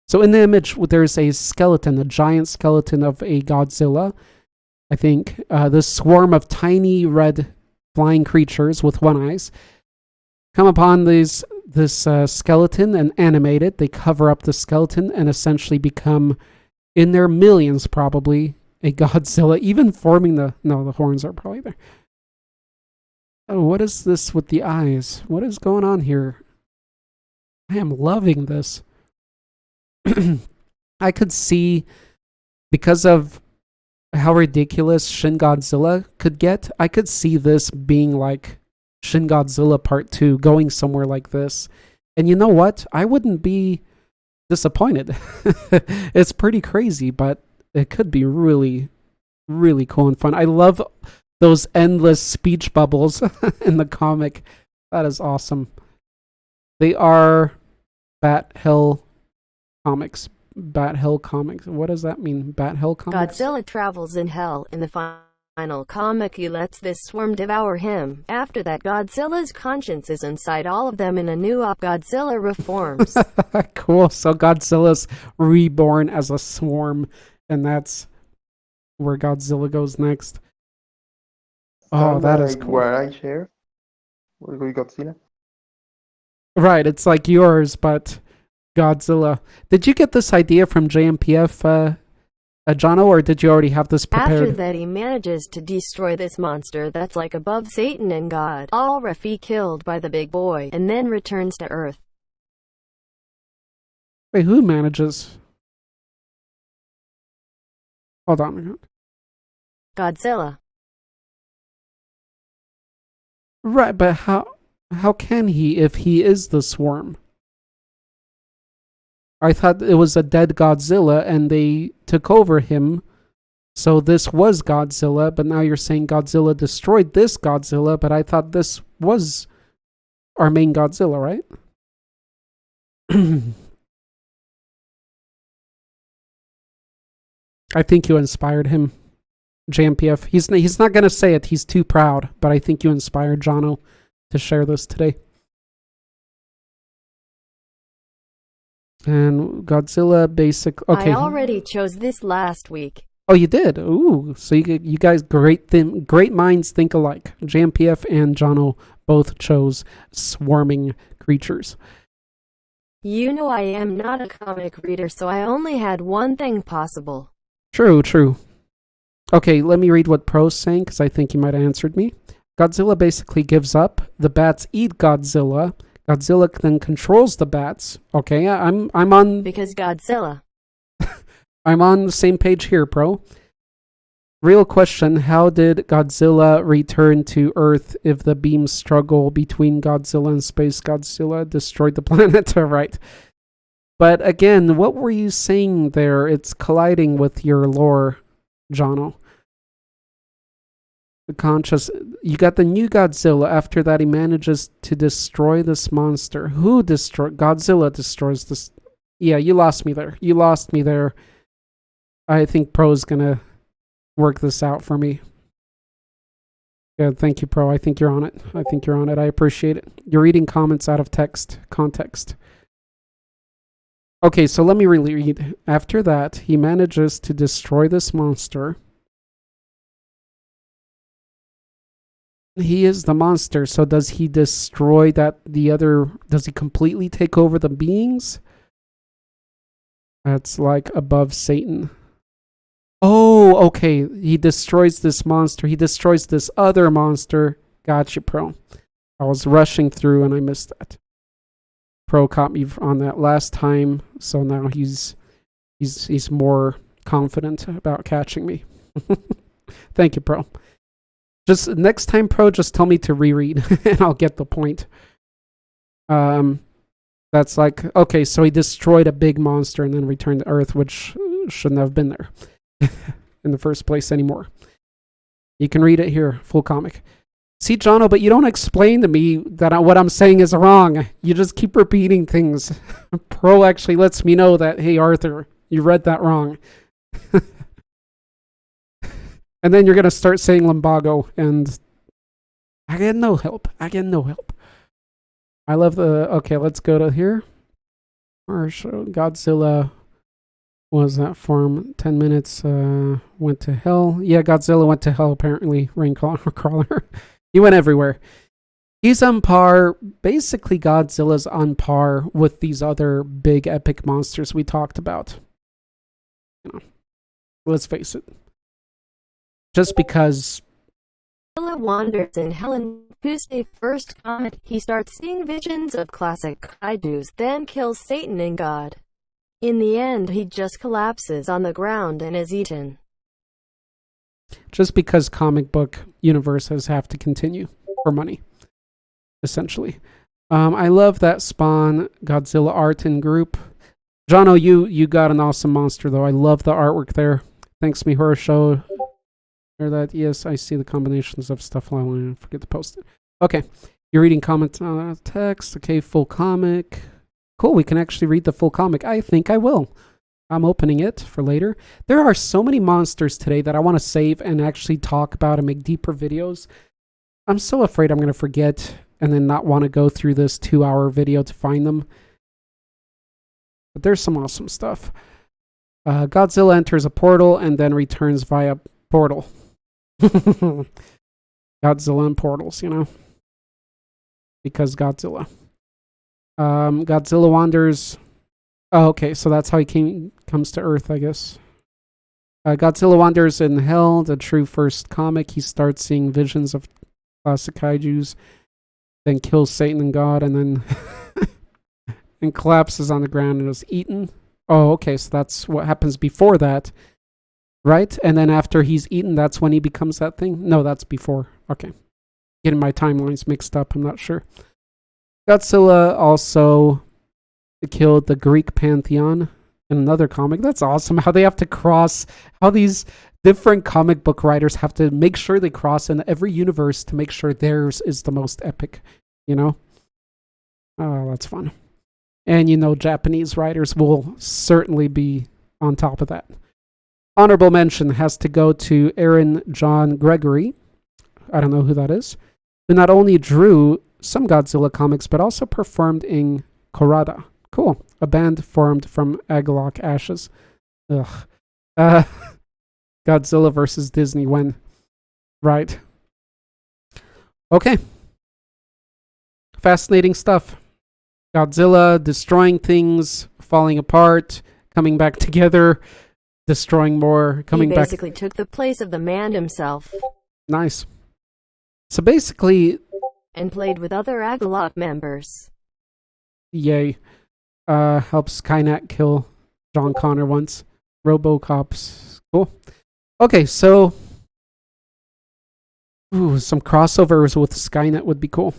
So in the image, there's a skeleton, a giant skeleton of a Godzilla. I think this swarm of tiny red flying creatures with one eyes come upon this skeleton and animate it. They cover up the skeleton and essentially become, in their millions probably, a Godzilla, even forming the horns are probably there. Oh, what is this with the eyes? What is going on here? I am loving this. I could see, because of how ridiculous Shin Godzilla could get, I could see this being like Shin Godzilla Part 2, going somewhere like this. And you know what? I wouldn't be disappointed. It's pretty crazy, but it could be really, really cool and fun. I love those endless speech bubbles in the comic. That is awesome. They are Bat Hell Comics. Bat Hell Comics. What does that mean? Bat Hell Comics? Godzilla travels in hell. In the final comic, he lets this swarm devour him. After that, Godzilla's conscience is inside all of them. In a new op, Godzilla reforms. Cool. So Godzilla's reborn as a swarm, and that's where Godzilla goes next. Oh, that is cool. What I share with Godzilla. Right, it's like yours, but Godzilla. Did you get this idea from JMPF, Jono, or did you already have this prepared? After that, he manages to destroy this monster that's like above Satan and God. All Raffi killed by the big boy, and then returns to Earth. Wait, who manages? Hold on. Godzilla. Right, but how can he if he is the swarm? I thought it was a dead Godzilla and they took over him. So this was Godzilla, but now you're saying Godzilla destroyed this Godzilla, but I thought this was our main Godzilla, right? I think you inspired him. JMPF. He's not gonna say it. He's too proud. But I think you inspired Jono to share this today. And Godzilla basic. Okay. I already chose this last week. Oh, you did. Ooh, so you guys great minds think alike. JMPF and Jono both chose swarming creatures. You know I am not a comic reader, so I only had one thing possible. True. Okay, let me read what Pro's saying, because I think he might have answered me. Godzilla basically gives up. The bats eat Godzilla. Godzilla then controls the bats. Okay, I'm on... Because Godzilla. I'm on the same page here, Pro. Real question, how did Godzilla return to Earth if the beam struggle between Godzilla and Space Godzilla destroyed the planet? Right. But again, what were you saying there? It's colliding with your lore, Jono. The conscious... You got the new Godzilla. After that, he manages to destroy this monster. Who destroyed... Godzilla destroys this... Yeah, you lost me there. I think Pro's gonna work this out for me. Yeah, thank you, Pro. I think you're on it. I appreciate it. You're reading comments out of context. Okay, so let me really read. After that, he manages to destroy this monster. He is the monster, so does he destroy does he completely take over the beings? That's like above Satan. Oh, okay. He destroys this monster. He destroys this other monster. Gotcha, Pro. I was rushing through and I missed that. Pro caught me on that last time, so now he's more confident about catching me. Thank you, Pro. Just next time, Pro, just tell me to reread and I'll get the point. That's like, okay, so he destroyed a big monster and then returned to Earth, which shouldn't have been there in the first place anymore. You can read it here, full comic. See, Jono, but you don't explain to me that what I'm saying is wrong. You just keep repeating things. Pro actually lets me know that, hey, Arthur, you read that wrong. And then you're going to start saying lumbago, and I get no help. I love the... Okay, let's go to here. Godzilla... Was that form 10 minutes went to hell? Yeah, Godzilla went to hell apparently. Raincrawler. He went everywhere. He's on par. Basically, Godzilla's on par with these other big epic monsters we talked about. You know, let's face it. Just because Godzilla wanders in hell in Tuesday first comet. He starts seeing visions of classic kaijus, then kills Satan and God. In the end, he just collapses on the ground and is eaten. Just because comic book universes have to continue for money, essentially. I love that Spawn Godzilla art and group. Jono, you got an awesome monster, though. I love the artwork there. Thanks, Mihura Show. Or that, yes, I see the combinations of stuff. I want to forget to post it. Okay, you're reading comments on text. Okay, full comic. Cool, we can actually read the full comic. I think I will. I'm opening it for later. There are so many monsters today that I want to save and actually talk about and make deeper videos. I'm so afraid I'm going to forget and then not want to go through this 2-hour video to find them. But there's some awesome stuff. Godzilla enters a portal and then returns via portal. Godzilla and portals, you know? Because Godzilla. Godzilla wanders. Oh, okay, so that's how he comes to Earth, I guess. Godzilla wanders in hell, the true first comic. He starts seeing visions of classic kaijus, then kills Satan and God, and then and collapses on the ground and is eaten. Oh, okay, so that's what happens before that, right? And then after he's eaten, that's when he becomes that thing? No, that's before. Okay. Getting my timelines mixed up, I'm not sure. Godzilla also killed the Greek pantheon in another comic. That's awesome how they have to cross, how these different comic book writers have to make sure they cross in every universe to make sure theirs is the most epic, you know? Oh, that's fun. And you know, Japanese writers will certainly be on top of that. Honorable mention has to go to Aaron John Gregory. I don't know who that is. Who not only drew some Godzilla comics, but also performed in Korada. Cool. A band formed from Agalock ashes. Ugh. Godzilla versus Disney when? Right. Okay. Fascinating stuff. Godzilla destroying things, falling apart, coming back together, destroying more, coming back. He basically took the place of the man himself. Nice. So basically, and played with other Agalock members. Yay. Helps Skynet kill John Connor once. RoboCop's cool. Okay, so some crossovers with Skynet would be cool.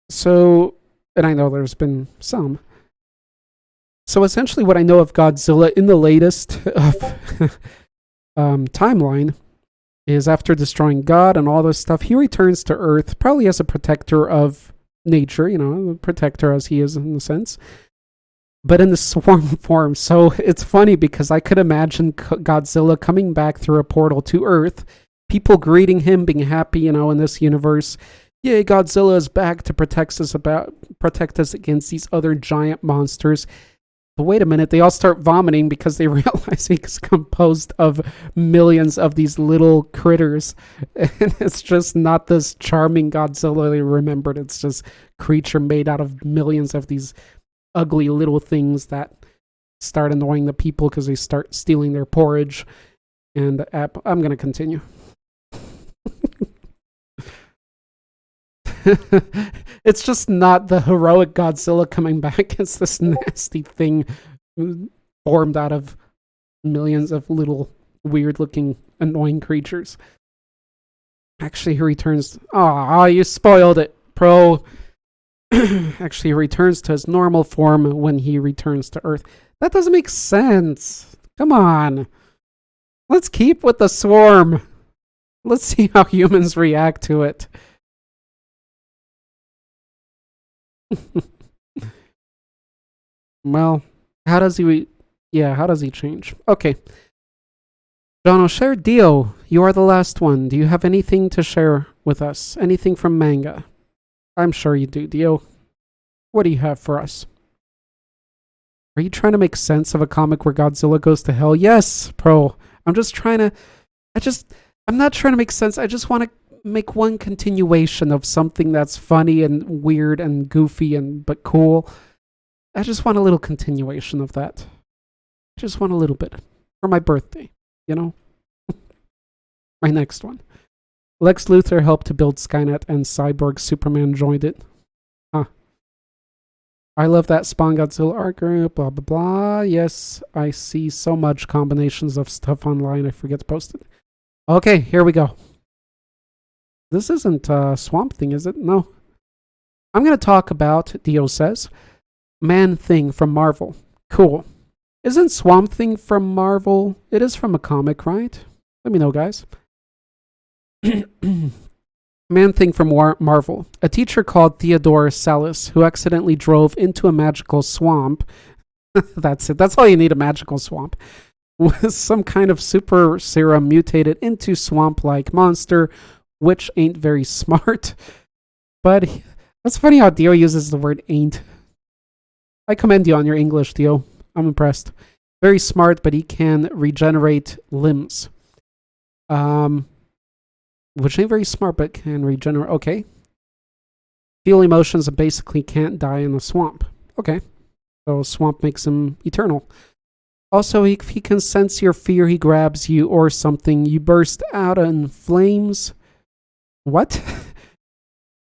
So, and I know there's been some. So essentially what I know of Godzilla in the latest timeline is after destroying God and all this stuff, he returns to Earth, probably as a protector of nature, a protector as he is in a sense, but in the swarm form. So it's funny because I could imagine Godzilla coming back through a portal to Earth, people greeting him, being happy, in this universe. Yay, Godzilla is back to protect us against these other giant monsters. But wait a minute, they all start vomiting because they realize he's composed of millions of these little critters. And it's just not this charming Godzilla they remembered. It's just creature made out of millions of these ugly little things that start annoying the people because they start stealing their porridge. And I'm going to continue. It's just not the heroic Godzilla coming back. It's this nasty thing formed out of millions of little weird-looking, annoying creatures. Actually, he returns... Ah, you spoiled it, Pro. Actually, he returns to his normal form when he returns to Earth. That doesn't make sense. Come on. Let's keep with the swarm. Let's see how humans react to it. Well, how does he change? Okay. Jono, share Dio. You are the last one. Do you have anything to share with us? Anything from manga? I'm sure you do, Dio. What do you have for us? Are you trying to make sense of a comic where Godzilla goes to hell? Yes, Pro. I'm not trying to make sense. I just want to make one continuation of something that's funny and weird and goofy but cool. I just want a little continuation of that. I just want a little bit for my birthday, My next one. Lex Luthor helped to build Skynet and Cyborg Superman joined it. Huh. I love that Spawn Godzilla art group, blah blah blah. Yes, I see so much combinations of stuff online, I forget to post it. Okay, here we go. This isn't Swamp Thing, is it? No. I'm going to talk about, Dio says, Man-Thing from Marvel. Cool. Isn't Swamp Thing from Marvel? It is from a comic, right? Let me know, guys. Man-Thing from Marvel. A teacher called Theodore Salis, who accidentally drove into a magical swamp. That's it. That's all you need, a magical swamp. With some kind of super serum mutated into swamp-like monster, which ain't very smart. But that's funny how Dio uses the word ain't. I commend you on your English, Dio. I'm impressed. Very smart, but he can regenerate limbs. Which ain't very smart, but can regenerate. Okay. Feel emotions and basically can't die in a swamp. Okay. So swamp makes him eternal. Also, if he can sense your fear, he grabs you or something. You burst out in flames. What?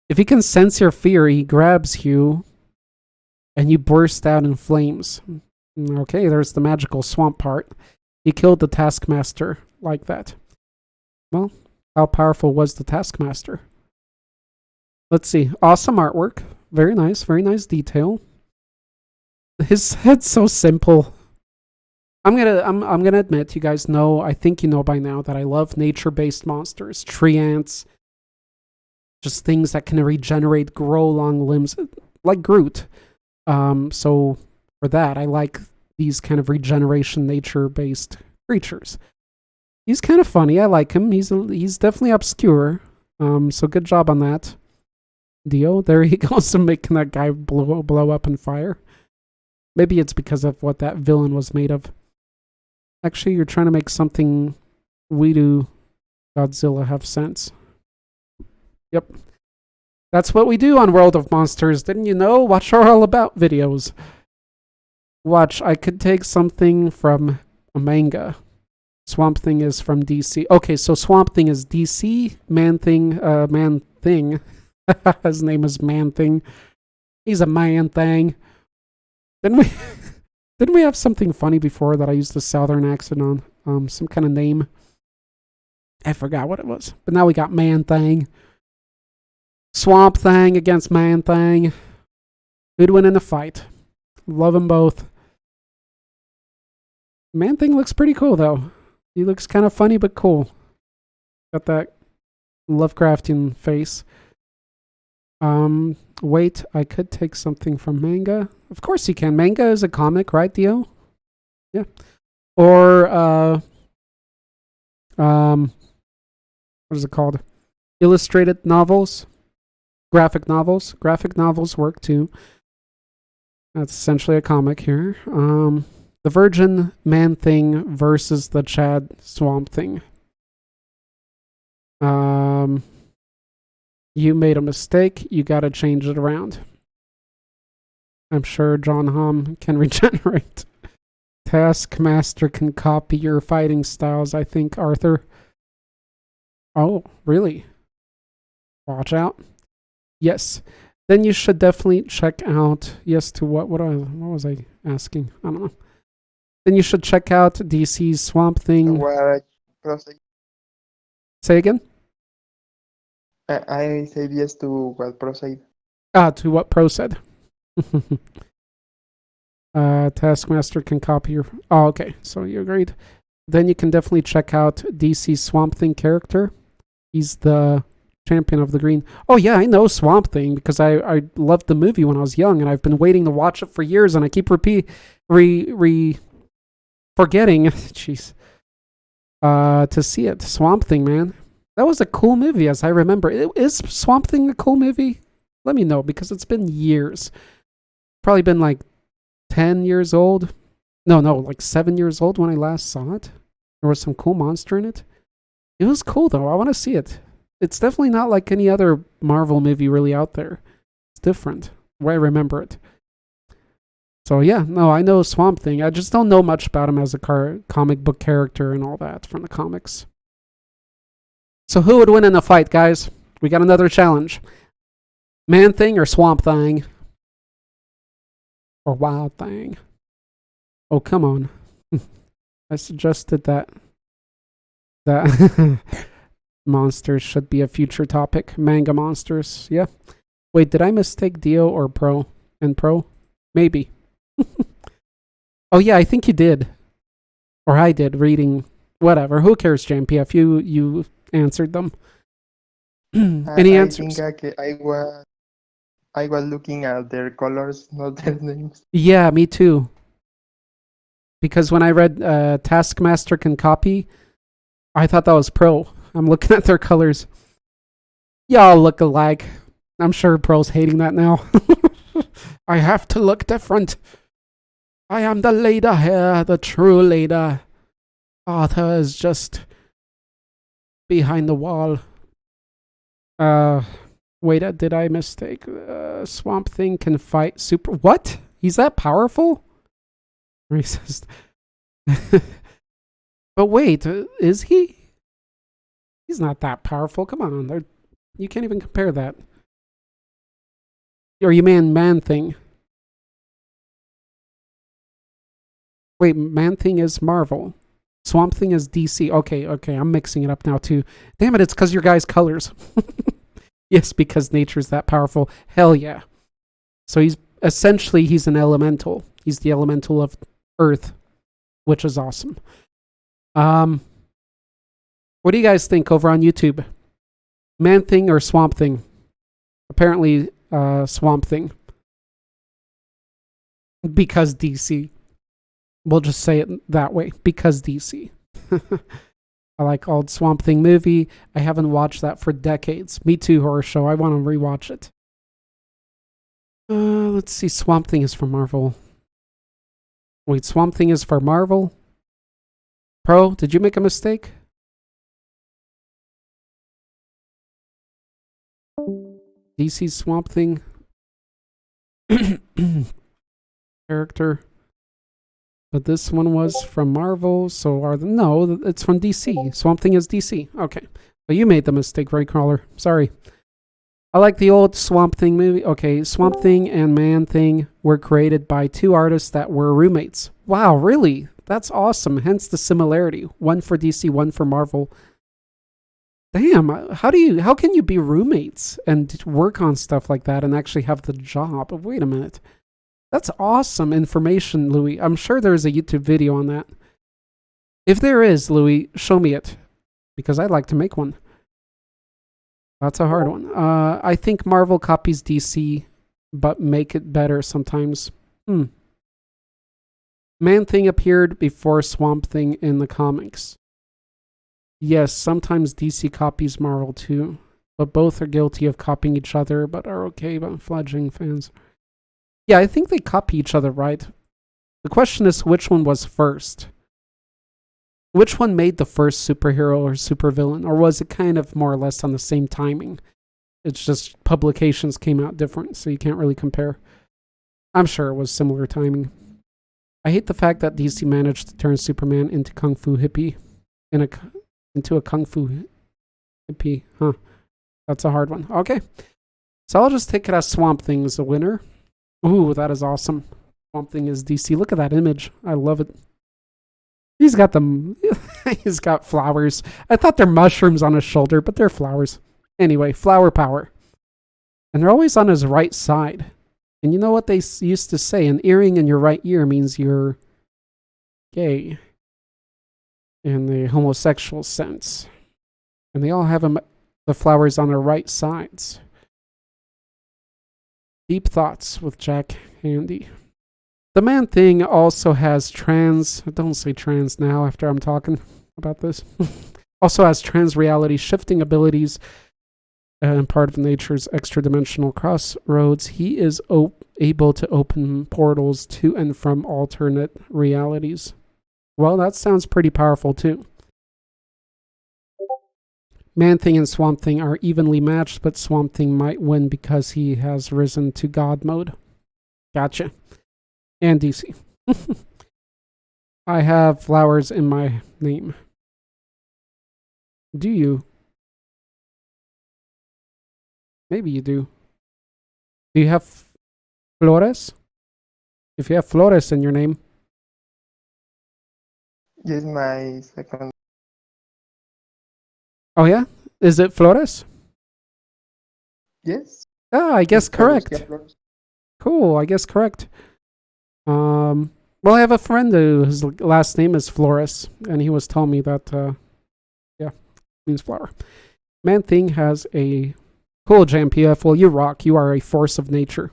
If he can sense your fear, he grabs you and you burst out in flames. Okay, there's the magical swamp part. He killed the Taskmaster like that. Well, how powerful was the Taskmaster? Let's see. Awesome artwork. Very nice detail. His head's so simple. I'm gonna admit, you guys know, I think you know by now that I love nature-based monsters. Tree ants. Just things that can regenerate, grow long limbs, like Groot. So for that, I like these kind of regeneration, nature-based creatures. He's kind of funny. I like him. He's definitely obscure. So good job on that. Dio, there he goes, making that guy blow up in fire. Maybe it's because of what that villain was made of. Actually, you're trying to make something we do Godzilla have sense. Yep. That's what we do on World of Monsters. Didn't you know? Watch our All About videos. Watch, I could take something from a manga. Swamp Thing is from DC. Okay, so Swamp Thing is DC. Man Thing. His name is Man Thing. He's a man thing. Didn't we have something funny before that I used a southern accent on? Some kind of name. I forgot what it was. But now we got Man Thing. Swamp Thing against Man Thing. Who'd win in a fight? Love them both. Man Thing looks pretty cool, though. He looks kind of funny, but cool. Got that Lovecraftian face. Wait, I could take something from manga. Of course you can. Manga is a comic, right, Dio? Yeah. Or, what is it called? Illustrated novels. Graphic novels. Graphic novels work, too. That's essentially a comic here. The Virgin Man Thing versus the Chad Swamp Thing. You made a mistake. You gotta change it around. I'm sure John Hamm can regenerate. Taskmaster can copy your fighting styles, I think, Arthur. Oh, really? Watch out. Yes. Then you should definitely check out... Yes, to what was I asking? I don't know. Then you should check out DC's Swamp Thing. Say again? I said yes to what Pro said. To what Pro said. Taskmaster can copy your... Oh, okay. So you agreed. Then you can definitely check out DC's Swamp Thing character. He's the champion of the green. Oh, yeah, I know Swamp Thing because I loved the movie when I was young, and I've been waiting to watch it for years, and I keep forgetting. Jeez. To see it. Swamp Thing, man. That was a cool movie, as I remember. Is Swamp Thing a cool movie? Let me know, because it's been years. Probably been like 10 years old. No, like 7 years old when I last saw it. There was some cool monster in it. It was cool, though. I want to see it. It's definitely not like any other Marvel movie really out there. It's different, the way I remember it. So, yeah, no, I know Swamp Thing. I just don't know much about him as a comic book character and all that from the comics. So who would win in a fight, guys? We got another challenge. Man Thing or Swamp Thing? Or Wild Thing? Oh, come on. I suggested that monsters should be a future topic. Manga monsters, yeah. Wait, did I mistake Dio or Pro and Pro? Maybe. Oh, yeah, I think you did. Or I did, reading. Whatever. Who cares, JMPF? You answered them. Any answers? I think I was looking at their colors, not their names. Yeah, me too. Because when I read Taskmaster can copy, I thought that was Pro. I'm looking at their colors. Y'all look alike. I'm sure Pro's hating that now. I have to look different. I am the leader here, the true leader. Arthur is just behind the wall. Wait, did I mistake? Swamp Thing can fight super... What? He's that powerful? Racist. But wait, is he? He's not that powerful. Come on, you can't even compare that. Or you Man Thing. Wait, Man Thing is Marvel. Swamp Thing is DC. Okay, I'm mixing it up now too. Damn it, it's because your guys' colors. Yes, because nature's that powerful. Hell yeah. So he's an elemental. He's the elemental of Earth, which is awesome. What do you guys think over on YouTube? Man Thing or Swamp Thing? Apparently, Swamp Thing. Because DC. We'll just say it that way. Because DC. I like old Swamp Thing movie. I haven't watched that for decades. Me too, horror show. I want to rewatch it. Let's see. Swamp Thing is from Marvel. Wait, Swamp Thing is for Marvel? Pro, did you make a mistake? DC Swamp Thing character. But this one was from Marvel, so no, it's from DC. Swamp Thing is DC. Okay. But you made the mistake, Raycrawler. Sorry. I like the old Swamp Thing movie. Okay, Swamp Thing and Man Thing were created by two artists that were roommates. Wow, really? That's awesome. Hence the similarity. One for DC, one for Marvel. Damn, how can you be roommates and work on stuff like that and actually have the job? Wait a minute. That's awesome information, Louis. I'm sure there's a YouTube video on that. If there is, Louis, show me it. Because I'd like to make one. That's a hard one. I think Marvel copies DC, but make it better sometimes. Man Thing appeared before Swamp Thing in the comics. Yes, sometimes DC copies Marvel too. But both are guilty of copying each other, but are okay about fledgling fans. Yeah, I think they copy each other, right? The question is, which one was first? Which one made the first superhero or supervillain? Or was it kind of more or less on the same timing? It's just publications came out different, so you can't really compare. I'm sure it was similar timing. I hate the fact that DC managed to turn Superman into Kung Fu hippie. Into a Kung Fu hippie. Huh. That's a hard one. Okay. So I'll just take it as Swamp Thing as a winner. Ooh, that is awesome. Swamp Thing is DC. Look at that image. I love it. He's got them. He's got flowers. I thought they're mushrooms on his shoulder, but they're flowers. Anyway, flower power. And they're always on his right side. And you know what they used to say? An earring in your right ear means you're gay. In the homosexual sense. And they all have the flowers on their right sides. Deep thoughts with Jack Handy. The Man Thing also has don't say trans now after I'm talking about this. Also has trans reality shifting abilities and part of nature's extra-dimensional crossroads. He is able to open portals to and from alternate realities. Well, that sounds pretty powerful too. Man Thing and Swamp Thing are evenly matched, but Swamp Thing might win because he has risen to God mode. Gotcha. And DC. I have flowers in my name. Do you? Maybe you do. Do you have flores? If you have flores in your name. Yes, my second. Oh yeah? Is it Flores? Yes. Ah, I guess correct. Cool, I guess correct. Well, I have a friend whose last name is Flores, and he was telling me that, means flower. Man Thing has a cool JMPF. Well, you rock. You are a force of nature.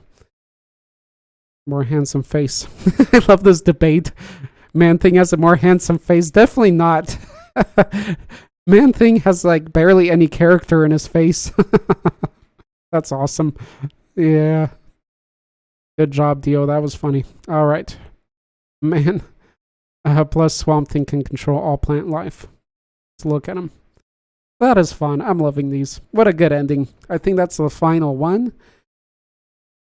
More handsome face. I love this debate. Man Thing has a more handsome face. Definitely not. Man Thing has like barely any character in his face. That's awesome. Yeah. Good job, Dio. That was funny. All right. Man. Plus Swamp Thing can control all plant life. Let's look at him. That is fun. I'm loving these. What a good ending. I think that's the final one.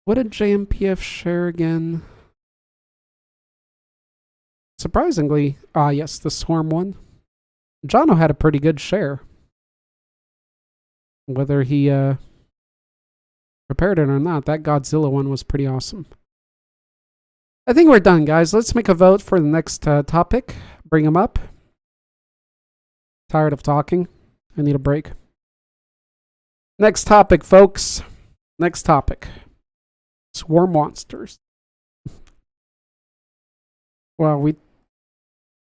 What did JMPF share again? Surprisingly, yes, the Swarm one. Jono had a pretty good share. Whether he prepared it or not, that Godzilla one was pretty awesome. I think we're done, guys. Let's make a vote for the next topic. Bring them up. Tired of talking. I need a break. Next topic, folks. Next topic. Swarm monsters. Well, we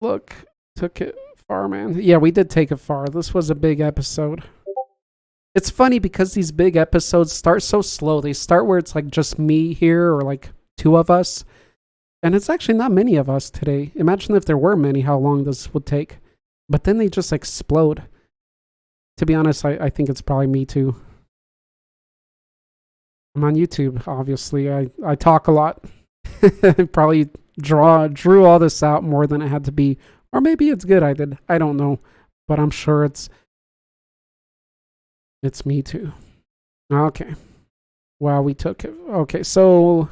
took it far, man. Yeah, we did take it far. This was a big episode. It's funny because these big episodes start so slow. They start where it's like just me here or like two of us. And it's actually not many of us today. Imagine if there were many, how long this would take. But then they just explode. To be honest, I think it's probably me too. I'm on YouTube, obviously. I talk a lot. Probably drew all this out more than it had to be. Or maybe it's good I did. I don't know. But I'm sure it's me too. Okay. Wow, we took it. Okay, so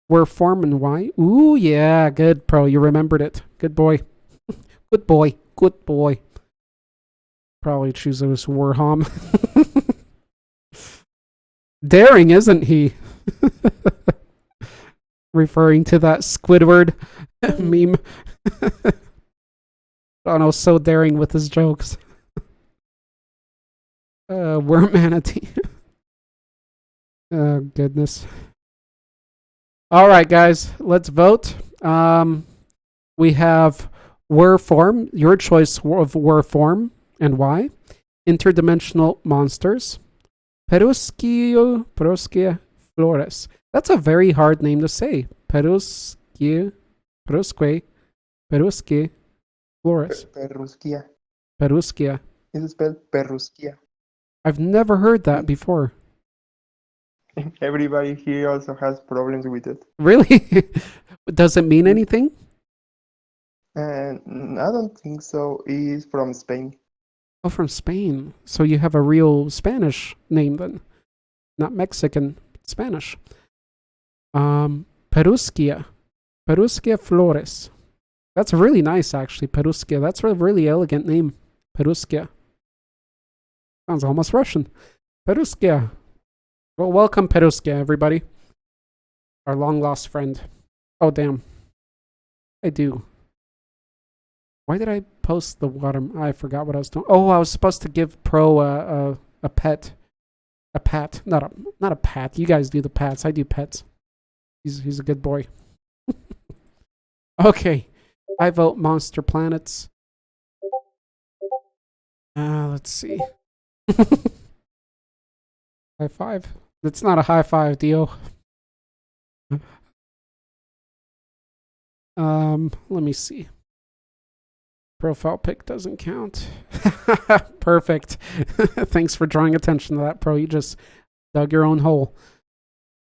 we're forming Y. Ooh, yeah, good, Pro. You remembered it. Good boy. Good boy. Good boy. Probably choose this Warham. Daring, isn't he? Referring to that Squidward meme. Donald's so daring with his jokes. We're manatee. Oh, goodness. All right, guys, let's vote. We have Were form, your choice of Were form and why. Interdimensional monsters. Peruskia Flores. That's a very hard name to say. Perusque Flores. Perrusquia. Peruskia. It's spelled Perrusquia. I've never heard that before. Everybody here also has problems with it. Really? Does it mean anything? And I don't think so. It's from Spain. Oh, from Spain. So you have a real Spanish name then. Not Mexican, Spanish. Perusquia. Perusquia Flores. That's really nice, actually. Perusquia. That's a really elegant name. Perusquia. Sounds almost Russian. Perusquia. Well, welcome, Perusquia, everybody. Our long-lost friend. Oh, damn. I do. Why did I post the water? I forgot what I was doing. Oh, I was supposed to give Pro a pet. A pat. Not a pat. You guys do the pats. I do pets. He's a good boy. Okay. I vote Monster Planets. Let's see. High five. It's not a high five, Dio. Let me see. Profile pic doesn't count. Perfect. Thanks for drawing attention to that, Pro. You just dug your own hole.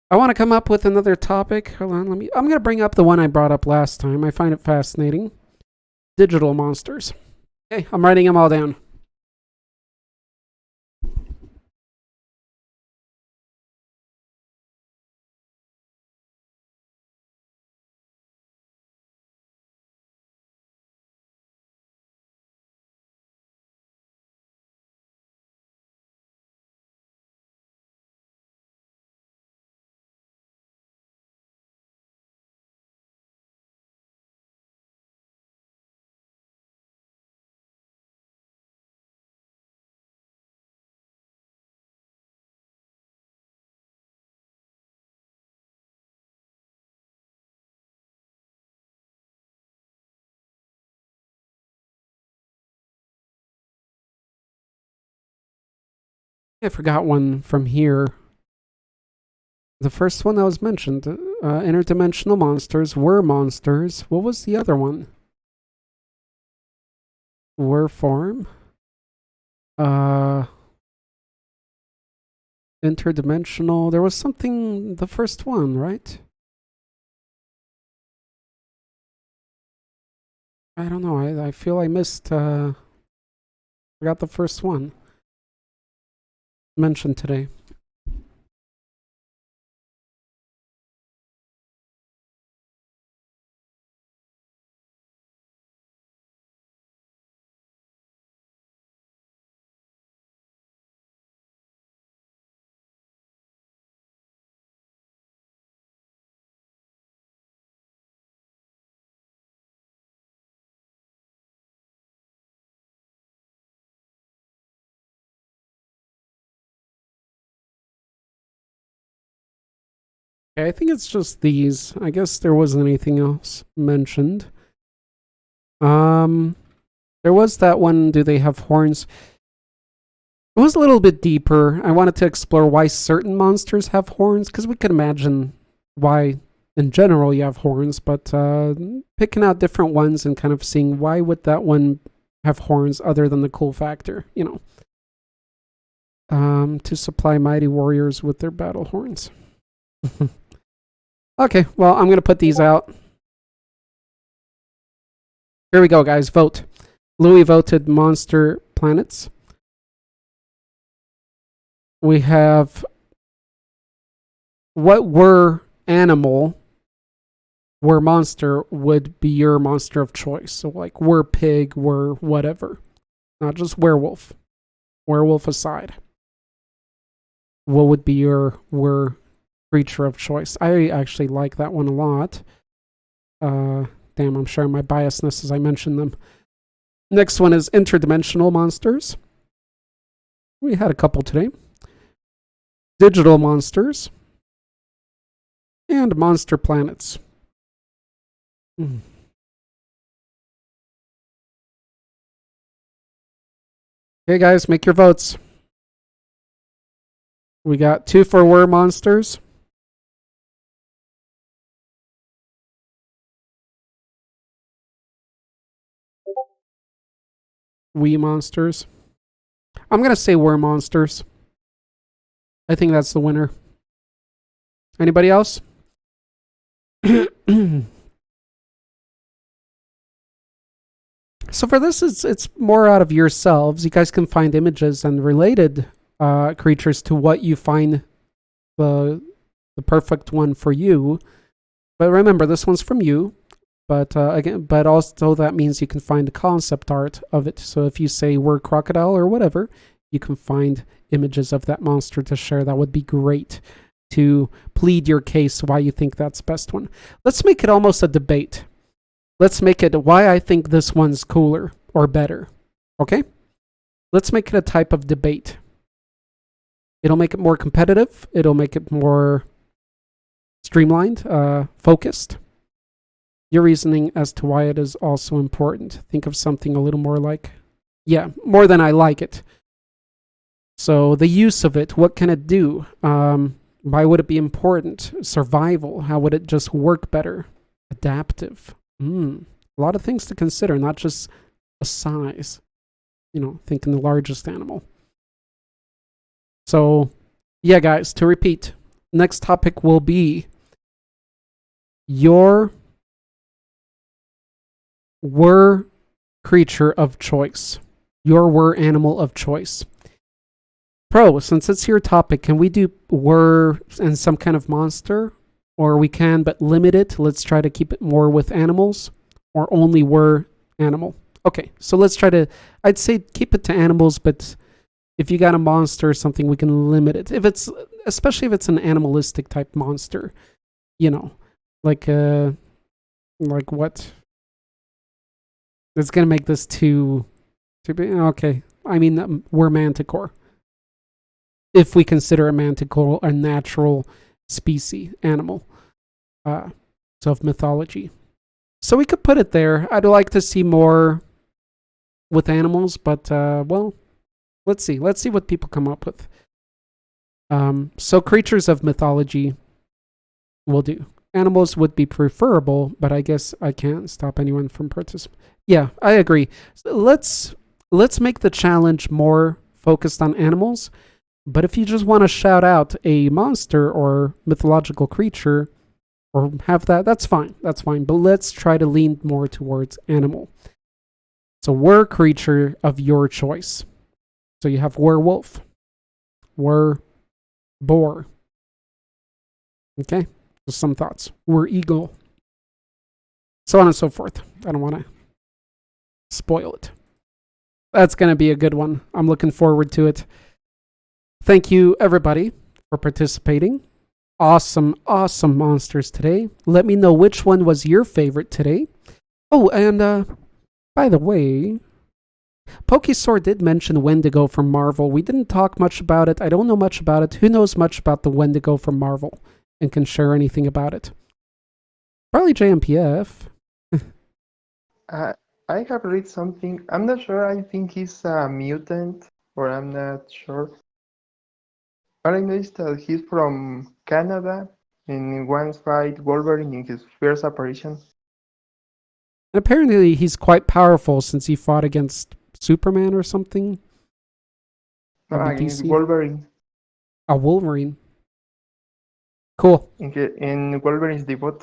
I want to come up with another topic. Hold on, I'm going to bring up the one I brought up last time. I find it fascinating. Digital monsters. Okay, I'm writing them all down. I forgot one from here. The first one that was mentioned, interdimensional monsters, were monsters. What was the other one? Were form? Interdimensional. There was something, the first one, right? I don't know. I feel I missed, forgot the first one mentioned today. Okay, I think it's just these. I guess there wasn't anything else mentioned. There was that one, do they have horns? It was a little bit deeper. I wanted to explore why certain monsters have horns, because we could imagine why in general you have horns, but picking out different ones and kind of seeing why would that one have horns other than the cool factor, to supply mighty warriors with their battle horns. Okay, well, I'm going to put these out. Here we go, guys. Vote. Louis voted Monster Planets. We have what monster would be your monster of choice. So like were pig, were whatever. Not just werewolf. Werewolf aside. What would be your were creature of choice? I actually like that one a lot. Damn, I'm showing my biasness as I mention them. Next one is interdimensional monsters. We had a couple today. Digital monsters. And monster planets. Okay, guys, make your votes. We got 2 for were monsters. We monsters. I'm going to say were monsters. I think that's the winner. Anybody else? So for this, it's more out of yourselves. You guys can find images and related creatures to what you find the perfect one for you. But remember, this one's from you. But but also that means you can find the concept art of it. So if you say we're crocodile or whatever, you can find images of that monster to share. That would be great to plead your case why you think that's the best one. Let's make it almost a debate. Let's make it why I think this one's cooler or better. Okay? Let's make it a type of debate. It'll make it more competitive. It'll make it more streamlined, focused. Your reasoning as to why it is also important. Think of something a little more like, more than I like it. So the use of it, what can it do? Why would it be important? Survival, how would it just work better? Adaptive. A lot of things to consider, not just a size. Thinking the largest animal. So, guys, to repeat, next topic will be your were creature of choice. Your were animal of choice. Pro, since it's your topic, can we do were and some kind of monster? Or we can, but limit it. Let's try to keep it more with animals. Or only were animal. Okay, so let's try to, I'd say keep it to animals, but if you got a monster or something, we can limit it. Especially if it's an animalistic type monster. Like what? It's gonna make this too big. Okay, I mean, we're manticore. If we consider a manticore a natural species, animal, so of mythology. So we could put it there. I'd like to see more with animals, but let's see. Let's see what people come up with. So creatures of mythology will do. Animals would be preferable, but I guess I can't stop anyone from participating. Yeah, I agree. So let's make the challenge more focused on animals. But if you just want to shout out a monster or mythological creature, or have that's fine. That's fine. But let's try to lean more towards animal. So were creature of your choice. So you have werewolf, were boar. Okay, just some thoughts. Were eagle. So on and so forth. I don't want to spoil it. That's going to be a good one. I'm looking forward to it. Thank you, everybody, for participating. Awesome monsters today. Let me know which one was your favorite today. Oh, and by the way, Pokesword did mention Wendigo from Marvel. We didn't talk much about it. I don't know much about it. Who knows much about the Wendigo from Marvel and can share anything about it? Probably JMPF. I have read something. I'm not sure. I think he's a mutant, or I'm not sure. All I know is that he's from Canada and once fight Wolverine in his first apparition. And apparently he's quite powerful since he fought against Superman or something. Maybe Against DC. Wolverine. A Wolverine. Cool. In Wolverine's debut.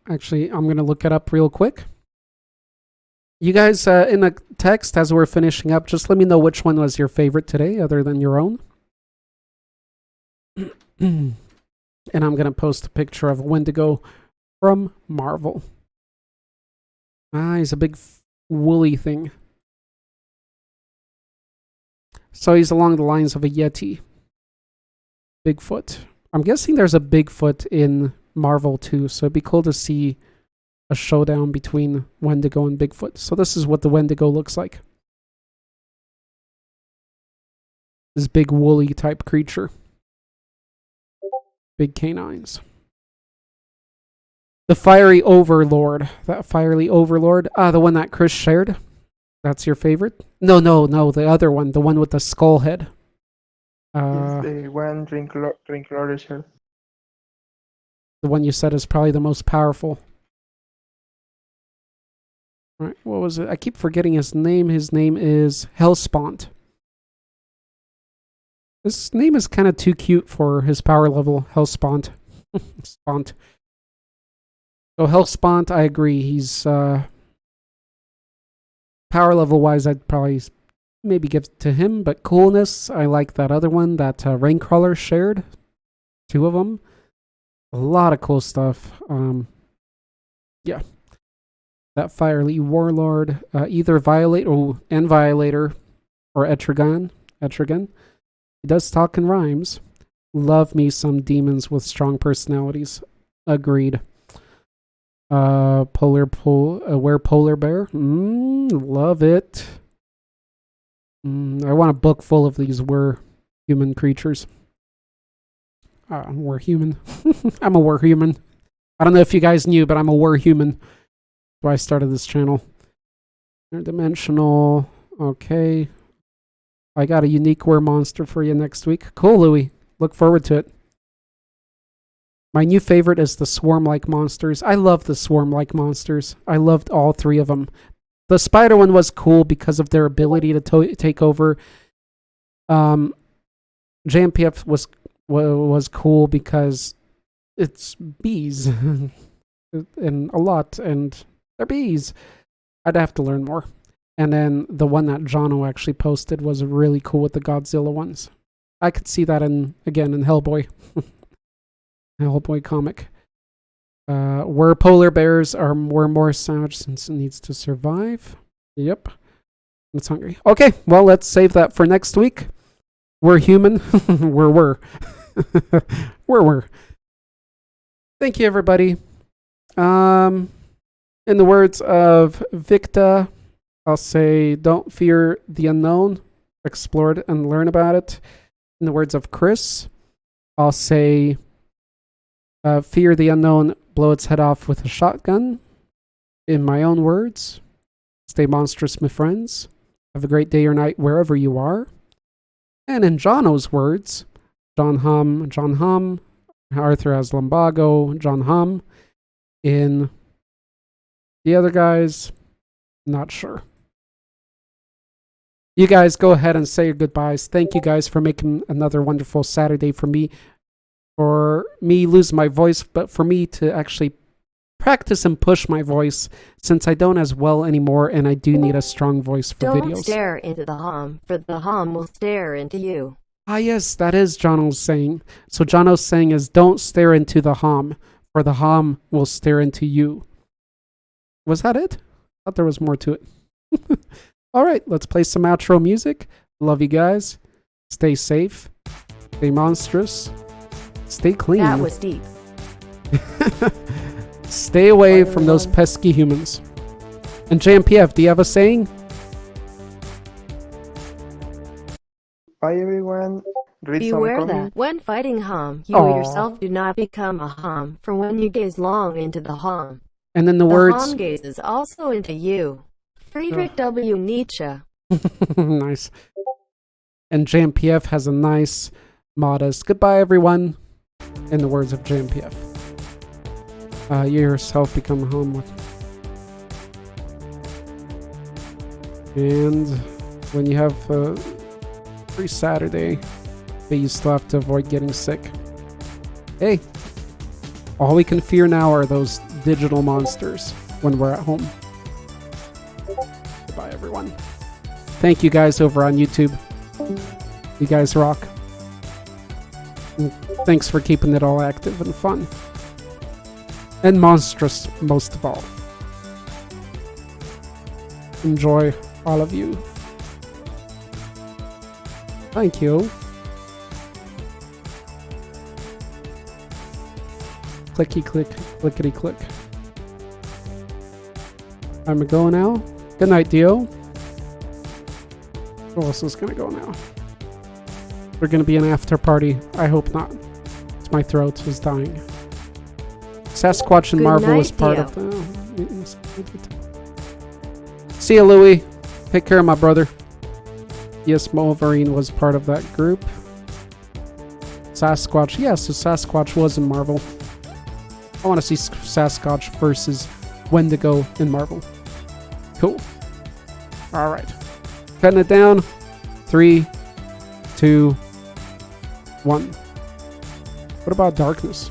Actually, I'm going to look it up real quick. You guys, in the text as we're finishing up, just let me know which one was your favorite today other than your own. And I'm going to post a picture of Wendigo from Marvel. He's a big woolly thing. So he's along the lines of a Yeti. Bigfoot. I'm guessing there's a Bigfoot in Marvel too, so it'd be cool to see a showdown between Wendigo and Bigfoot. So this is what the Wendigo looks like. This big woolly type creature. Big canines. The Fiery Overlord. That Fiery Overlord. The one that Chris shared. That's your favorite? No, the other one. The one with the skull head. Yes, the one drink shirt. The one you said is probably the most powerful. Right, what was it? I keep forgetting his name. His name is Hellspawn. His name is kind of too cute for his power level. Hellspawn. Spont. So Hellspawn, I agree. He's power level wise, I'd probably maybe give it to him. But coolness, I like that other one that Raincrawler shared. 2 of them. A lot of cool stuff. Yeah. That Fiery Warlord, either Violator or Etrigan. He does talk in rhymes. Love me some demons with strong personalities. Agreed. Polar Bear. Love it. I want a book full of these human creatures. We're human. I'm a war human. I don't know if you guys knew, but I'm a war human. That's why I started this channel. Interdimensional. Okay. I got a unique were monster for you next week. Cool, Louie. Look forward to it. My new favorite is the swarm-like monsters. I love the swarm-like monsters. I loved all 3 of them. The spider one was cool because of their ability to take over. JMPF was cool because it's bees and a lot, and they're bees. I'd have to learn more. And then the one that Jono actually posted was really cool with the Godzilla ones. I could see that in Hellboy. Hellboy comic. Where polar bears were more savage since it needs to survive. Yep. It's hungry. Okay, well, let's save that for next week. We're human. we're. we're. Thank you, everybody. In the words of Victa, I'll say, don't fear the unknown. Explore it and learn about it. In the words of Chris, I'll say, fear the unknown, blow its head off with a shotgun. In my own words, stay monstrous, my friends. Have a great day or night wherever you are. And in Jono's words, John Hum, Arthur as Lumbago, John Hum. In the other guys, not sure. You guys go ahead and say your goodbyes. Thank you guys for making another wonderful Saturday for me. For me losing my voice, but for me to actually practice and push my voice, since I don't as well anymore, and I do need a strong voice for videos. Don't stare into the hum, for the hum will stare into you. Yes, that is Jono's saying. So Jono's saying is, don't stare into the hum, for the hum will stare into you. Was that it? I thought there was more to it. All right, let's play some outro music. Love you guys. Stay safe. Stay monstrous. Stay clean. That was deep. Stay away from those pesky humans. And JMPF, do you have a saying? Bye, everyone. Read Beware some that comics. when fighting hum, you Aw. yourself do not become a hum, for when you gaze long into the hum, And then the the words. hum gazes also into you. Friedrich W. Nietzsche. Nice. And JMPF has a nice, modest goodbye, everyone. In the words of JMPF. You yourself become home with. And when you have free Saturday, but you still have to avoid getting sick. Hey, all we can fear now are those digital monsters when we're at home. Goodbye, everyone. Thank you guys over on YouTube. You guys rock. And thanks for keeping it all active and fun. And monstrous, most of all. Enjoy, all of you. Thank you. Clicky click, clickety click. I'm gonna go now. Good night, Dio. Who else is gonna go now? We're gonna be an after party. I hope not. My throat is dying. Sasquatch and Good Marvel night, is part Dio. of the. See ya, Louie. Take care of my brother. Yes, Wolverine was part of that group. Sasquatch. Yes, so Sasquatch was in Marvel. I want to see Sasquatch versus Wendigo in Marvel. Cool. All right. Cutting it down. 3, 2, 1. What about darkness?